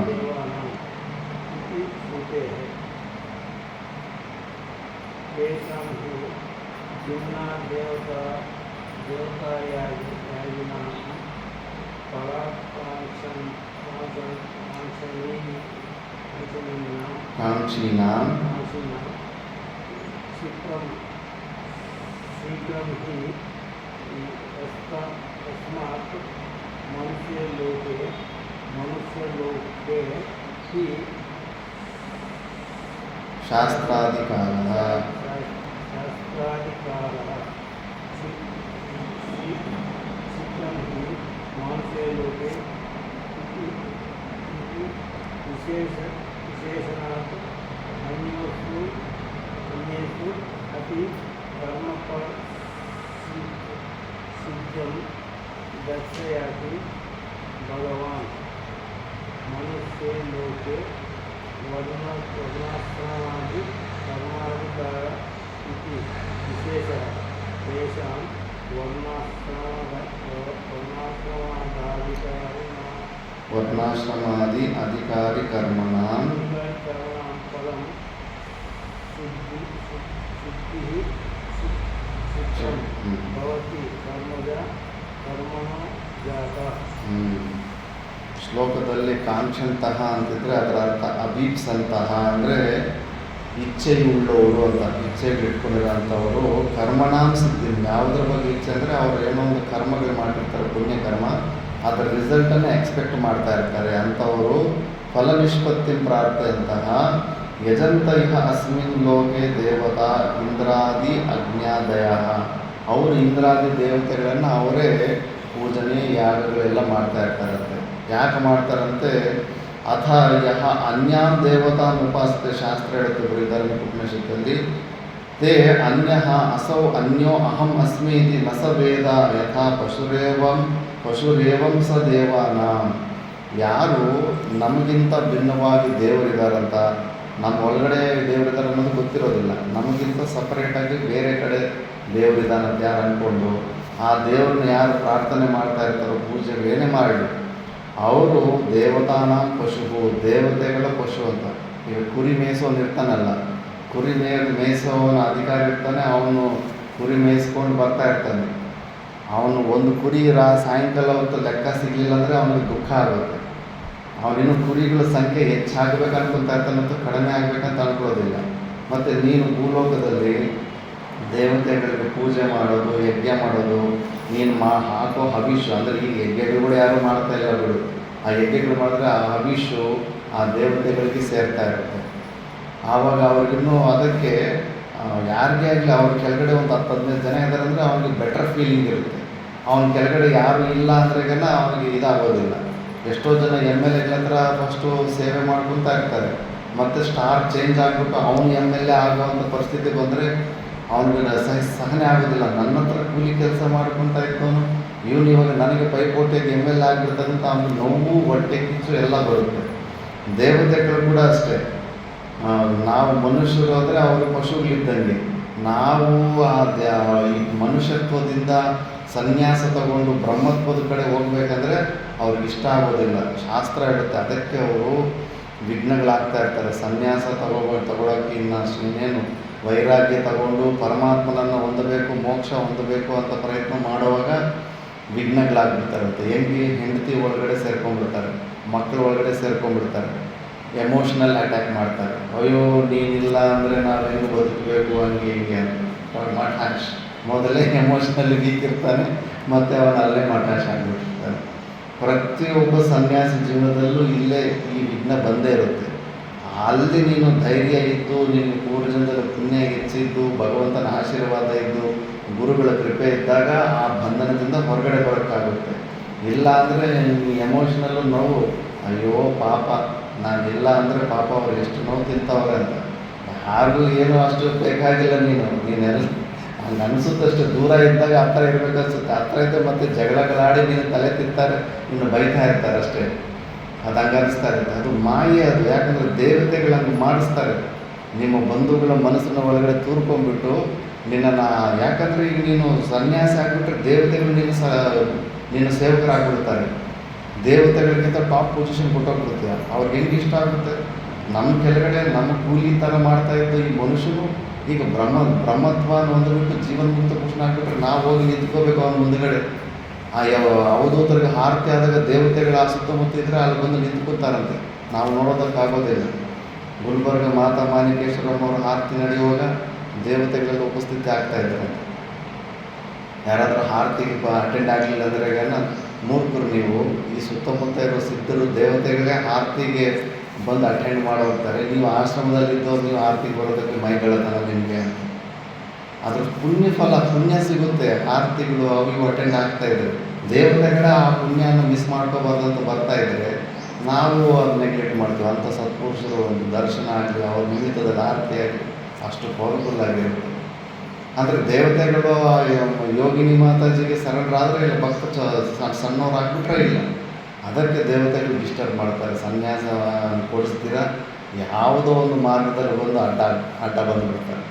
कांक्षीणां शीघ्रं हि तस्मात् मनुष्यलोके ही शास्त्राधिकारः शास्त्राधिकारः चित्रं हि मनुष्यलोके इति विशेषणात् अन्येषु अपि कर्मफलसिद्धिं दर्शयति भगवान् मनुष्यलोके वर्णाश्रमादि कर्माधिकार इति विशेषः तेषां वर्णाश्रमादि अधिकारिकर्मणां फलं शुद्धिः भवति कर्मणो जाता. ಶ್ಲೋಕದಲ್ಲಿ ಕಾಂಕ್ಷಂತಹ ಅಂತಿದ್ರೆ ಅದರ ಅರ್ಥ ಅಭೀಪ್ಸಂತಹ ಅಂದರೆ ಇಚ್ಛೆಯುಳ್ಳವರು ಅಂತ, ಇಚ್ಛೆಗಳಿಟ್ಕೊಂಡಿರೋಂಥವರು ಕರ್ಮಣಾಂ ಸಿದ್ಧಿ. ಯಾವುದ್ರ ಬಗ್ಗೆ ಇಚ್ಛೆ ಅಂದರೆ ಅವರು ಏನೋ ಒಂದು ಕರ್ಮಗಳು ಮಾಡಿರ್ತಾರೆ, ಪುಣ್ಯಕರ್ಮ, ಅದರ ರಿಸಲ್ಟನ್ನು ಎಕ್ಸ್ಪೆಕ್ಟ್ ಮಾಡ್ತಾ ಇರ್ತಾರೆ. ಅಂಥವರು ಫಲನಿಷ್ಪತ್ತಿ ಪ್ರಾರ್ಥೆಯಂತಹ ಯಜಂತ ಇಹ ಅಸ್ಮಿನ್ ಲೋಕೆ ದೇವತಾ ಇಂದ್ರಾದಿ ಅಜ್ಞಾದಯ. ಅವರು ಇಂದ್ರಾದಿ ದೇವತೆಗಳನ್ನು ಅವರೇ ಪೂಜನೆ ಯಾಗಗಳೆಲ್ಲ ಮಾಡ್ತಾ ಇರ್ತಾರಂತೆ. ಯಾಕೆ ಮಾಡ್ತಾರಂತೆ? ಅಥ ಯಹ ಅನ್ಯಾಂ ದೇವತಾಂ ಉಪಾಸತೆ. ಶಾಸ್ತ್ರ ಹೇಳುತ್ತೆ ಬೃಹದಾರಣ್ಯಕ ಉಪನಿಷತ್ತಲ್ಲಿ, ತೇ ಅನ್ಯಃ ಅಸೌ ಅನ್ಯೋ ಅಹಂ ಅಸ್ಮಿ ಇತಿ ನ ಸ ವೇದ ಯಥಾ ಪಶುರೇವಂ ಸ ದೇವಾನಾಂ. ಯಾರು ನಮಗಿಂತ ಭಿನ್ನವಾಗಿ ದೇವರಿದ್ದಾರಂತ, ನಮ್ಮ ಒಳಗಡೆ ದೇವರಿದ್ದಾರೆ ಅನ್ನೋದು ಗೊತ್ತಿರೋದಿಲ್ಲ, ನಮಗಿಂತ ಸಪರೇಟಾಗಿ ಬೇರೆ ಕಡೆ ದೇವರಿದ್ದಾನಂತ ಯಾರು ಅಂದ್ಕೊಂಡು ಆ ದೇವ್ರನ್ನ ಯಾರು ಪ್ರಾರ್ಥನೆ ಮಾಡ್ತಾ ಇರ್ತಾರೋ, ಪೂಜೆಗಳು ಏನೇ ಮಾಡಲಿ, ಅವರು ದೇವತಾನಾಂ ಪಶು, ದೇವತೆಗಳ ಪಶು ಅಂತ. ಈಗ ಕುರಿ ಮೇಯಿಸೋನು ಇರ್ತಾನಲ್ಲ, ಕುರಿ ಮೇಯಿಸೋನ ಅಧಿಕಾರಿ ಇರ್ತಾನೆ, ಅವನು ಕುರಿ ಮೇಯಿಸ್ಕೊಂಡು ಬರ್ತಾ ಇರ್ತಾನೆ. ಅವನು ಒಂದು ಕುರಿ ಸಾಯಂಕಾಲ ಹೊತ್ತು ಲೆಕ್ಕ ಸಿಗಲಿಲ್ಲ ಅಂದರೆ ಅವನಿಗೆ ದುಃಖ ಆಗುತ್ತೆ. ಅವನಿನ್ನು ಕುರಿಗಳ ಸಂಖ್ಯೆ ಹೆಚ್ಚಾಗಬೇಕಂತ ಇರ್ತಾನೆ ಮತ್ತು ಕಡಿಮೆ ಆಗಬೇಕಂತ ಅನ್ಕೊಳ್ಳೋದಿಲ್ಲ. ಮತ್ತು ನೀನು ಭೂಲೋಕದಲ್ಲಿ ದೇವತೆಗಳಿಗೆ ಪೂಜೆ ಮಾಡೋದು, ಯಜ್ಞ ಮಾಡೋದು, ನೀನು ಹಾಕೋ ಹವಿಷು ಅಂದರೆ ಈಗ ಯಜ್ಞಗಳು ಯಾರು ಮಾಡ್ತಾ ಇಲ್ಲ ಬಿಡು, ಆ ಯಜ್ಞಗಳು ಮಾಡಿದ್ರೆ ಆ ಹವಿಷು ಆ ದೇವತೆಗಳಿಗೆ ಸೇರ್ತಾ ಇರುತ್ತೆ. ಆವಾಗ ಅವ್ರಿಗಿನ್ನೂ ಅದಕ್ಕೆ ಯಾರಿಗೇ ಆಗಲಿ ಅವ್ರ ಕೆಳಗಡೆ ಒಂದು 10-15 ಜನ ಇದ್ದಾರೆ ಅಂದರೆ ಅವ್ನಿಗೆ ಬೆಟರ್ ಫೀಲಿಂಗ್ ಇರುತ್ತೆ. ಅವನ ಕೆಳಗಡೆ ಯಾರು ಇಲ್ಲ ಅಂದ್ರೆಗನ ಅವನಿಗೆ ಇದಾಗೋದಿಲ್ಲ. ಎಷ್ಟೋ ಜನ MLA ಹತ್ರ ಫಸ್ಟು ಸೇವೆ ಮಾಡ್ಕೊತಾ ಇರ್ತಾರೆ, ಮತ್ತು ಸ್ಟಾರ್ ಚೇಂಜ್ ಆಗಿಬಿಟ್ಟು ಅವನು MLA ಆಗುವಂಥ ಪರಿಸ್ಥಿತಿ ಬಂದರೆ ಅವನಿಗೆ ಸಹನೆ ಆಗೋದಿಲ್ಲ. ನನ್ನ ಹತ್ರ ಕೂಲಿ ಕೆಲಸ ಮಾಡ್ಕೊತಾ ಇದ್ದವನು ಇವನು ಇವಾಗ ನನಗೆ ಪೈಪೋಟಿಯಾಗಿ MLA ಆಗಿರ್ತದಂತ ಅವನಿಗೆ ನೋವು, ಹೊಟ್ಟೆ ಕಿಚ್ಚು ಎಲ್ಲ ಬರುತ್ತೆ. ದೇವತೆಗಳು ಕೂಡ ಅಷ್ಟೇ. ನಾವು ಮನುಷ್ಯರು ಆದರೆ ಅವರು ಪಶುಗಳಿದ್ದಂಗೆ. ನಾವು ಈ ಮನುಷ್ಯತ್ವದಿಂದ ಸನ್ಯಾಸ ತಗೊಂಡು ಬ್ರಹ್ಮತ್ವದ ಕಡೆ ಹೋಗ್ಬೇಕಂದ್ರೆ ಅವ್ರಿಗೆ ಇಷ್ಟ ಆಗೋದಿಲ್ಲ. ಶಾಸ್ತ್ರ ಹೇಳುತ್ತೆ, ಅದಕ್ಕೆ ಅವರು ವಿಘ್ನಗಳಾಗ್ತಾ ಇರ್ತಾರೆ. ಸನ್ಯಾಸ ತಗೊಳ್ಳೋಕ್ಕೆ ಇನ್ನೇನು ವೈರಾಗ್ಯ ತಗೊಂಡು ಪರಮಾತ್ಮನನ್ನು ಹೊಂದಬೇಕು, ಮೋಕ್ಷ ಹೊಂದಬೇಕು ಅಂತ ಪ್ರಯತ್ನ ಮಾಡುವಾಗ ವಿಘ್ನಗಳಾಗ್ಬಿಡ್ತಾರಂತೆ. ಹೆಂಡತಿ ಒಳಗಡೆ ಸೇರ್ಕೊಂಡ್ಬಿಡ್ತಾರೆ, ಮಕ್ಕಳ ಒಳಗಡೆ ಸೇರ್ಕೊಂಡ್ಬಿಡ್ತಾರೆ, ಎಮೋಷ್ನಲ್ ಅಟ್ಯಾಕ್ ಮಾಡ್ತಾರೆ. ಅಯ್ಯೋ ನೀನಿಲ್ಲ ಅಂದರೆ ನಾವು ಹೆಂಗೆ ಬದುಕಬೇಕು ಹಂಗೆ ಹಿಂಗೆ ಅಂತ ಮಠಾಶ್. ಮೊದಲೇ ಎಮೋಷ್ನಲಿ ವೀಕ್ ಇರ್ತಾನೆ, ಮತ್ತು ಅವನು ಅಲ್ಲೇ ಮಠಾಶ್ ಆಗಿಬಿಟ್ಟಿರ್ತಾನೆ. ಪ್ರತಿಯೊಬ್ಬ ಸನ್ಯಾಸಿ ಜೀವನದಲ್ಲೂ ಇಲ್ಲೇ ಈ ವಿಘ್ನ ಬಂದೇ ಇರುತ್ತೆ. ಅಲ್ಲಿ ನೀನು ಧೈರ್ಯ ಇದ್ದು, ನಿನ್ನ ಪೂರ್ವಜನ್ಮದಲ್ಲಿ ಪುಣ್ಯ ಹೆಚ್ಚಿದ್ದು, ಭಗವಂತನ ಆಶೀರ್ವಾದ ಇದ್ದು, ಗುರುಗಳ ಕೃಪೆ ಇದ್ದಾಗ ಆ ಬಂಧನದಿಂದ ಹೊರಗಡೆ ಬರೋಕ್ಕಾಗುತ್ತೆ. ಇಲ್ಲ ಅಂದರೆ ನಿನ್ನ ಎಮೋಷ್ನಲ್ಲು ನೋವು, ಅಯ್ಯೋ ಪಾಪ ನಾನಿಲ್ಲ ಅಂದರೆ ಪಾಪ ಅವ್ರು ಎಷ್ಟು ನೋವು ತಿಂತವ್ರೆ ಅಂತ. ಯಾರಿಗೂ ಏನೂ ಅಷ್ಟು ಬೇಕಾಗಿಲ್ಲ. ನೀನೆಲ್ಲ ಹಂಗೆ ಅನಿಸುತ್ತಷ್ಟು ದೂರ ಇದ್ದಾಗ ಹತ್ರ ಇರಬೇಕು ಅನಿಸುತ್ತೆ. ಹತ್ರ ಇದ್ದರೆ ಮತ್ತೆ ಜಗಳಗಳಾಡಿ ನೀನು ತಲೆ ತಿಂತಾರೆ, ಇನ್ನು ಬೈತಾ ಇರ್ತಾರೆ ಅಷ್ಟೇ. ಅದು ಹಂಗೆ ಅನಿಸ್ತಾ ಇರುತ್ತೆ. ಅದು ಮಾಯೆ ಅದು. ಯಾಕಂದರೆ ದೇವತೆಗಳು ಹಂಗೆ ಮಾಡಿಸ್ತಾರೆ. ನಿಮ್ಮ ಬಂಧುಗಳ ಮನಸ್ಸನ್ನ ಒಳಗಡೆ ತೂರ್ಕೊಂಡ್ಬಿಟ್ಟು ನಿನ್ನನ್ನು, ಯಾಕಂದರೆ ಈಗ ನೀನು ಸನ್ಯಾಸಿ ಆಗಿಬಿಟ್ರೆ ದೇವತೆಗಳು ನೀನು ಸೇವಕರಾಗ್ಬಿಡ್ತಾರೆ. ದೇವತೆಗಳಿಗಿಂತ ಟಾಪ್ ಪೊಸಿಷನ್ ಕೊಟ್ಟೋಗ್ಬಿಡ್ತೀಯ. ಅವ್ರಿಗೆ ಹೆಂಗೆ ಇಷ್ಟ ಆಗುತ್ತೆ? ನಮ್ಮ ಕೆಳಗಡೆ ನಮ್ಮ ಕೂಲಿ ಥರ ಮಾಡ್ತಾ ಇದ್ದು ಈ ಮನುಷ್ಯನು ಈಗ ಬ್ರಹ್ಮತ್ವನ ಹೊಂದ್ಬಿಟ್ಟು ಜೀವನ್ಮುಕ್ತ ಪುರುಷನ ಆಗಿಬಿಟ್ರೆ ನಾವು ಹೋಗಿ ನಿಂತ್ಕೋಬೇಕು ಅವನ ಮುಂದುಗಡೆ. ಅವಧೂತರಿಗೆ ಆರತಿ ಆದಾಗ ದೇವತೆಗಳ ಸುತ್ತಮುತ್ತ ಇದ್ದರೆ ಅಲ್ಲಿ ಬಂದು ನಿಂತ್ಕೊತಾರಂತೆ. ನಾವು ನೋಡೋದಕ್ಕಾಗೋದಿಲ್ಲ. ಗುಲ್ಬರ್ಗ ಮಾತಾ ಮಾಣಿಕೇಶ್ವರಮ್ಮ ಅವರ ಆರತಿ ನಡೆಯುವಾಗ ದೇವತೆಗಳೆಲ್ಲ ಉಪಸ್ಥಿತಿ ಆಗ್ತಾ ಇದ್ದಾರಂತೆ. ಯಾರಾದರೂ ಆರತಿಗೆ ಅಟೆಂಡ್ ಆಗಲಿಲ್ಲ ಅಂದರೆ ಮೂರ್ಖರು ನೀವು. ಈ ಸುತ್ತಮುತ್ತ ಇರೋ ಸಿದ್ಧರು ದೇವತೆಗಳೇ ಆರತಿಗೆ ಬಂದು ಅಟೆಂಡ್ ಮಾಡಿ ಹೋಗ್ತಾರೆ. ನೀವು ಆಶ್ರಮದಲ್ಲಿದ್ದವ್ರು ನೀವು ಆರತಿಗೆ ಬರೋದಕ್ಕೆ ಮೈಗಳತನ ನಿಮಗೆ ಅಂತ. ಅದ್ರ ಪುಣ್ಯ ಸಿಗುತ್ತೆ. ಆರತಿಗಳು ಅವಿಗೂ ಅಟೆಂಡ್ ಆಗ್ತಾ ಇದ್ದಾರೆ. ದೇವತೆಗಳೇ ಆ ಪುಣ್ಯನ ಮಿಸ್ ಮಾಡ್ಕೋಬಾರ್ದು ಅಂತ ಬರ್ತಾ ಇದ್ದಾರೆ. ನಾವು ಅದು ನೆಗ್ಲೆಕ್ಟ್ ಮಾಡ್ತೀವಿ. ಅಂಥ ಸತ್ಪುರುಷರು ಒಂದು ದರ್ಶನ ಆಗಲಿ, ಅವ್ರ ನಿಮಿತ್ತದಲ್ಲಿ ಆರತಿ ಆಗಲಿ ಅಷ್ಟು ಪವರ್ಫುಲ್ ಆಗಿರುತ್ತೆ. ಅಂದರೆ ದೇವತೆಗಳು ಯೋಗಿನಿ ಮಾತಾಜಿಗೆ ಸರಳರಾದರೆ ಇಲ್ಲ, ಭಕ್ತ ಸಣ್ಣವ್ರು ಆಗ್ಬಿಟ್ರೆ ಇಲ್ಲ. ಅದಕ್ಕೆ ದೇವತೆಗಳು ಡಿಸ್ಟರ್ಬ್ ಮಾಡ್ತಾರೆ. ಸನ್ಯಾಸ ಕೊಡಿಸ್ತೀರ ಯಾವುದೋ ಒಂದು ಮಾರ್ಗದಲ್ಲಿ ಬಂದು ಅಡ್ಡ ಬಂದುಬಿಡ್ತಾರೆ.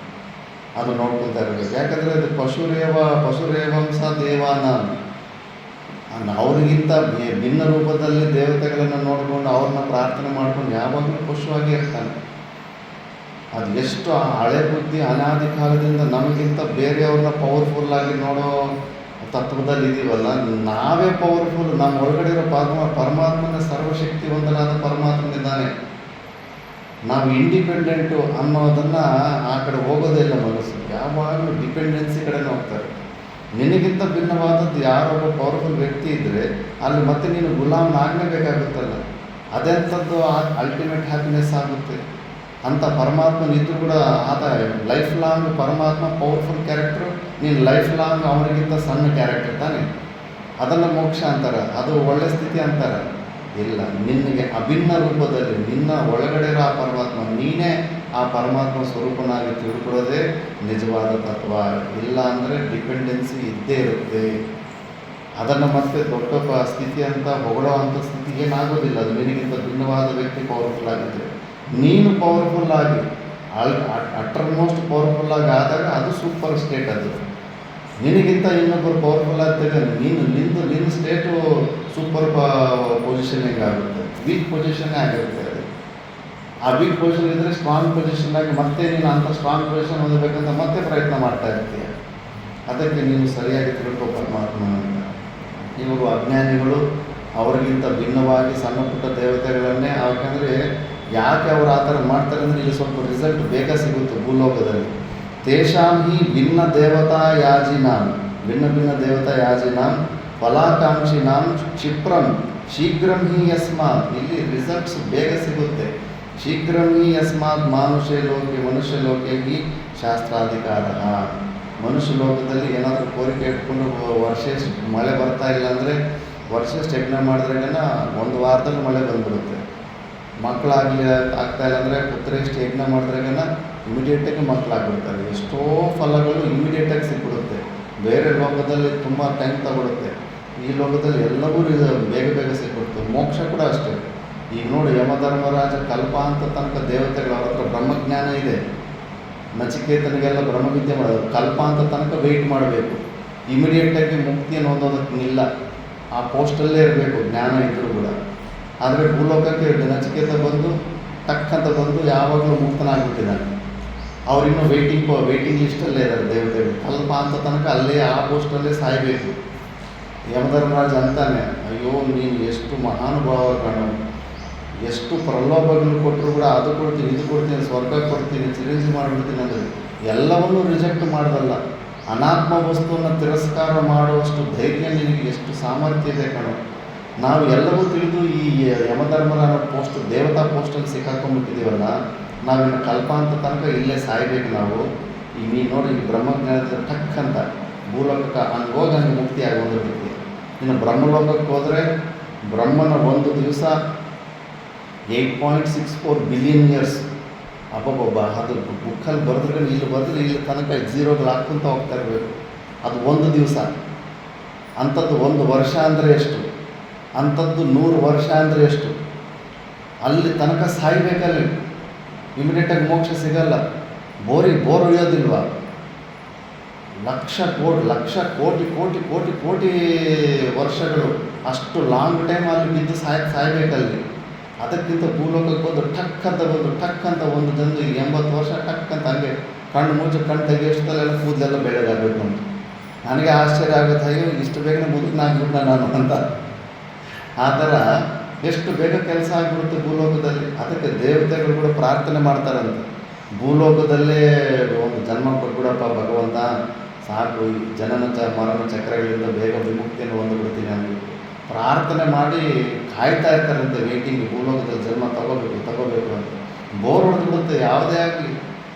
ಅದು ನೋಡ್ಕೊತಾ ಇರಬೇಕು. ಯಾಕಂದರೆ ಅದು ಪಶುರೇವಂಸ ದೇವಾನ, ಅವ್ರಿಗಿಂತ ಭಿನ್ನ ರೂಪದಲ್ಲಿ ದೇವತೆಗಳನ್ನು ನೋಡಿಕೊಂಡು ಅವ್ರನ್ನ ಪ್ರಾರ್ಥನೆ ಮಾಡ್ಕೊಂಡು ಯಾವಾಗಲೂ ಪಶುವಾಗಿ ಇರ್ತಾನೆ. ಅದು ಎಷ್ಟು ಹಳೆ ಬುದ್ಧಿ ಅನಾದಿ ಕಾಲದಿಂದ ನಮಗಿಂತ ಬೇರೆಯವ್ರನ್ನ ಪವರ್ಫುಲ್ಲಾಗಿ ನೋಡೋ ತತ್ವದಲ್ಲಿ ಇದೀವಲ್ಲ, ನಾವೇ ಪವರ್ಫುಲ್. ನಮ್ಮ ಒಳಗಡೆ ಇರೋ ಪರಮಾತ್ಮನ ಸರ್ವಶಕ್ತಿವಂತನಾದ ಪರಮಾತ್ಮನಿದ್ದಾನೆ. ನಾವು ಇಂಡಿಪೆಂಡೆಂಟು ಅನ್ನೋದನ್ನು ಆ ಕಡೆ ಹೋಗೋದೇ ಇಲ್ಲ ಮನಸ್ಸು. ಯಾವಾಗಲೂ ಡಿಪೆಂಡೆನ್ಸಿ ಕಡೆನೇ ಹೋಗ್ತಾರೆ. ನಿನಗಿಂತ ಭಿನ್ನವಾದದ್ದು ಯಾರೊಬ್ಬ ಪವರ್ಫುಲ್ ವ್ಯಕ್ತಿ ಇದ್ದರೆ ಅಲ್ಲಿ ಮತ್ತೆ ನೀನು ಗುಲಾಮನಾಗಲೇಬೇಕಾಗುತ್ತಲ್ಲ. ಅದೆಂಥದ್ದು ಅಲ್ಟಿಮೇಟ್ ಹ್ಯಾಪಿನೆಸ್ ಆಗುತ್ತೆ. ಅಂಥ ಪರಮಾತ್ಮನಿದ್ದರೂ ಕೂಡ ಆತ ಲೈಫ್ ಲಾಂಗ್ ಪರಮಾತ್ಮ ಪವರ್ಫುಲ್ ಕ್ಯಾರೆಕ್ಟ್ರು, ನೀನು ಲೈಫ್ ಲಾಂಗ್ ಅವನಿಗಿಂತ ಸಣ್ಣ ಕ್ಯಾರೆಕ್ಟರ್ ತಾನೆ. ಅದನ್ನು ಮೋಕ್ಷ ಅಂತಾರೆ. ಅದು ಒಳ್ಳೆ ಸ್ಥಿತಿ ಅಂತಾರೆ. ಇಲ್ಲ, ನಿನಗೆ ಅಭಿನ್ನ ರೂಪದಲ್ಲಿ ನಿನ್ನ ಒಳಗಡೆ ಇರೋ ಆ ಪರಮಾತ್ಮ, ನೀನೇ ಆ ಪರಮಾತ್ಮ ಸ್ವರೂಪನಾಗಿ ತಿಳ್ಕೊಳ್ಳೋದೇ ನಿಜವಾದ ತತ್ವ. ಇಲ್ಲ ಅಂದರೆ ಡಿಪೆಂಡೆನ್ಸಿ ಇದ್ದೇ ಇರುತ್ತೆ. ಅದನ್ನು ಮತ್ತೆ ದೊಡ್ಡ ಸ್ಥಿತಿ ಅಂತ ಹೊಗಳೋ ಅಂಥ ಸ್ಥಿತಿ ಏನಾಗೋದಿಲ್ಲ. ಅದು ನಿನಗಿಂತ ಭಿನ್ನವಾದ ವ್ಯಕ್ತಿ ಪವರ್ಫುಲ್ ಆಗಿದ್ದರೆ, ನೀನು ಪವರ್ಫುಲ್ ಆಗಿ ಅಟರ್ಮೋಸ್ಟ್ ಪವರ್ಫುಲ್ ಆಗಿ ಆದಾಗ ಅದು ಸೂಪರ್ ಸ್ಟೇಟ್. ಅದು ನಿನಗಿಂತ ಇನ್ನೊಬ್ಬರು ಪವರ್ಫುಲ್ ಆಗ್ತಾಗ ನಿನ್ನ ಸ್ಟೇಟು ಸೂಪರ್ ಪೊಸಿಷನಿಂಗ್ ಆಗುತ್ತೆ. ವೀಕ್ ಪೊಸಿಷನ್ನೇ ಆಗಿರುತ್ತೆ ಅದು. ಆ ವೀಕ್ ಪೊಸಿಷನ್ ಇದ್ದರೆ ಸ್ಟ್ರಾಂಗ್ ಪೊಸಿಷನ್ ಆಗಿ ಮತ್ತೆ ನೀನು ಅಂಥ ಸ್ಟ್ರಾಂಗ್ ಪೊಸಿಷನ್ ಓದಬೇಕಂತ ಮತ್ತೆ ಪ್ರಯತ್ನ ಮಾಡ್ತಾ ಇರ್ತೀಯ. ಅದಕ್ಕೆ ನೀನು ಸರಿಯಾಗಿ ತಿಳ್ಕೊ ಪರಮಾತ್ಮ ಅಂತ. ಇವರು ಅಜ್ಞಾನಿಗಳು ಅವ್ರಿಗಿಂತ ಭಿನ್ನವಾಗಿ ಸಣ್ಣ ಪುಟ್ಟ ದೇವತೆಗಳನ್ನೇ, ಯಾಕಂದರೆ ಯಾಕೆ ಅವರು ಆ ಥರ ಮಾಡ್ತಾರೆ ಅಂದರೆ ಇಲ್ಲಿ ಸ್ವಲ್ಪ ರಿಸಲ್ಟ್ ಬೇಗ ಸಿಗುತ್ತೆ ಭೂಲೋಕದಲ್ಲಿ. ತೇಷಾಂ ಹಿ ಭಿನ್ನ ದೇವತಾ ಯಾಜಿನಾಂ ಫಲಾಕಾಂಕ್ಷಿನಾಂ ಕ್ಷಿಪ್ರಂ ಶೀಘ್ರಂ ಹಿ ಯಸ್ಮಾತ್. ಇಲ್ಲಿ ರಿಸಲ್ಟ್ಸ್ ಬೇಗ ಸಿಗುತ್ತೆ. ಶೀಘ್ರಂ ಹಿ ಯಸ್ಮಾತ್ ಮನುಷ್ಯ ಲೋಕೆ ಹಿ ಶಾಸ್ತ್ರಾಧಿಕಾರ. ಮನುಷ್ಯ ಲೋಕದಲ್ಲಿ ಏನಾದರೂ ಕೋರಿಕೆ ಇಟ್ಕೊಂಡು ವರ್ಷ ಮಳೆ ಬರ್ತಾ ಇಲ್ಲ ಅಂದರೆ ವರ್ಷ ಯಜ್ಞ ಮಾಡಿದ್ರಾಗನ ಒಂದು ವಾರದಲ್ಲಿ ಮಳೆ ಬಂದ್ಬಿಡುತ್ತೆ. ಮಕ್ಕಳಾಗಲಿ ಆಗ್ತಾಯಿಲ್ಲ ಅಂದರೆ ಪುತ್ರೇಷ್ಟು ಯಜ್ಞ ಮಾಡಿದ್ರಾಗನ ಇಮಿಡಿಯೇಟಾಗಿ ಮಕ್ಕಳಾಗ್ಬಿಡ್ತಾರೆ. ಎಷ್ಟೋ ಫಲಗಳು ಇಮಿಡಿಯೇಟಾಗಿ ಸಿಕ್ಬಿಡುತ್ತೆ. ಬೇರೆ ಲೋಕದಲ್ಲಿ ತುಂಬ ಟೈಮ್ ತಗೊಳುತ್ತೆ. ಈ ಲೋಕದಲ್ಲಿ ಎಲ್ಲವೂ ಬೇಗ ಸಿಕ್ಬಿಡ್ತು. ಮೋಕ್ಷ ಕೂಡ ಅಷ್ಟೇ. ಈಗ ನೋಡಿ, ಯಮಧರ್ಮರಾಜ ಕಲ್ಪ ಅಂತ ತನಕ ದೇವತೆಗಳು ಅವ್ರ ಹತ್ರ ಬ್ರಹ್ಮಜ್ಞಾನ ಇದೆ. ನಚಿಕೇತನಿಗೆಲ್ಲ ಬ್ರಹ್ಮವಿದ್ಯೆ ಮಾಡೋದು. ಕಲ್ಪ ಅಂತ ತನಕ ವೆಯ್ಟ್ ಮಾಡಬೇಕು. ಇಮಿಡಿಯೇಟಾಗಿ ಮುಕ್ತಿಯನ್ನು ಓದೋದಕ್ಕಿಲ್ಲ. ಆ ಪೋಸ್ಟಲ್ಲೇ ಇರಬೇಕು ಜ್ಞಾನ ಇದ್ದರೂ ಕೂಡ. ಆದರೆ ಭೂಲೋಕಕ್ಕೆ ನಚಿಕೇತ ಬಂದು ಟಕ್ಕಂತ ಬಂದು ಯಾವಾಗಲೂ ಮುಕ್ತನಾಗ್ಬಿಟ್ಟಿದ್ದಾನೆ. ಅವರಿನ್ನೂ ವೆಯ್ಟಿಂಗ್ ಲಿಸ್ಟಲ್ಲೇ ಇದ್ದಾರೆ ದೇವತೆಗಳು. ಕಲ್ಪ ಅಂತ ತನಕ ಅಲ್ಲೇ ಆ ಪೋಸ್ಟಲ್ಲೇ ಸಾಯಬೇಕು. ಯಮಧರ್ಮರಾಜ ಅಂತಾನೆ, ಅಯ್ಯೋ ನೀನು ಎಷ್ಟು ಮಹಾನುಭಾವ ಕಾಣು, ಎಷ್ಟು ಪ್ರಲೋಭಗಳು ಕೊಟ್ಟರು ಕೂಡ ಅದು ಕೊಡ್ತೀನಿ, ಇದು ಕೊಡ್ತೀನಿ, ಸ್ವರ್ಗ ಕೊಡ್ತೀನಿ, ಚಿರಂಜೀವಿ ಮಾಡಿಬಿಡ್ತೀನಿ ಅಂದರೆ ಎಲ್ಲವನ್ನೂ ರಿಜೆಕ್ಟ್ ಮಾಡೋದಲ್ಲ. ಅನಾತ್ಮ ವಸ್ತುವನ್ನು ತಿರಸ್ಕಾರ ಮಾಡುವಷ್ಟು ಧೈರ್ಯ ನಿನಗೆ ಎಷ್ಟು ಸಾಮರ್ಥ್ಯ ಇದೆ ಕಣೋ. ನಾವು ಎಲ್ಲವೂ ತಿಳಿದು ಈ ಯಮಧರ್ಮರಾಜ ಪೋಸ್ಟ್ ದೇವತಾ ಪೋಸ್ಟಲ್ಲಿ ಸಿಕ್ಕಾಕೊಂಡ್ಬಿಟ್ಟಿದ್ದೀವಲ್ಲ, ನಾವಿನ್ನು ಕಲ್ಪ ಅಂತ ತನಕ ಇಲ್ಲೇ ಸಾಯ್ಬೇಕು ನಾವು. ಈಗ ನೀನು ನೋಡಿ, ಈ ಬ್ರಹ್ಮಜ್ಞಾನದ ಟಕ್ ಅಂತ ಭೂಲೋಕಕ್ಕೆ ಹಂಗೆ ಹೋಗಿ ಹಂಗೆ ಮುಕ್ತಿ ಆಗೋದಿರ್ತೀವಿ. ಇನ್ನು ಬ್ರಹ್ಮಲೋಕಕ್ಕೆ ಹೋದರೆ ಬ್ರಹ್ಮನ ಒಂದು ದಿವಸ 8.64 ಬಿಲಿಯನ್ ಇಯರ್ಸ್. ಅಬ್ಬಬ್ಬಬ್ಬ, ಅದು ಬುಕ್ಕಲ್ಲಿ ಬರೆದ್ರೆ ಇಲ್ಲಿ ತನಕ ಝೀರೋಗಳು ಹಾಕ್ಕೊಂತ ಹೋಗ್ತಾ ಇರಬೇಕು. ಅದು ಒಂದು ದಿವಸ. ಅಂಥದ್ದು 1 ವರ್ಷ ಅಂದರೆ ಎಷ್ಟು, ಅಂಥದ್ದು 100 ವರ್ಷ ಅಂದರೆ ಎಷ್ಟು. ಅಲ್ಲಿ ತನಕ ಸಾಯ್ಬೇಕಲ್ಲಿ. ಇಮಿಡಿಯೇಟಾಗಿ ಮೋಕ್ಷ ಸಿಗಲ್ಲ. ಬೋರ್ ಹೊಡೆಯೋದಿಲ್ವ. ಲಕ್ಷ ಕೋಟಿ ವರ್ಷಗಳು, ಅಷ್ಟು ಲಾಂಗ್ ಟೈಮ್ ಅಲ್ಲಿ ಬಿದ್ದು ಸಾಯ್ಬೇಕಲ್ಲಿ. ಅದಕ್ಕಿಂತ ಭೂಲೋಕಕ್ಕೆ ಬಂದು ಟಕ್ ಅಂತ ಒಂದು ಜನರು 80 ವರ್ಷ ಟಕ್ ಅಂತ ಹಂಗೆ ಕಣ್ಣು ಮುಚ್ಚಿ ಕಣ್ಣು ತೆಗೆಯೋಷ್ಟಲ್ಲೆಲ್ಲ ಕೂದಲೆಲ್ಲ ಬೆಳೆದಾಗಬೇಕು ಅಂತ. ನನಗೆ ಆಶ್ಚರ್ಯ ಆಗುತ್ತೆ, ಅಯ್ಯೋ ಇಷ್ಟು ಬೇಗನೆ ಮುದುಕನಾಗ್ಬಿಟ್ಟ ನಾನು ಅಂತ. ಆ ಥರ ಎಷ್ಟು ಬೇಗ ಕೆಲಸ ಆಗಿಬಿಡುತ್ತೆ ಭೂಲೋಕದಲ್ಲಿ. ಅದಕ್ಕೆ ದೇವತೆಗಳು ಕೂಡ ಪ್ರಾರ್ಥನೆ ಮಾಡ್ತಾರಂತೆ, ಭೂಲೋಕದಲ್ಲೇ ಒಂದು ಜನ್ಮ ಕೊಟ್ಬಿಡಪ್ಪ ಭಗವಂತ, ಸಾಕು ಈ ಜನನ ಮರಣ ಚಕ್ರಗಳಿಂದ ಬೇಗ ವಿಮುಕ್ತಿಯನ್ನು ಹೊಂದ್ಬಿಡ್ತೀನಿ ಅಂದ್ಬಿಟ್ಟು ಪ್ರಾರ್ಥನೆ ಮಾಡಿ ಕಾಯ್ತಾ ಇರ್ತಾರಂತೆ ವೇಟಿಂಗ್, ಭೂಲೋಕದಲ್ಲಿ ಜನ್ಮ ತಗೋಬೇಕು ಅಂತ. ಬೋರ್ ಹೊಡೆದ್ಬಿಡುತ್ತೆ ಯಾವುದೇ ಆಗಲಿ.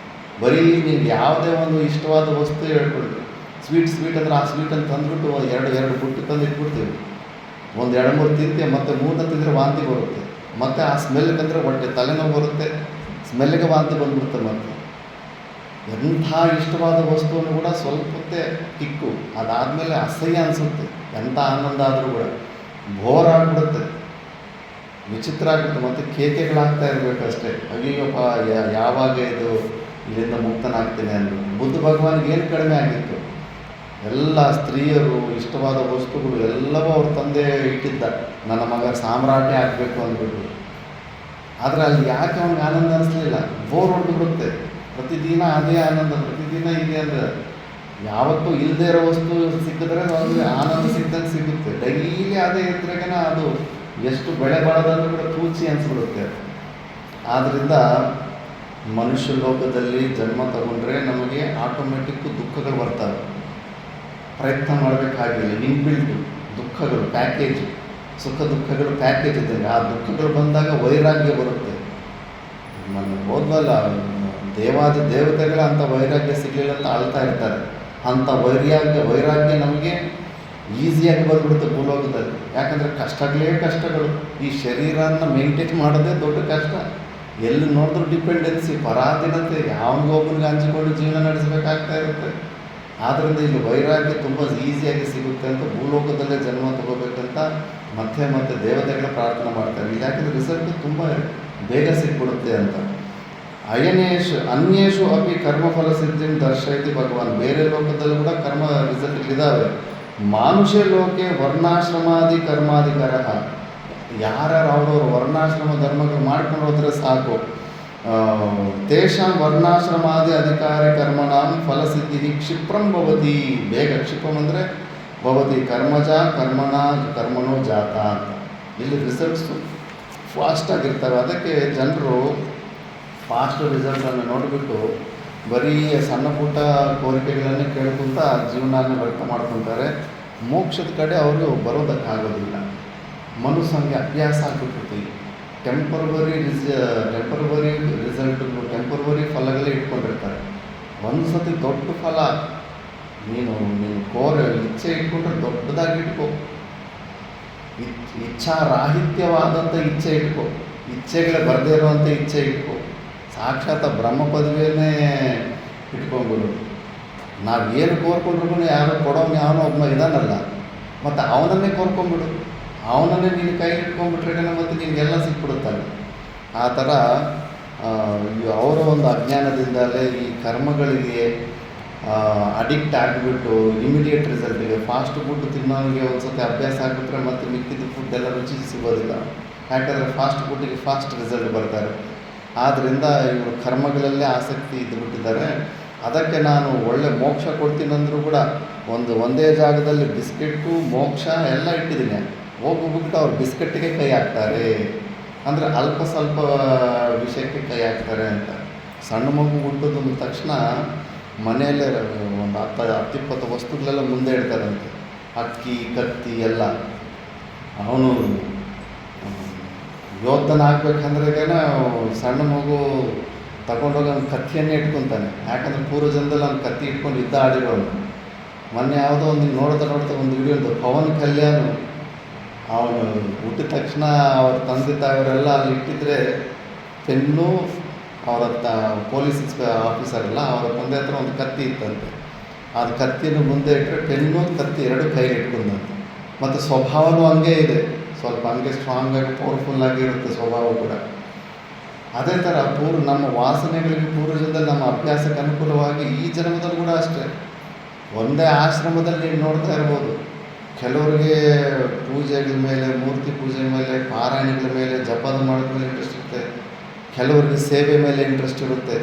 ಬರೀ ನಿಮ್ಗೆ ಯಾವುದೇ ಒಂದು ಇಷ್ಟವಾದ ವಸ್ತು ಹೇಳ್ಕೊಳ್ಳಿ, ಸ್ವೀಟ್ ಅಂದರೆ ಆ ಸ್ವೀಟನ್ನು ತಂದುಬಿಟ್ಟು ಎರಡು ಬುಟ್ಟಿ ತಂದು ಇಟ್ಬಿಡ್ತೀವಿ, ಒಂದು 2-3 ತಿಂತೀವಿ, ಮತ್ತು 3 ತಿಂದರೆ ವಾಂತಿ ಬರುತ್ತೆ, ಮತ್ತು ಆ ಸ್ಮೆಲ್ಗಂದರೆ ಹೊಟ್ಟೆ ತಲೆನೋವು ಬರುತ್ತೆ, ಸ್ಮೆಲ್ಗೆ ವಾಂತಿ ಬಂದ್ಬಿಡುತ್ತೆ. ಮತ್ತು ಎಂಥ ಇಷ್ಟವಾದ ವಸ್ತುವನ್ನು ಕೂಡ ಸ್ವಲ್ಪ ಹೊತ್ತೇ ಕಿಕ್ಕು, ಅದಾದಮೇಲೆ ಅಸಹ್ಯ ಅನಿಸುತ್ತೆ. ಎಂಥ ಆನಂದ ಆದರೂ ಕೂಡ ಬೋರ್ ಆಗಿಬಿಡುತ್ತೆ, ವಿಚಿತ್ರ ಆಗಿಬಿಡುತ್ತೆ. ಮತ್ತು ಕೇಕೆಗಳಾಗ್ತಾ ಇರಬೇಕಷ್ಟೇ, ಅಯ್ಯಪ್ಪ ಯಾವಾಗ ಇದು ಇಲ್ಲಿಂದ ಮುಕ್ತನಾಗ್ತೇನೆ ಅಂದರು. ಬುದ್ಧ ಭಗವಾನ್ಗೆ ಏನು ಕಡಿಮೆ ಆಗಿತ್ತು? ಎಲ್ಲ ಸ್ತ್ರೀಯರು, ಇಷ್ಟವಾದ ವಸ್ತುಗಳು ಎಲ್ಲವೂ ಅವ್ರ ತಂದೆ ಇಟ್ಟಿದ್ದ, ನನ್ನ ಮಗ ಸಾಮ್ರಾಜ್ಯ ಆಗಬೇಕು ಅಂದ್ಬಿಟ್ಟು. ಆದರೆ ಅಲ್ಲಿ ಯಾಕೆ ಅವ್ನಿಗೆ ಆನಂದ ಅನಿಸ್ಲಿಲ್ಲ? ಬೋರ್ ಹೊಡೆದ್ಬಿಡುತ್ತೆ. ಪ್ರತಿದಿನ ಅದೇ ಆನಂದ, ಪ್ರತಿದಿನ ಇದೆ ಅಂದರೆ ಯಾವತ್ತೂ ಇಲ್ಲದೇ ಇರೋ ವಸ್ತು ಸಿಕ್ಕಿದ್ರೆ ಅವ್ರಿಗೆ ಆನಂದ ಸಿಕ್ಕಂಗೆ ಸಿಗುತ್ತೆ. ಡೈಲಿ ಅದೇ ಇದ್ರಾಗನ ಅದು ಎಷ್ಟು ಬೆಳೆ ಬಾಳೋದಂದ್ರೂ ಕೂಡ ತೂಚಿ ಅನಿಸ್ಬಿಡುತ್ತೆ. ಆದ್ದರಿಂದ ಮನುಷ್ಯ ಲೋಕದಲ್ಲಿ ಜನ್ಮ ತಗೊಂಡ್ರೆ ನಮಗೆ ಆಟೋಮೆಟಿಕ್ಕು ದುಃಖಗಳು ಬರ್ತವೆ, ಪ್ರಯತ್ನ ಮಾಡಬೇಕಾಗಿಲ್ಲ. ಇನ್ಬಿಲ್ಟು ದುಃಖಗಳು, ಪ್ಯಾಕೇಜ್, ಸುಖ ದುಃಖಗಳು ಪ್ಯಾಕೇಜ್ ಇದ್ದಂಗೆ. ಆ ದುಃಖಗಳು ಬಂದಾಗ ವೈರಾಗ್ಯ ಬರುತ್ತೆ. ನನ್ನ ಹೋದ್ವಲ್ಲ, ದೇವಾದಿ ದೇವತೆಗಳ ಅಂಥ ವೈರಾಗ್ಯ ಸಿಗಲಿಲ್ಲ ಅಂತ ಅಳ್ತಾ ಇರ್ತಾರೆ. ಅಂಥ ವೈರಾಗ್ಯ ನಮಗೆ ಈಸಿಯಾಗಿ ಬಂದ್ಬಿಡುತ್ತೆ ಭೂಲೋಕದಲ್ಲಿ. ಯಾಕಂದರೆ ಕಷ್ಟಗಳು. ಈ ಶರೀರನ ಮೇಂಟೈನ್ ಮಾಡೋದೇ ದೊಡ್ಡ ಕಷ್ಟ. ಎಲ್ಲಿ ನೋಡಿದ್ರೂ ಡಿಪೆಂಡೆನ್ಸಿ, ಪರಾಧೀನತೆ, ಯಾವನಿಗೊಬ್ಬನಿಗೆ ಹಂಚಿಕೊಂಡು ಜೀವನ ನಡೆಸಬೇಕಾಗ್ತಾ ಇರುತ್ತೆ. ಆದ್ದರಿಂದ ಇಲ್ಲಿ ವೈರಾಗ್ಯ ತುಂಬ ಈಸಿಯಾಗಿ ಸಿಗುತ್ತೆ ಅಂತ ಭೂಲೋಕದಲ್ಲೇ ಜನ್ಮ ತಗೋಬೇಕಂತ ಮತ್ತೆ ದೇವತೆಗಳ ಪ್ರಾರ್ಥನೆ ಮಾಡ್ತಾರೆ. ಇಲ್ಲಿ ಯಾಕಂದರೆ ರಿಸಲ್ಟ್ ತುಂಬ ಬೇಗ ಸಿಕ್ಬಿಡುತ್ತೆ ಅಂತ. ಅನ್ಯೇಷು ಅಪಿ ಕರ್ಮಫಲ ಸಿದ್ಧಿಂ ದರ್ಶಯತಿ ಭಗವಾನ್. ಬೇರೆ ಲೋಕದಲ್ಲೂ ಕೂಡ ಕರ್ಮ ರಿಸಲ್ಟ್ಗಳಿದ್ದಾವೆ. ಮಾನುಷ್ಯ ಲೋಕೆ ವರ್ಣಾಶ್ರಮಾದಿ ಕರ್ಮಾಧಿಕಾರ. ಯಾರ್ಯಾರು ಅವ್ರವ್ರ ವರ್ಣಾಶ್ರಮ ಧರ್ಮಗಳು ಮಾಡ್ಕೊಂಡು ಹೋದರೆ ಸಾಕು. ತೇಷಾಂ ವರ್ಣಾಶ್ರಮಾದಿ ಅಧಿಕಾರಿ ಕರ್ಮಣಾಂ ಫಲಸಿದ್ಧಿ ಕ್ಷಿಪ್ರಂ ಭವತಿ. ಬೇಗ, ಕ್ಷಿಪ್ರಂ ಅಂದರೆ ಭವತಿ ಕರ್ಮಜ ಕರ್ಮಣೋ ಜಾತ ಅಂತ. ಇಲ್ಲಿ ರಿಸಲ್ಟ್ಸು ಫಾಸ್ಟಾಗಿರ್ತವೆ. ಅದಕ್ಕೆ ಜನರು ಫಾಸ್ಟ್ ರಿಸಲ್ಟನ್ನು ನೋಡಿಬಿಟ್ಟು ಬರೀ ಸಣ್ಣ ಪುಟ್ಟ ಕೋರಿಕೆಗಳನ್ನೇ ಕೇಳ್ಕೊತ ಜೀವನನ ವ್ಯರ್ಥ ಮಾಡ್ಕೊತಾರೆ. ಮೋಕ್ಷದ ಕಡೆ ಅವರು ಬರೋದಕ್ಕಾಗೋದಿಲ್ಲ. ಮನಸ್ಸಂಗೆ ಅಭ್ಯಾಸ ಆಗಿಬಿಡ್ತೈತಿ. ಟೆಂಪರವರಿ ರಿಸಲ್ಟ್ಗಳು, ಟೆಂಪರವರಿ ಫಲಗಳೇ ಇಟ್ಕೊಂಡಿರ್ತಾರೆ. ಒಂದು ಸತಿ ದೊಡ್ಡ ಫಲ, ನೀನು ಇಚ್ಛೆ ಇಟ್ಕೊಂಡ್ರೆ ದೊಡ್ಡದಾಗಿ ಇಟ್ಕೋ. ಇಚ್ಛಾರಾಹಿತ್ಯವಾದಂಥ ಇಚ್ಛೆ ಇಟ್ಕೋ. ಇಚ್ಛೆಗಳೇ ಬರದೇ ಇರುವಂಥ ಇಚ್ಛೆ ಇಟ್ಕೋ. ಸಾಕ್ಷಾತ್ ಬ್ರಹ್ಮ ಪದವಿಯನ್ನೇ ಇಟ್ಕೊಂಡ್ಬಿಡು. ನಾವೇನು ಕೋರ್ಕೊಂಡ್ರು ಯಾರು ಕೊಡೋನು ಯಾವನೋ ಒಬ್ಬ ಇದಾನಲ್ಲ, ಮತ್ತು ಅವನನ್ನೇ ಕೋರ್ಕೊಂಡ್ಬಿಡು. ಅವನನ್ನೇ ನೀನು ಕೈಲಿ ಇಟ್ಕೊಂಡ್ಬಿಟ್ರೆ ಮತ್ತು ನಿನಗೆಲ್ಲ ಸಿಕ್ಬಿಡುತ್ತಲ್ಲ. ಆ ಥರ ಅವರ ಒಂದು ಅಜ್ಞಾನದಿಂದಲೇ ಈ ಕರ್ಮಗಳಿಗೆ ಅಡಿಕ್ಟ್ ಆಗಿಬಿಟ್ಟು ಇಮಿಡಿಯೇಟ್ ರಿಸಲ್ಟಿಗೆ, ಫಾಸ್ಟ್ ಫುಡ್ ತಿನ್ನೋನಿಗೆ ಒಂದು ಸತಿ ಅಭ್ಯಾಸ ಆಗಿಬಿಟ್ರೆ ಮತ್ತು ಮಿಕ್ಕಿದ ಫುಡ್ ಎಲ್ಲ ರುಚಿ ಸಿಗೋದಿಲ್ಲ. ಯಾಕಂದರೆ ಫಾಸ್ಟ್ ಫುಡ್ಡಿಗೆ ಫಾಸ್ಟ್ ರಿಸಲ್ಟ್ ಬರ್ತಾರೆ. ಆದ್ದರಿಂದ ಇವರು ಕರ್ಮಗಳಲ್ಲೇ ಆಸಕ್ತಿ ಇದ್ದುಬಿಟ್ಟಿದ್ದಾರೆ. ಅದಕ್ಕೆ ನಾನು ಒಳ್ಳೆ ಮೋಕ್ಷ ಕೊಡ್ತೀನಂದರೂ ಕೂಡ ಒಂದೇ ಜಾಗದಲ್ಲಿ ಬಿಸ್ಕೆಟ್ಟು ಮೋಕ್ಷ ಎಲ್ಲ ಇಟ್ಟಿದ್ದೀನಿ. ಹೋಗ್ಬಿಟ್ಟು ಅವ್ರು ಬಿಸ್ಕೆಟ್ಟಿಗೆ ಕೈ ಹಾಕ್ತಾರೆ, ಅಂದರೆ ಅಲ್ಪ ಸ್ವಲ್ಪ ವಿಷಯಕ್ಕೆ ಕೈ ಹಾಕ್ತಾರೆ ಅಂತ. ಸಣ್ಣ ಮಗು ಹುಟ್ಟೋದು ಅಂದ ತಕ್ಷಣ ಮನೆಯಲ್ಲೇ ಒಂದು 10-20 ವಸ್ತುಗಳೆಲ್ಲ ಮುಂದೆ ಇಡ್ತಾರಂತೆ. ಅಕ್ಕಿ, ಕತ್ತಿ ಎಲ್ಲ. ಅವನು ಯೋಧನಾಗಬೇಕಂದ್ರೇನ ಸಣ್ಣ ಮಗು ತಗೊಂಡೋಗಿ ಅವ್ನು ಕತ್ತಿಯನ್ನೇ ಇಟ್ಕೊತಾನೆ. ಯಾಕಂದರೆ ಪೂರ್ವಜನದಲ್ಲಿ ಅವ್ನು ಕತ್ತಿ ಇಟ್ಕೊಂಡು ಯುದ್ಧ ಆಡಿರೋನು. ಮೊನ್ನೆ ಯಾವುದೋ ಒಂದು ನೋಡ್ತಾ ಒಂದು ವಿಡಿಯೋ, ಪವನ್ ಕಲ್ಯಾಣ್, ಅವನು ಹುಟ್ಟಿದ ತಕ್ಷಣ ಅವ್ರ ತಂದೆ ತಾಯಿಯವರೆಲ್ಲ ಅಲ್ಲಿ ಇಟ್ಟಿದ್ರೆ ಪೆನ್ನು, ಅವರ ಪೊಲೀಸ್ ಆಫೀಸರೆಲ್ಲ ಅವರ ತಂದೆ ಹತ್ರ ಒಂದು ಕತ್ತಿ ಇತ್ತಂತೆ. ಅದು ಕತ್ತಿನ ಮುಂದೆ ಇಟ್ಟರೆ ಪೆನ್ನು ಕತ್ತಿ ಎರಡು ಕೈಲಿ ಇಟ್ಕೊಂಡಂತೆ. ಮತ್ತು ಸ್ವಭಾವನೂ ಹಂಗೆ ಇದೆ, ಸ್ವಲ್ಪ ಹಂಗೆ ಸ್ಟ್ರಾಂಗಾಗಿ ಪವರ್ಫುಲ್ಲಾಗಿರುತ್ತೆ ಸ್ವಭಾವ ಕೂಡ. ಅದೇ ಥರ ನಮ್ಮ ವಾಸನೆಗಳಿಗೆ ಪೂರ್ವಜನದಲ್ಲಿ ನಮ್ಮ ಅಭ್ಯಾಸಕ್ಕೆ ಅನುಕೂಲವಾಗಿ ಈ ಜನ್ಮದಲ್ಲಿ ಕೂಡ ಅಷ್ಟೇ. ಒಂದೇ ಆಶ್ರಮದಲ್ಲಿ ನೀವು ನೋಡ್ತಾ ಇರ್ಬೋದು, ಕೆಲವರಿಗೆ ಪೂಜೆಗಳ ಮೇಲೆ, ಮೂರ್ತಿ ಪೂಜೆ ಮೇಲೆ, ಪಾರಾಯಣಗಳ ಮೇಲೆ, ಜಪದ ಮಾಡೋದ ಮೇಲೆ ಇಂಟ್ರೆಸ್ಟ್ ಇರುತ್ತೆ. ಕೆಲವರಿಗೆ ಸೇವೆ ಮೇಲೆ ಇಂಟ್ರೆಸ್ಟ್ ಇರುತ್ತೆ.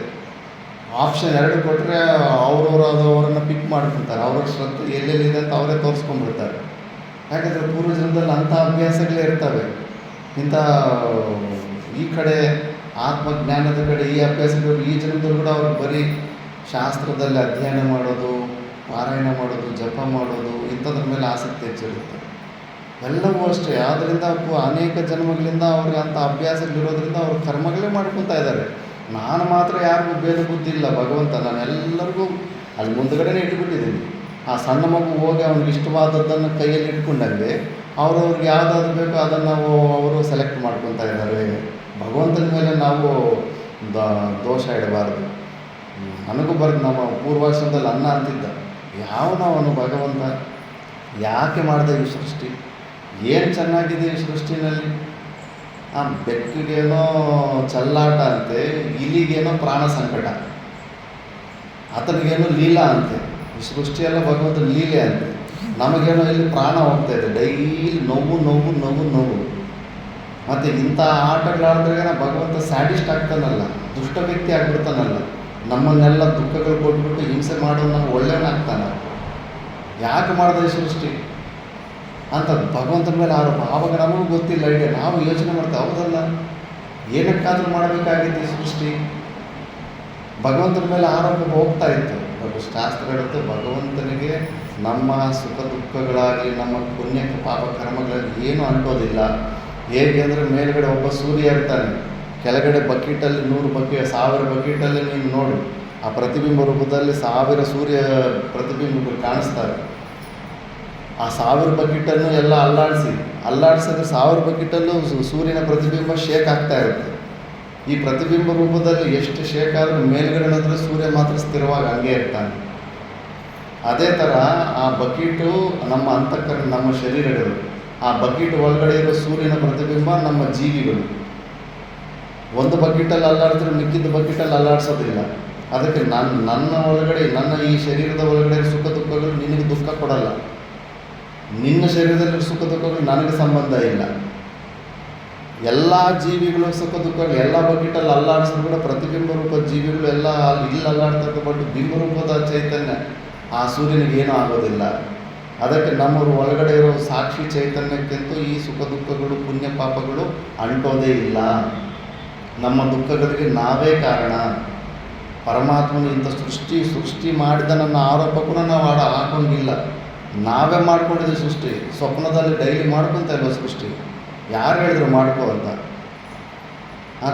ಆಪ್ಷನ್ 2 ಕೊಟ್ಟರೆ ಅವರನ್ನು ಪಿಕ್ ಮಾಡ್ಕೊತಾರೆ. ಅವ್ರ ಶ್ರದ್ಧೆ ಎಲ್ಲೆಲ್ಲಿದೆ ಅಂತ ಅವರೇ ತೋರಿಸ್ಕೊಂಡ್ಬಿಡ್ತಾರೆ. ಯಾಕಂದರೆ ಪೂರ್ವಜನದಲ್ಲಿ ಅಂಥ ಅಭ್ಯಾಸಗಳೇ ಇರ್ತವೆ. ಈ ಕಡೆ ಆತ್ಮಜ್ಞಾನದ ಕಡೆ ಈ ಅಭ್ಯಾಸಗಳು ಈ ಜನ್ಮದಲ್ಲಿ ಕೂಡ ಅವ್ರಿಗೆ ಬರೀ ಶಾಸ್ತ್ರದಲ್ಲಿ ಅಧ್ಯಯನ ಮಾಡೋದು, ಪಾರಾಯಣ ಮಾಡೋದು, ಜಪ ಮಾಡೋದು, ಇಂಥದ್ರ ಮೇಲೆ ಆಸಕ್ತಿ ಹೆಚ್ಚಿರುತ್ತೆ. ಎಲ್ಲವೂ ಅಷ್ಟೇ. ಆದ್ದರಿಂದ ಅನೇಕ ಜನ್ಮಗಳಿಂದ ಅವ್ರಿಗೆ ಅಂಥ ಅಭ್ಯಾಸಗಳಿರೋದ್ರಿಂದ ಅವ್ರು ಕರ್ಮಗಳೇ ಮಾಡ್ಕೊತಾ ಇದ್ದಾರೆ. ನಾನು ಮಾತ್ರ ಯಾರಿಗೂ ಭೇದ ಬುದ್ಧಿ ಇಲ್ಲ ಭಗವಂತ, ನಾನು ಎಲ್ಲರಿಗೂ ಅಲ್ಲಿ ಮುಂದುಗಡೆನೇ ಇಟ್ಬಿಟ್ಟಿದ್ದೀನಿ. ಆ ಸಣ್ಣ ಮಗು ಹೋಗಿ ಅವ್ನಿಗೆ ಇಷ್ಟವಾದದ್ದನ್ನು ಕೈಯಲ್ಲಿ ಇಟ್ಕೊಂಡಂಗೆ ಅವ್ರವ್ರಿಗೆ ಯಾವುದಾದ್ರು ಬೇಕೋ ಅದನ್ನು ಅವರು ಸೆಲೆಕ್ಟ್ ಮಾಡ್ಕೊತಾ ಇದ್ದಾರೆ. ಭಗವಂತನ ಮೇಲೆ ನಾವು ದೋಷ ಇಡಬಾರ್ದು. ನನಗೂ ಬರೋದು ನಮ್ಮ ಪೂರ್ವಾಶ್ರಮದಲ್ಲಿ ಅನ್ನ ಅಂತಿದ್ದ, ಅವನು ಭಗವಂತ ಯಾಕೆ ಮಾಡಿದೆ ಈ ಸೃಷ್ಟಿ, ಏನು ಚೆನ್ನಾಗಿದೆ ಈ ಸೃಷ್ಟಿನಲ್ಲಿ. ಆ ಬೆಕ್ಕಿಗೇನೋ ಚಲ್ಲಾಟ ಅಂತೆ, ಇಲಿಗೇನೋ ಪ್ರಾಣ ಸಂಕಟ, ಆತನಿಗೇನೋ ಲೀಲಾ ಅಂತೆ. ಈ ಸೃಷ್ಟಿಯೆಲ್ಲ ಭಗವಂತನ ಲೀಲೆ ಅಂತೆ. ನಮಗೇನೋ ಇಲ್ಲಿ ಪ್ರಾಣ ಹೋಗ್ತಾ ಇದೆ, ಡೈಲಿ ನೋವು ನೋವು ನೋವು ನೋವು. ಮತ್ತು ಇಂಥ ಆಟಗಳಾಡಿದ್ರಾಗ ಭಗವಂತ ಸ್ಯಾಡಿಸ್ಟ್ ಆಗ್ತಾನಲ್ಲ, ದುಷ್ಟ ವ್ಯಕ್ತಿ ಆಗ್ಬಿಡ್ತಾನಲ್ಲ, ನಮ್ಮನ್ನೆಲ್ಲ ದುಃಖಗಳು ಕೊಟ್ಬಿಟ್ಟು ಹಿಂಸೆ ಮಾಡೋನು ನಮ್ಗೆ ಒಳ್ಳೆಯವನಾಗ್ತಾನೆ. ಯಾಕೆ ಮಾಡಿದೆ ಈ ಸೃಷ್ಟಿ ಅಂತ ಭಗವಂತನ ಮೇಲೆ ಆರೋಪ. ಆವಾಗ ನಮಗೂ ಗೊತ್ತಿಲ್ಲ ಐಡಿಯಾ, ನಾವು ಯೋಚನೆ ಮಾಡ್ತೇವೆ, ಹೌದಲ್ಲ ಏನಕ್ಕಾದರೂ ಮಾಡಬೇಕಾಗಿತ್ತು ಈ ಸೃಷ್ಟಿ. ಭಗವಂತನ ಮೇಲೆ ಆರೋಪ ಹೋಗ್ತಾ ಇತ್ತು. ಶಾಸ್ತ್ರ ಹೇಳುತ್ತೆ, ಭಗವಂತನಿಗೆ ನಮ್ಮ ಸುಖ ದುಃಖಗಳಾಗಲಿ ನಮ್ಮ ಪುಣ್ಯ ಪಾಪ ಕರ್ಮಗಳಲ್ಲಿ ಏನೂ ಅಂಟೋದಿಲ್ಲ. ಹೇಗೆ ಅಂದರೆ ಮೇಲ್ಗಡೆ ಒಬ್ಬ ಸೂರ್ಯ ಇರ್ತಾನೆ, ಕೆಳಗಡೆ ಬಕೆಟಲ್ಲಿ 100 ಬಕೆಟ್ 1000 ಬಕೆಟಲ್ಲಿ ನೀನು ನೋಡು, ಆ ಪ್ರತಿಬಿಂಬ ರೂಪದಲ್ಲಿ 1000 ಸೂರ್ಯ ಪ್ರತಿಬಿಂಬಗಳು ಕಾಣಿಸ್ತಾರೆ. ಆ 1000 ಬಕೆಟನ್ನು ಎಲ್ಲ ಅಲ್ಲಾಡಿಸಿದ್ರೆ 1000 ಬಕೆಟಲ್ಲೂ ಸೂರ್ಯನ ಪ್ರತಿಬಿಂಬ ಶೇಕ್ ಆಗ್ತಾ ಇರುತ್ತೆ. ಈ ಪ್ರತಿಬಿಂಬ ರೂಪದಲ್ಲಿ ಎಷ್ಟು ಶೇಕ್ ಆದರೂ ಮೇಲ್ಗಡೆ ನೋಡಿದ್ರೆ ಸೂರ್ಯ ಮಾತ್ರ ಸ್ಥಿರವಾಗಿ ಹಂಗೆ ಇರ್ತಾನೆ. ಅದೇ ಥರ ಆ ಬಕೀಟು ನಮ್ಮ ಅಂತಃಕರಣ, ನಮ್ಮ ಶರೀರಗಳು. ಆ ಬಕೀಟ್ ಒಳಗಡೆ ಇರೋ ಸೂರ್ಯನ ಪ್ರತಿಬಿಂಬ ನಮ್ಮ ಜೀವಿಗಳು. ಒಂದು ಬಕೆಟಲ್ಲಿ ಅಲ್ಲಾಡಿದ್ರೆ ಮಿಕ್ಕಿದ ಬಕೆಟಲ್ಲಿ ಅಲ್ಲಾಡಿಸೋದಿಲ್ಲ. ಅದಕ್ಕೆ ನನ್ನ ಒಳಗಡೆ, ನನ್ನ ಈ ಶರೀರದ ಒಳಗಡೆ ಸುಖ ದುಃಖಗಳು ನಿನಗೆ ದುಃಖ ಕೊಡಲ್ಲ, ನಿನ್ನ ಶರೀರದಲ್ಲಿ ಸುಖ ದುಃಖಗಳು ನನಗೆ ಸಂಬಂಧ ಇಲ್ಲ. ಎಲ್ಲ ಜೀವಿಗಳು ಸುಖ ದುಃಖಗಳು ಎಲ್ಲ ಬಕೆಟಲ್ಲಿ ಅಲ್ಲಾಡಿಸಿದ್ರು ಕೂಡ ಪ್ರತಿಬಿಂಬ ರೂಪದ ಜೀವಿಗಳು ಎಲ್ಲ ಇಲ್ಲಿ ಅಲ್ಲಾಡ್ತಕ್ಕಂಥ ಬಿಂಬರೂಪದ ಚೈತನ್ಯ ಆ ಸೂರ್ಯನಿಗೆ ಏನೂ ಆಗೋದಿಲ್ಲ. ಅದಕ್ಕೆ ನಮ್ಮ ಒಳಗಡೆ ಇರೋ ಸಾಕ್ಷಿ ಚೈತನ್ಯಕ್ಕಿಂತೂ ಈ ಸುಖ ದುಃಖಗಳು ಪುಣ್ಯ ಪಾಪಗಳು ಅಂಟೋದೇ ಇಲ್ಲ. ನಮ್ಮ ದುಃಖಗಳಿಗೆ ನಾವೇ ಕಾರಣ. ಪರಮಾತ್ಮನು ಇಂಥ ಸೃಷ್ಟಿ ಮಾಡಿದ ನನ್ನ ಆರೋಪ ಕೂಡ ನಾವು ಹಾಕೊಂಡಿಲ್ಲ, ನಾವೇ ಮಾಡ್ಕೊಂಡಿದ್ದೀವಿ ಸೃಷ್ಟಿ. ಸ್ವಪ್ನದಲ್ಲಿ ಡೈಲಿ ಮಾಡ್ಕೊತಾ ಇಲ್ವ ಸೃಷ್ಟಿ? ಯಾರು ಹೇಳಿದ್ರು ಮಾಡ್ಕೋ ಅಂತ?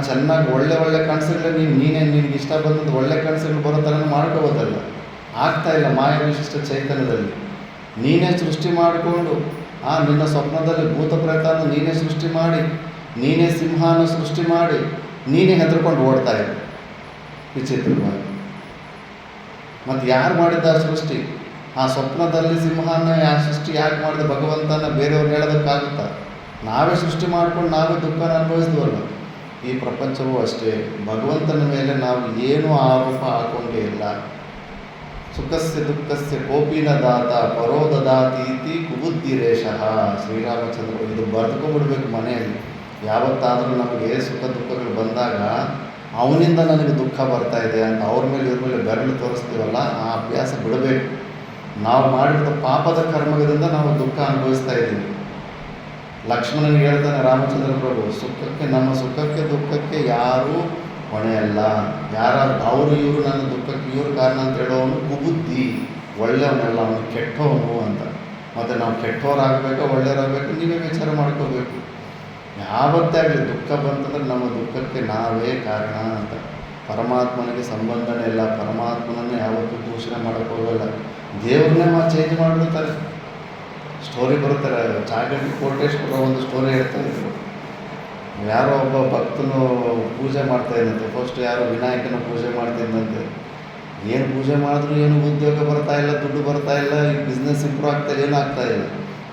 ಚೆನ್ನಾಗಿ ಒಳ್ಳೆ ಕನಸುಗಳು ನಿನಗೆ ಇಷ್ಟ ಬಂದದ್ದು ಒಳ್ಳೆ ಕನಸುಗಳು ಬರೋ ಥರ ಮಾಡ್ಕೋಬೋದಲ್ಲ. ಆಗ್ತಾಯಿಲ್ಲ. ಮಾಯ ವಿಶಿಷ್ಟ ಚೈತನ್ಯದಲ್ಲಿ ನೀನೇ ಸೃಷ್ಟಿ ಮಾಡಿಕೊಂಡು ನಿನ್ನ ಸ್ವಪ್ನದಲ್ಲಿ ಭೂತ ಪ್ರೇತನ ನೀನೇ ಸೃಷ್ಟಿ ಮಾಡಿ, ನೀನೇ ಸಿಂಹನ ಸೃಷ್ಟಿ ಮಾಡಿ, ನೀನೇ ಹೆದರ್ಕೊಂಡು ಓಡ್ತಾ ಇದ್ದ ವಿಚಿತ್ರವಾಗಿ. ಮತ್ತು ಯಾರು ಮಾಡಿದ್ದ ಆ ಸೃಷ್ಟಿ? ಆ ಸ್ವಪ್ನದಲ್ಲಿ ಸಿಂಹನ ಸೃಷ್ಟಿ ಯಾಕೆ ಮಾಡಿದ ಭಗವಂತನ ಬೇರೆಯವ್ರು ಹೇಳೋದಕ್ಕಾಗುತ್ತಾ? ನಾವೇ ಸೃಷ್ಟಿ ಮಾಡ್ಕೊಂಡು ನಾವೇ ದುಃಖನ ಅನುಭವಿಸಿದ್ವಲ್ಲ. ಈ ಪ್ರಪಂಚವೂ ಅಷ್ಟೇ. ಭಗವಂತನ ಮೇಲೆ ನಾವು ಏನೂ ಆರೋಪ ಹಾಕೊಂಡೇ ಇಲ್ಲ. ಸುಖಸ್ಯ ದುಃಖಸ್ಯ ಕೋಪಿನ ದಾತ ಪರೋ ದದಾತಿ ಇತಿ ಕುಬುದ್ಧಿರೇಶಃ. ಶ್ರೀರಾಮಚಂದ್ರ ಇದು ಬರೆದುಕೊಂಡ್ಬಿಡ್ಬೇಕು ಮನೆಯಲ್ಲಿ. ಯಾವತ್ತಾದರೂ ನಮಗೆ ಸುಖ ದುಃಖಗಳು ಬಂದಾಗ ಅವನಿಂದ ನನಗೆ ದುಃಖ ಬರ್ತಾ ಇದೆ ಅಂತ ಅವ್ರ ಮೇಲೆ ಇವ್ರ ಮೇಲೆ ಬೆರಳು ತೋರಿಸ್ತೀವಲ್ಲ, ಆ ಅಭ್ಯಾಸ ಬಿಡಬೇಕು. ನಾವು ಮಾಡಿದ ಪಾಪದ ಕರ್ಮದಿಂದ ನಾವು ದುಃಖ ಅನುಭವಿಸ್ತಾ ಇದ್ದೀವಿ. ಲಕ್ಷ್ಮಣನಿಗೆ ಹೇಳ್ತಾನೆ ರಾಮಚಂದ್ರ ಪ್ರಭು, ನಮ್ಮ ಸುಖಕ್ಕೆ ದುಃಖಕ್ಕೆ ಯಾರೂ ಹೊಣೆಯಲ್ಲ. ಯಾರಾದ್ರು ಅವರು ಇವರು ನನ್ನ ದುಃಖಕ್ಕೆ ಇವ್ರ ಕಾರಣ ಅಂತ ಹೇಳೋವನು ಕುಬುದ್ಧಿ, ಒಳ್ಳೆಯವನೆಲ್ಲ, ಅವನು ಕೆಟ್ಟವನು ಅಂತ. ಮತ್ತು ನಾವು ಕೆಟ್ಟವರಾಗಬೇಕು ಒಳ್ಳೆಯವರಾಗಬೇಕು ನೀವೇ ವಿಚಾರ ಮಾಡ್ಕೋಬೇಕು. ಯಾವತ್ತೇ ಆಗಲಿ ದುಃಖ ಬಂತಂದ್ರೆ ನಮ್ಮ ದುಃಖಕ್ಕೆ ನಾವೇ ಕಾರಣ ಅಂತ. ಪರಮಾತ್ಮನಿಗೆ ಸಂಬಂಧನೇ ಇಲ್ಲ. ಪರಮಾತ್ಮನನ್ನೇ ಯಾವತ್ತೂ ದೂಷಣೆ ಮಾಡೋಕ್ಕೆ ಹೋಗಲ್ಲ. ದೇವ್ರನ್ನೇ ಚೇಂಜ್ ಮಾಡಿಬಿಡ್ತಾರೆ. ಸ್ಟೋರಿ ಬರುತ್ತಾರೆ. ಚಾಗಂಟಿ ಕೋಟೇಶ್ವರ ಒಂದು ಸ್ಟೋರಿ ಹೇಳ್ತಾರೆ. ಯಾರೋ ಒಬ್ಬ ಭಕ್ತನು ಪೂಜೆ ಮಾಡ್ತಾಯಿದ್ದಂತೆ. ಫಸ್ಟ್ ಯಾರೋ ವಿನಾಯಕನ ಪೂಜೆ ಮಾಡ್ತಿದ್ದಂತೆ. ಏನು ಪೂಜೆ ಮಾಡಿದ್ರು ಏನು ಉದ್ಯೋಗ ಬರ್ತಾ ಇಲ್ಲ, ದುಡ್ಡು ಬರ್ತಾ ಇಲ್ಲ, ಈ ಬಿಸ್ನೆಸ್ ಇಂಪ್ರೂವ್ ಆಗ್ತಾಯಿಲ್ಲ, ಏನೂ ಆಗ್ತಾಯಿಲ್ಲ.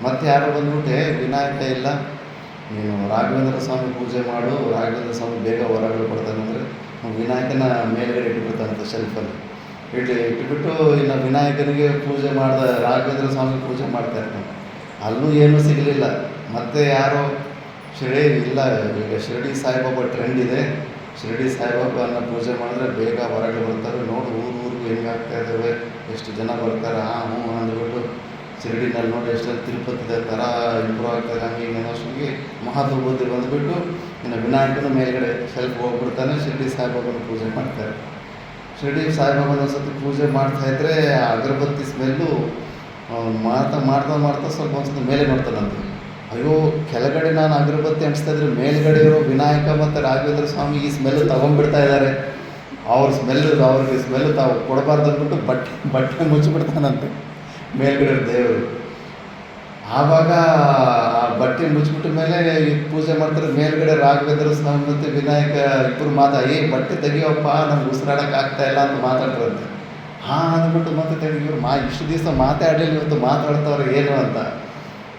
ಮತ್ತು ಯಾರೋ ಬಂದ್ಬಿಟ್ಟೆ ವಿನಾಯಕ ಇಲ್ಲ, ನೀನು ರಾಘವೇಂದ್ರ ಸ್ವಾಮಿ ಪೂಜೆ ಮಾಡು, ರಾಘವೇಂದ್ರ ಸ್ವಾಮಿ ಬೇಗ ಹೊರಗಡೆ ಕೊಡ್ತಾನೆ ಅಂದರೆ ವಿನಾಯಕನ ಮೇಲ್ಗಡೆ ಇಟ್ಬಿಡ್ತಾನಂತೆ ಶೆಲ್ಫಲ್ಲಿ. ಇಟ್ಬಿಟ್ಟು ಇನ್ನು ವಿನಾಯಕನಿಗೆ ಪೂಜೆ ಮಾಡಿದ ರಾಘವೇಂದ್ರ ಸ್ವಾಮಿ ಪೂಜೆ ಮಾಡ್ತಾ ಇರ್ತಾನೆ. ಅಲ್ಲೂ ಏನೂ ಸಿಗಲಿಲ್ಲ. ಮತ್ತು ಯಾರೋ ಇಲ್ಲ, ಈಗ ಶಿರಡಿ ಸಾಯಿಬಾಬಾ ಟ್ರೆಂಡ್ ಇದೆ, ಶಿರಡಿ ಸಾಯಿಬಾಬಾನ ಪೂಜೆ ಮಾಡಿದ್ರೆ ಬೇಗ ಹೊರಗೆ ಬರ್ತಾರೆ, ನೋಡು ಊರಿಗೂ ಹೆಂಗಾಗ್ತಾ ಇದ್ದಾವೆ, ಎಷ್ಟು ಜನ ಬರ್ತಾರೆ, ಹ್ಞೂ ಅಂದ್ಬಿಟ್ಟು ಶಿರಡಿನಲ್ಲಿ ನೋಡಿ ಎಷ್ಟೊಂದು ತಿರುಪತಿದ ಥರ ಇಂಪ್ರೂವ್ ಆಗ್ತಾರೆ. ಹಂಗೆ ಹಿಂಗೆ ಅನ್ನೋಷ್ಟಿಗೆ ಮಹಾದುರ್ಬುದ್ಧಿ ಬಂದುಬಿಟ್ಟು ಇನ್ನು ವಿನಾಯಕನ ಮೇಲ್ಗಡೆ ಶೆಲ್ಫ್ ಹೋಗ್ಬಿಡ್ತಾನೆ. ಶಿರಡಿ ಸಾಯಿಬಾಬಾನ ಪೂಜೆ ಮಾಡ್ತಾರೆ. ಶಿರಡಿ ಸಾಯಿಬಾಬಾನ ಸತಿ ಪೂಜೆ ಮಾಡ್ತಾಯಿದ್ರೆ ಅಗರಬತ್ತಿ ಸ್ಮೆಲ್ಲು ಮಾಡ್ತಾ ಸ್ವಲ್ಪ ಒಂದ್ಸತಿ ಮೇಲೆ ನೋಡ್ತಾನಂತೆ. ಅಯ್ಯೋ ಕೆಳಗಡೆ ನಾನು ಅಗರಬತ್ತಿ ಅಂಟಿಸ್ತಾ ಇದ್ರೆ ಮೇಲ್ಗಡೆ ಇರೋ ವಿನಾಯಕ ಮತ್ತು ರಾಘವೇಂದ್ರ ಸ್ವಾಮಿ ಈ ಸ್ಮೆಲ್ ತಗೊಂಡ್ಬಿಡ್ತಾ ಇದ್ದಾರೆ. ಅವ್ರಿಗೆ ಸ್ಮೆಲ್ ತಾವು ಕೊಡಬಾರ್ದು ಅಂದ್ಬಿಟ್ಟು ಬಟ್ಟೆ ಮುಚ್ಚಿಬಿಡ್ತಾನಂತೆ ಮೇಲ್ಗಡೆ ದೇವರು. ಆವಾಗ ಆ ಬಟ್ಟೆ ಮುಚ್ಚಿಬಿಟ್ಟ ಮೇಲೆ ಈ ಪೂಜೆ ಮಾಡ್ತಾರೆ. ಮೇಲ್ಗಡೆ ರಾಘವೇಂದ್ರ ಸ್ವಾಮಿ ಮತ್ತು ವಿನಾಯಕ ಇಬ್ಬರು ಬಟ್ಟೆ ತೆಗಿಯೋಪ್ಪ, ನಮ್ಗೆ ಉಸಿರಾಡೋಕೆ ಆಗ್ತಾ ಇಲ್ಲ ಅಂತ ಮಾತಾಡ್ತಾರಂತೆ. ಅಂದ್ಬಿಟ್ಟು ಮತ್ತೆ ಇವ್ರು ಇಷ್ಟು ದಿವಸ ಮಾತಾಡಲಿಲ್ಲ, ಇವತ್ತು ಮಾತಾಡ್ತವ್ರೆ ಏನು ಅಂತ.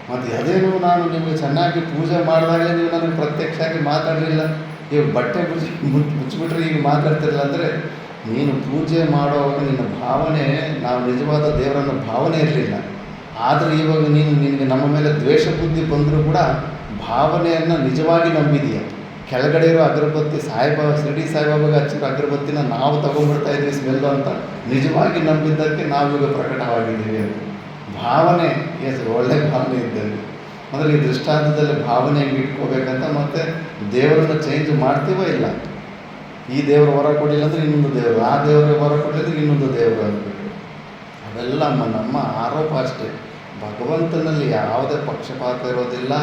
ಮತ್ತು ಅದೇನು ನಾನು ನಿಮಗೆ ಚೆನ್ನಾಗಿ ಪೂಜೆ ಮಾಡಿದಾಗಲೇ ನೀವು ನನಗೆ ಪ್ರತ್ಯಕ್ಷ ಆಗಿ ಮಾತಾಡಲಿಲ್ಲ, ಇವಾಗ ಬಟ್ಟೆ ಮುಚ್ಚಿಬಿಟ್ರೆ ಈಗ ಮಾತಾಡ್ತಿರಲಿಲ್ಲ ಅಂದರೆ ನೀನು ಪೂಜೆ ಮಾಡೋವಾಗ ನಿನ್ನ ಭಾವನೆ, ನಾವು ನಿಜವಾದ ದೇವರನ್ನ ಭಾವನೆ ಇರಲಿಲ್ಲ. ಆದರೆ ಇವಾಗ ನಿನಗೆ ನಮ್ಮ ಮೇಲೆ ದ್ವೇಷ ಬುದ್ಧಿ ಬಂದರೂ ಕೂಡ ಭಾವನೆಯನ್ನು ನಿಜವಾಗಿ ನಂಬಿದೀಯ. ಕೆಳಗಡೆ ಇರೋ ಅಗರಬತ್ತಿ ಶಿರಡಿ ಸಾಯಿಬಾಬಾಗೆ ಹಚ್ಚಿರೋ ಅಗರಬತ್ತಿನ ನಾವು ತೊಗೊಂಡ್ಬಿಡ್ತಾ ಇದ್ವಿ ಸ್ಮೆಲ್ಲು ಅಂತ ನಿಜವಾಗಿ ನಂಬಿದ್ದಕ್ಕೆ ನಾವೀಗ ಪ್ರಕಟವಾಗಿದ್ದೀವಿ ಅಂತ. ಭಾವನೆ ಎಷ್ಟು ಒಳ್ಳೆ ಭಾವನೆ ಇದ್ದಲ್ಲಿ ಅಂದರೆ ಈ ದೃಷ್ಟಾಂತದಲ್ಲಿ ಭಾವನೆ ಹೆಂಗೆ ಇಟ್ಕೋಬೇಕಂತ. ಮತ್ತು ದೇವರನ್ನು ಚೇಂಜ್ ಮಾಡ್ತೀವೋ ಇಲ್ಲ, ಈ ದೇವರು ವರ ಕೊಡಲಿಲ್ಲ ಅಂದರೆ ಇನ್ನೊಂದು ದೇವರು, ಆ ದೇವರಿಗೆ ವರ ಕೊಡಲಿಲ್ಲ ಇನ್ನೊಂದು ದೇವರು ಅಂದ್ಬಿಟ್ಟು ಅವೆಲ್ಲ ನಮ್ಮ ಆರೋಪ ಅಷ್ಟೇ. ಭಗವಂತನಲ್ಲಿ ಯಾವುದೇ ಪಕ್ಷಪಾತ ಇರೋದಿಲ್ಲ.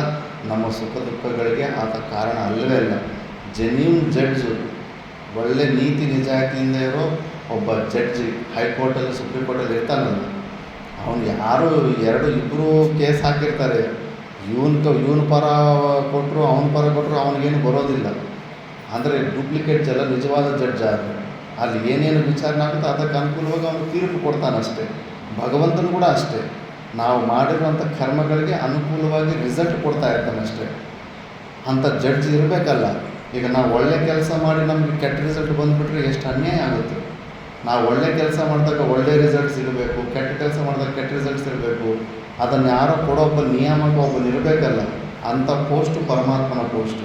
ನಮ್ಮ ಸುಖ ದುಃಖಗಳಿಗೆ ಆತ ಕಾರಣ ಅಲ್ಲವೇ ಇಲ್ಲ. ಜೆನ್ಯೂನ್ ಜಡ್ಜು, ಒಳ್ಳೆ ನೀತಿ ನಿಜಾಯಿತಿಯಿಂದ ಇರೋ ಒಬ್ಬ ಜಡ್ಜಿ ಹೈಕೋರ್ಟಲ್ಲಿ ಸುಪ್ರೀಂ ಕೋರ್ಟಲ್ಲಿ ಇರ್ತಾನಲ್ಲ, ಅವನು ಯಾರು ಇಬ್ಬರು ಕೇಸ್ ಹಾಕಿರ್ತಾರೆ, ಇವನ ಪರ ಕೊಟ್ಟರು ಅವನ ಪರ ಕೊಟ್ಟರು ಅವನಿಗೇನು ಬರೋದಿಲ್ಲ. ಅಂದರೆ ಡೂಪ್ಲಿಕೇಟ್ ಜಲ ನಿಜವಾದ ಜಡ್ಜ್ ಆದರೆ ಅಲ್ಲಿ ಏನೇನು ವಿಚಾರಣೆ ಆಗುತ್ತೋ ಅದಕ್ಕೆ ಅನುಕೂಲವಾಗಿ ಅವನು ತೀರ್ಪು ಕೊಡ್ತಾನಷ್ಟೇ. ಭಗವಂತನು ಕೂಡ ಅಷ್ಟೇ, ನಾವು ಮಾಡಿರುವಂಥ ಕರ್ಮಗಳಿಗೆ ಅನುಕೂಲವಾಗಿ ರಿಸಲ್ಟ್ ಕೊಡ್ತಾ ಇರ್ತಾನಷ್ಟೇ. ಅಂಥ ಜಡ್ಜ್ ಇರಬೇಕಲ್ಲ. ಈಗ ನಾವು ಒಳ್ಳೆ ಕೆಲಸ ಮಾಡಿ ನಮಗೆ ಕೆಟ್ಟ ರಿಸಲ್ಟ್ ಬಂದುಬಿಟ್ರೆ ಎಷ್ಟು ಅನ್ಯಾಯ ಆಗುತ್ತೆ. ನಾವು ಒಳ್ಳೆ ಕೆಲಸ ಮಾಡಿದಾಗ ಒಳ್ಳೆ ರಿಸಲ್ಟ್ ಸಿಗಬೇಕು, ಕೆಟ್ಟ ಕೆಲಸ ಮಾಡಿದಾಗ ಕೆಟ್ಟ ರಿಸಲ್ಟ್ಸ್ ಇರಬೇಕು. ಅದನ್ನು ಯಾರೋ ಕೊಡೋಬ್ಬ ನಿಯಾಮಕ ಒಬ್ಬನು ಇರಬೇಕಲ್ಲ. ಅಂಥ ಪೋಸ್ಟು ಪರಮಾತ್ಮನ ಪೋಸ್ಟು.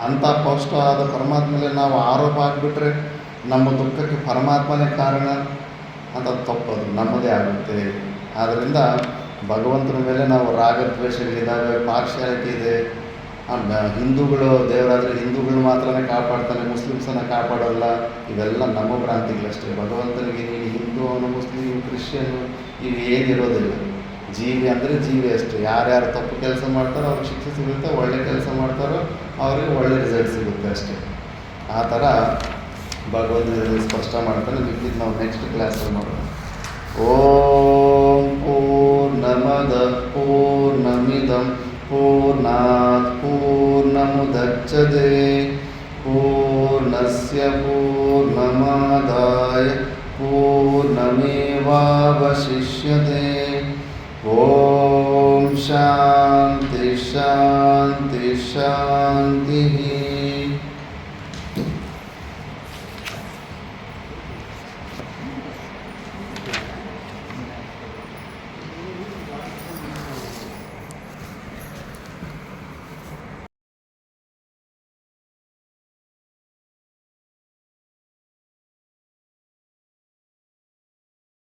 ಅಂಥ ಪೋಸ್ಟ್ ಆದ ಪರಮಾತ್ಮನೇ ನಾವು ಆರೋಪ ಆಗಿಬಿಟ್ರೆ ನಮ್ಮ ದುಃಖಕ್ಕೆ ಪರಮಾತ್ಮನೇ ಕಾರಣ ಅಂತ ತಪ್ಪದು ನಮ್ಮದೇ ಆಗುತ್ತೆ. ಆದ್ದರಿಂದ ಭಗವಂತನ ಮೇಲೆ ನಾವು ರಾಗದ್ವೇಷಗಳಿದ್ದಾವೆ, ಪಾರ್ಶಿಯಾಲಿಟಿ ಇದೆ. ಹಿಂದೂಗಳು ದೇವರಾದರೆ ಹಿಂದೂಗಳು ಮಾತ್ರನೇ ಕಾಪಾಡ್ತಾನೆ, ಮುಸ್ಲಿಮ್ಸನ್ನು ಕಾಪಾಡೋಲ್ಲ. ಇವೆಲ್ಲ ನಮ್ಮ ಭ್ರಾಂತಿಗಳಷ್ಟೇ. ಭಗವಂತನಿಗೆ ನೀನು ಹಿಂದೂ, ಅವನು ಮುಸ್ಲಿಮ್, ಕ್ರಿಶ್ಚಿಯನು ಇವು ಏನಿರೋದಿಲ್ಲ. ಜೀವಿ ಅಂದರೆ ಜೀವಿ ಅಷ್ಟೇ. ಯಾರ್ಯಾರು ತಪ್ಪು ಕೆಲಸ ಮಾಡ್ತಾರೋ ಅವ್ರಿಗೆ ಶಿಕ್ಷೆ ಸಿಗುತ್ತೆ, ಒಳ್ಳೆ ಕೆಲಸ ಮಾಡ್ತಾರೋ ಅವ್ರಿಗೆ ಒಳ್ಳೆ ರಿಸಲ್ಟ್ ಸಿಗುತ್ತೆ ಅಷ್ಟೇ. ಆ ಥರ ಭಗವಂತನಲ್ಲಿ ಸ್ಪಷ್ಟ ಮಾಡ್ತಾನೆ. ಮಿಕ್ಕಿದ್ದು ನಾವು ನೆಕ್ಸ್ಟ್ ಕ್ಲಾಸಲ್ಲಿ ಮಾಡೋಣ. ಓಂ ಪೂರ್ಣಮದಃ ಪೂರ್ಣಮಿದಂ ಪೂರ್ಣಾತ್ ಪೂರ್ಣಮುದಚ್ಯತೆ ಪೂರ್ಣಸ್ಯ ಪೂರ್ಣಮಾದಾಯ ಪೂರ್ಣಮೇವಾವಶಿಷ್ಯತೆ. ಓಂ ಶಾಂತಿ ಶಾಂತಿ ಶಾಂತಿ.